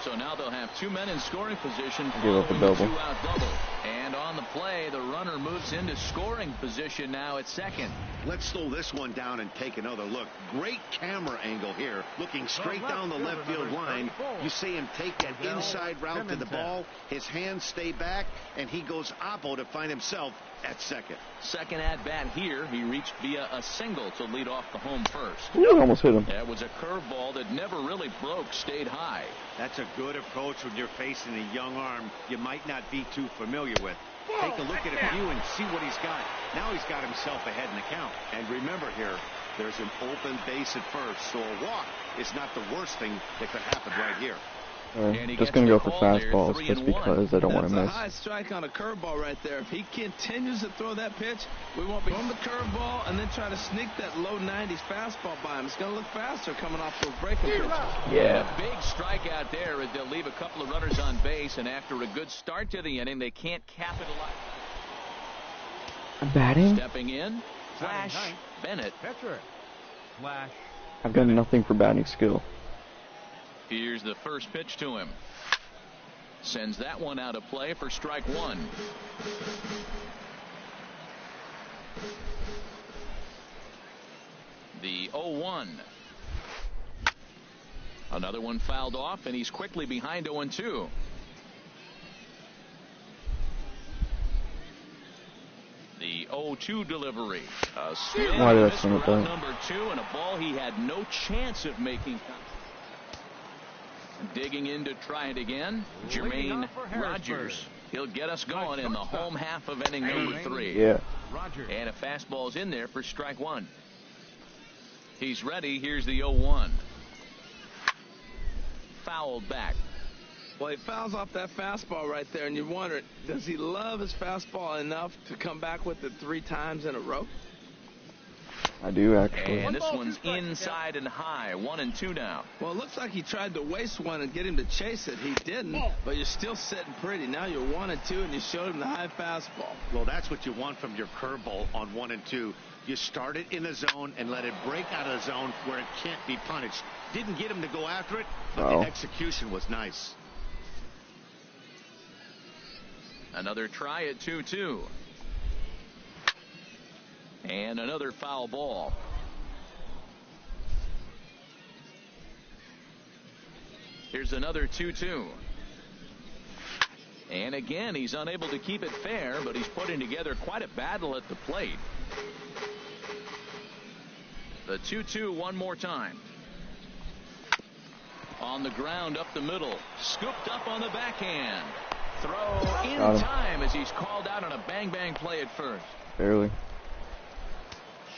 So now they'll have 2 men in scoring position. Give up a double. 2-out double. And on the play, the runner moves into scoring position now at second. Let's slow this one down and take another look. Great camera angle here. Looking straight down the left field line. You see him take that inside route to the ball. His hands stay back, and he goes oppo to find himself at second. Second at bat here. He reached via a single to lead off the home first. Ooh, almost hit him. That was a curveball that never really broke, stayed high. That's a good approach when you're facing a young arm you might not be too familiar with. Take a look at a few and see what he's got. Now he's got himself ahead in the count. And remember here, there's an open base at first, so a walk is not the worst thing that could happen right here. Just going to go for fastballs just because I don't want to miss. That's a high strike on a curveball right there. If he continues to throw that pitch, we won't be on the curveball and then try to sneak that low 90s fastball by him. It's going to look faster coming off those breaking pitches. Yeah, big strikeout there as they'll leave a couple of runners on base, and after a good start to the inning, they can't capitalize. Batting? Stepping in, Flash Bennett. Pitcher. Flash. I've got nothing for batting skill. Here's the first pitch to him. Sends that one out of play for strike 1. The 0-1. Another one fouled off, and he's quickly behind 0-2. The 0-2 delivery. A swing miss for round number 2, and a ball he had no chance of making. Digging in to try it again, Jermaine Rogers. He'll get us going in the home half of inning number 3. Yeah. And a fastball's in there for strike 1. He's ready. Here's the 0-1. Fouled back. Well, he fouls off that fastball right there, and you wonder, does he love his fastball enough to come back with it 3 times in a row? I do, actually. And this one's inside and high. 1-2 now. Well, it looks like he tried to waste one and get him to chase it. He didn't, but you're still sitting pretty. Now you're 1-2, and you showed him the high fastball. Well, that's what you want from your curveball on 1-2. You start it in the zone and let it break out of the zone where it can't be punished. Didn't get him to go after it, but the execution was nice. Another try at 2-2. And another foul ball. Here's another 2-2. And again, he's unable to keep it fair, but he's putting together quite a battle at the plate. The 2-2 one more time. On the ground up the middle. Scooped up on the backhand. Throw in time as he's called out on a bang-bang play at first. Barely.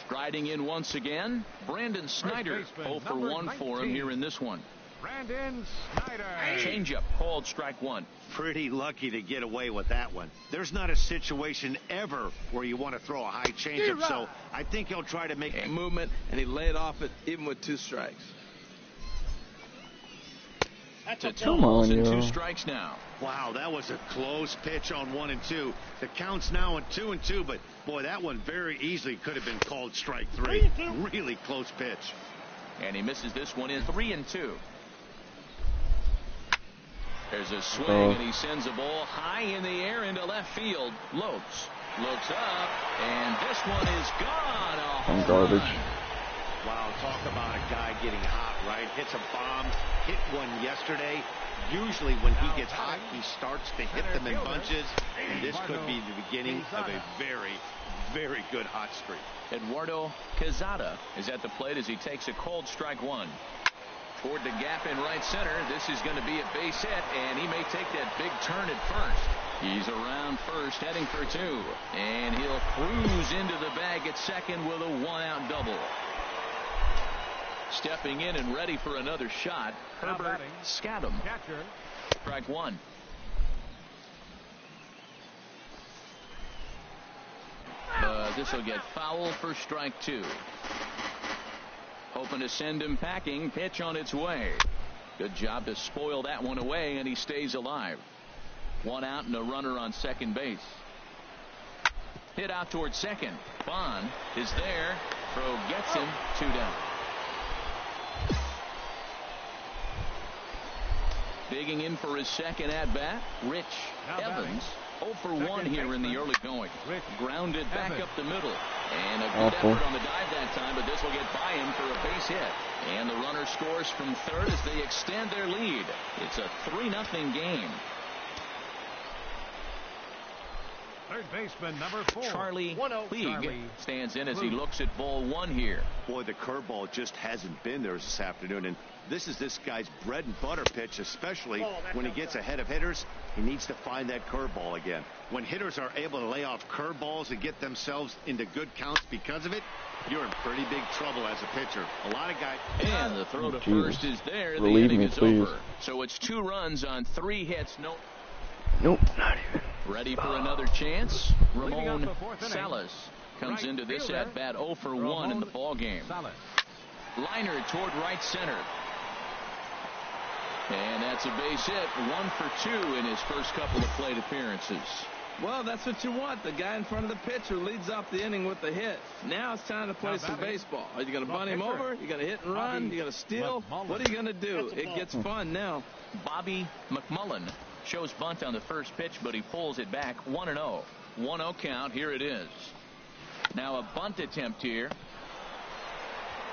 Striding in once again, Brandon Snyder. 0 for 1 for him here in this one. Brandon Snyder. Changeup, called strike 1. Pretty lucky to get away with that one. There's not a situation ever where you want to throw a high changeup, so I think he'll try to make a movement, and he laid off it even with 2 strikes. To 2 balls and 2 strikes now. Wow, that was a close pitch on 1-2. The count's now on 2-2, but boy, that one very easily could have been called strike 3. Really close pitch. And he misses this one in 3-2. There's a swing, and he sends a ball high in the air into left field. Lolz looks up, and this one is gone. Garbage. Wow, talk about a guy getting hot, right? Hits a bomb, hit one yesterday. Usually when he gets hot, he starts to hit them in bunches, and this could be the beginning of a very, very good hot streak. Eduardo Quezada is at the plate as he takes a cold strike 1. Toward the gap in right center. This is going to be a base hit, and he may take that big turn at first. He's around first, heading for two. And he'll cruise into the bag at second with a one-out double. Stepping in and ready for another shot, Herbert Scadam. Strike one. This will get foul for strike two. Hoping to send him packing. Pitch on its way. Good job to spoil that one away, and he stays alive. One out and a runner on second base. Hit out towards second. Bond is there. Throw gets him. 2 down. Digging in for his second at-bat, Rich Evans. 0 for 1 here in the early going. Grounded back up the middle. And a good effort on the dive that time, but this will get by him for a base hit. And the runner scores from third as they extend their lead. It's a 3-0 game. Third baseman, number 4. Charlie Puig stands in as he looks at ball one here. Boy, the curveball just hasn't been there this afternoon, and this is this guy's bread and butter pitch, especially when he gets ahead of hitters. He needs to find that curveball again. When hitters are able to lay off curveballs and get themselves into good counts because of it, you're in pretty big trouble as a pitcher. A lot of guys. And the throw to first is there. The inning is over. So it's 2 runs on 3 hits. Nope, not even. Ready for another chance. Ramon Salas comes into this at bat 0 for 1 in the ball game. Liner toward right center. And that's a base hit. 1 for 2 in his first couple of plate appearances. Well, that's what you want. The guy in front of the pitcher leads off the inning with the hit. Now it's time to play some baseball. Are you going to bunt him over? You going to hit and run? You going to steal? What are you going to do? It gets fun now. Bobby McMullen shows bunt on the first pitch, but he pulls it back. 1-0. 1-0 count. Here it is. Now a bunt attempt here.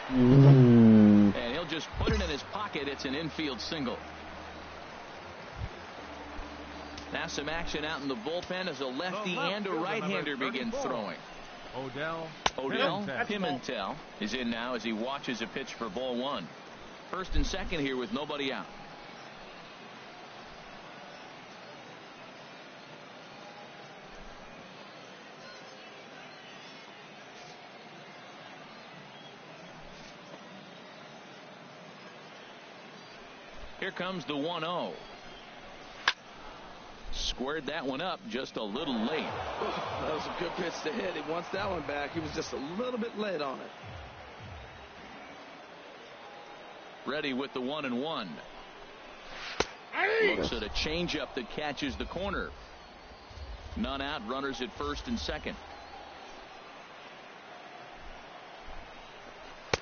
And he'll just put it in his pocket. It's an infield single. Now some action out in the bullpen as a lefty and a right-hander begin throwing. Odell Pimentel is in now as he watches a pitch for ball one. First and second here with nobody out. Here comes the 1-0. Squared that one up just a little late. That was a good pitch to hit. He wants that one back. He was just a little bit late on it. Ready with the 1-1. Looks at a changeup that catches the corner. None out. Runners at first and second.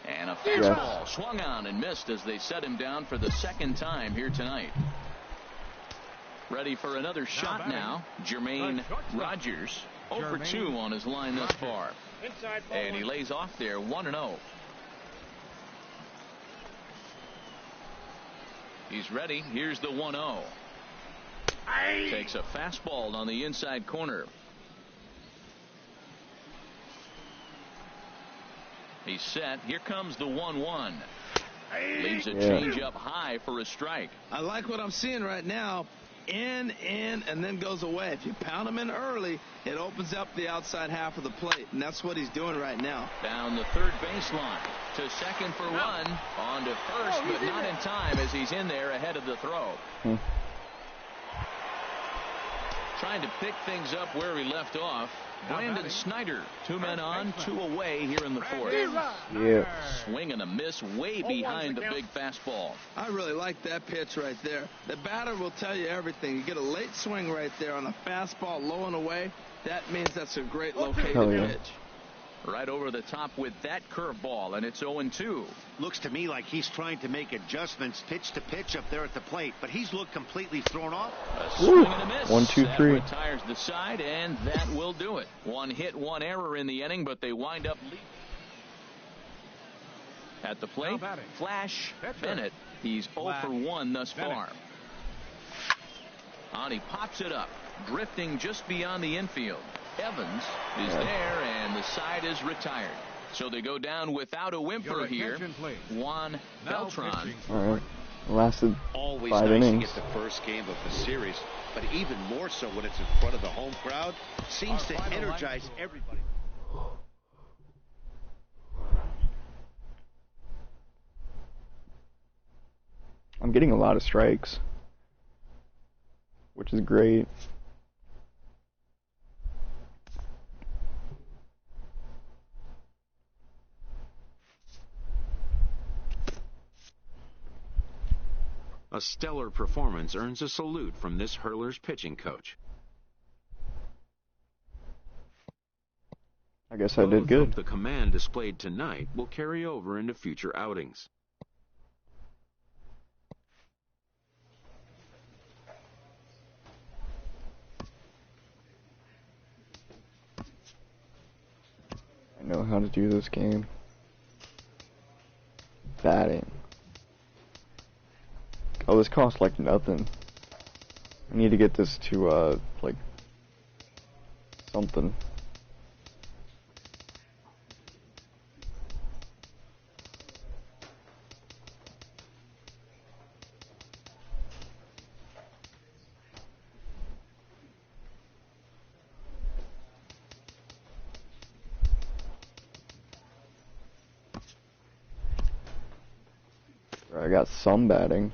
And a fastball swung on and missed as they set him down for the second time here tonight. Ready for another shot now. Jermaine Rogers 0 for 2 on his line thus far. And he lays off there 1-0. He's ready. Here's the 1-0. Takes a fastball on the inside corner. He's set. Here comes the 1-1. Leaves a change up high for a strike. I like what I'm seeing right now. In, and then goes away. If you pound him in early, it opens up the outside half of the plate, and that's what he's doing right now. Down the third baseline to second for 1. On to first, but not in time as he's in there ahead of the throw. Trying to pick things up where he left off. Brandon Snyder, 2 men on, 2 away here in the fourth. Swing and a miss way behind the big fastball. I really like that pitch right there. The batter will tell you everything. You get a late swing right there on a fastball low and away. That means that's a great located pitch. Right over the top with that curveball, and it's 0-2. Looks to me like he's trying to make adjustments pitch to pitch up there at the plate, but he's looked completely thrown off. A swing and a miss. 1, 2, 3. That retires the side, and that will do it. 1 hit, 1 error in the inning, but they wind up leading. At the plate, Flash Bennett. He's 0 for 1 thus far. And he pops it up, drifting just beyond the infield. Evans is there, and the side is retired. So they go down without a whimper here. Juan Beltran. All right. Lasted always 5 nice innings. to get the first game of the series but even more so when it's in front of the home crowd. Seems to energize everybody. I'm getting a lot of strikes, which is great. A stellar performance earns a salute from this hurler's pitching coach. I guess I did good. The command displayed tonight will carry over into future outings. I know how to do this game. Batting. Oh, this costs like nothing. I need to get this to, like, something. I got some batting.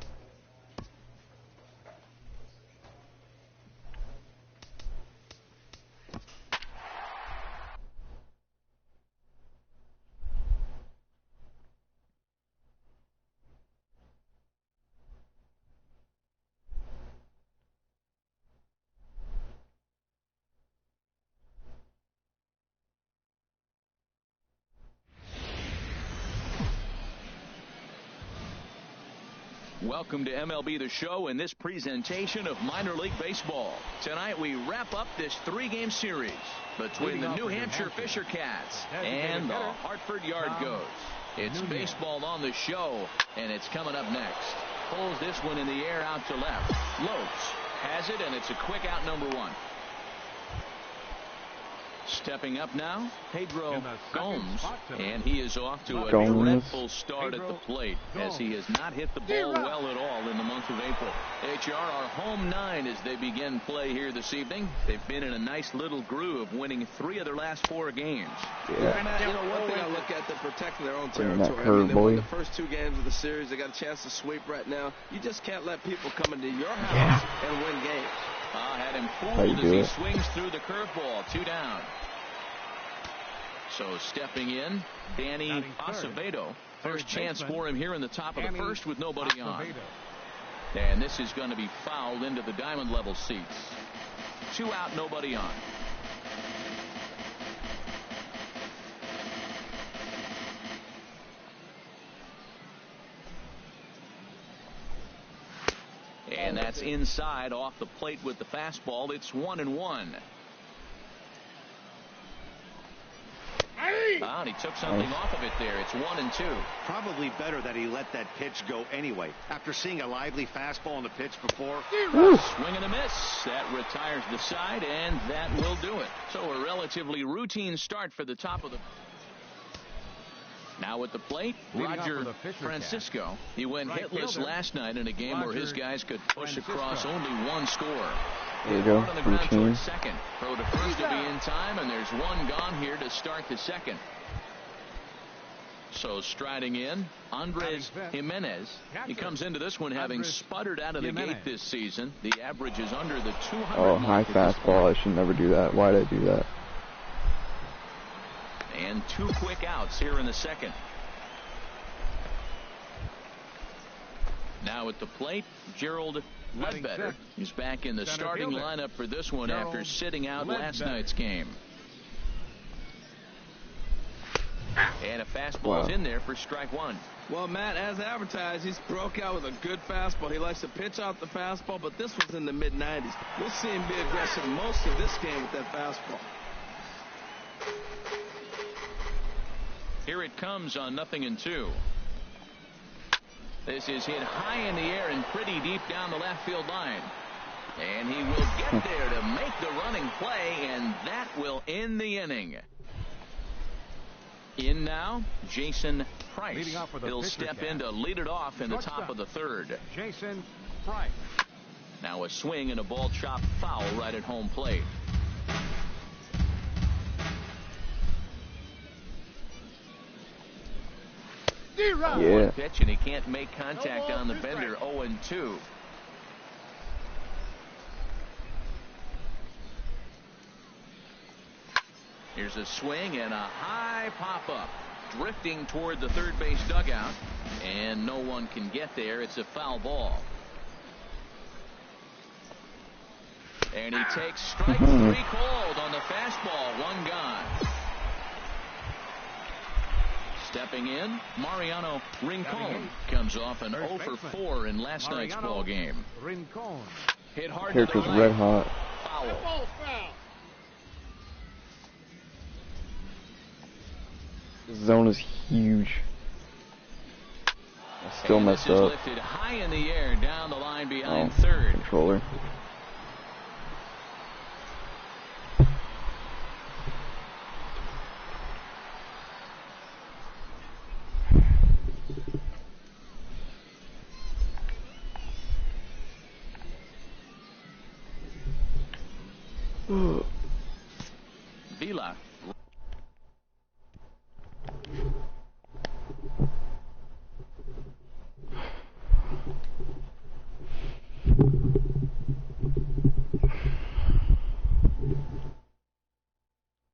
Welcome to MLB The Show and this presentation of minor league baseball. Tonight we wrap up this 3-game series between the New Hampshire Fisher Cats and the Hartford Yard Goats. It's baseball on the show, and it's coming up next. Pulls this one in the air out to left. Lolz has it, and it's a quick out, number 1. Stepping up now, Pedro Gomes, and he is off to a dreadful start at the plate as he has not hit the ball well at all in the month of April. HR are home 9 as they begin play here this evening. They've been in a nice little groove, winning 3 of their last 4 games. Yeah. You know, one thing I look at, they're protecting their own territory. I mean, they won the first 2 games of the series. They got a chance to sweep right now. You just can't let people come into your house and win games. Had him fooled as he swings through the curveball. 2 down. So stepping in, Danny Acevedo. First chance for him here in the top of the first with nobody on. And this is going to be fouled into the diamond level seats. 2 out, nobody on. And that's inside off the plate with the fastball. It's 1-1. And he took something off of it there. It's 1-2. Probably better that he let that pitch go anyway. After seeing a lively fastball on the pitch before. Swing and a miss. That retires the side, and that will do it. So a relatively routine start for the top of the... Now at the plate, Roger Francisco. He went hitless last night in a game where his guys could push across only 1 score. There you go. On the ground towards second. Throw to first to be in time, and there's 1 gone here to start the second. So striding in, Andres Jimenez. He comes into this one having sputtered out of the gate this season. The average is under the 200. Oh, high fastball. I should never do that. Why did I do that? And 2 quick outs here in the second. Now at the plate, Gerald Ledbetter is back in the starting lineup for this one after sitting out last night's game. And a fastball is in there for strike 1. Well, Matt, as advertised, he's broke out with a good fastball. He likes to pitch out the fastball, but this was in the mid-90s. We'll see him be aggressive most of this game with that fastball. Here it comes on 0-2. This is hit high in the air and pretty deep down the left field line. And he will get there to make the running play, and that will end the inning. In now, Jason Price. He'll step in to lead it off in the top of the 3rd. Jason Price. Now a swing and a ball chopped foul right at home plate. Yeah. Pitch, and he can't make contact on the bender. 0-2. Here's a swing and a high pop-up. Drifting toward the third base dugout, and no one can get there. It's a foul ball. And he takes strike 3 called on the fastball. 1 gone. Stepping in, Mariano Rincon comes off an 0 for 4 in last night's ball game. Hit hard to the right. Red hot. Foul. This zone is huge. I still messed up. Lifted high in the air down the line behind third. Controller. Vila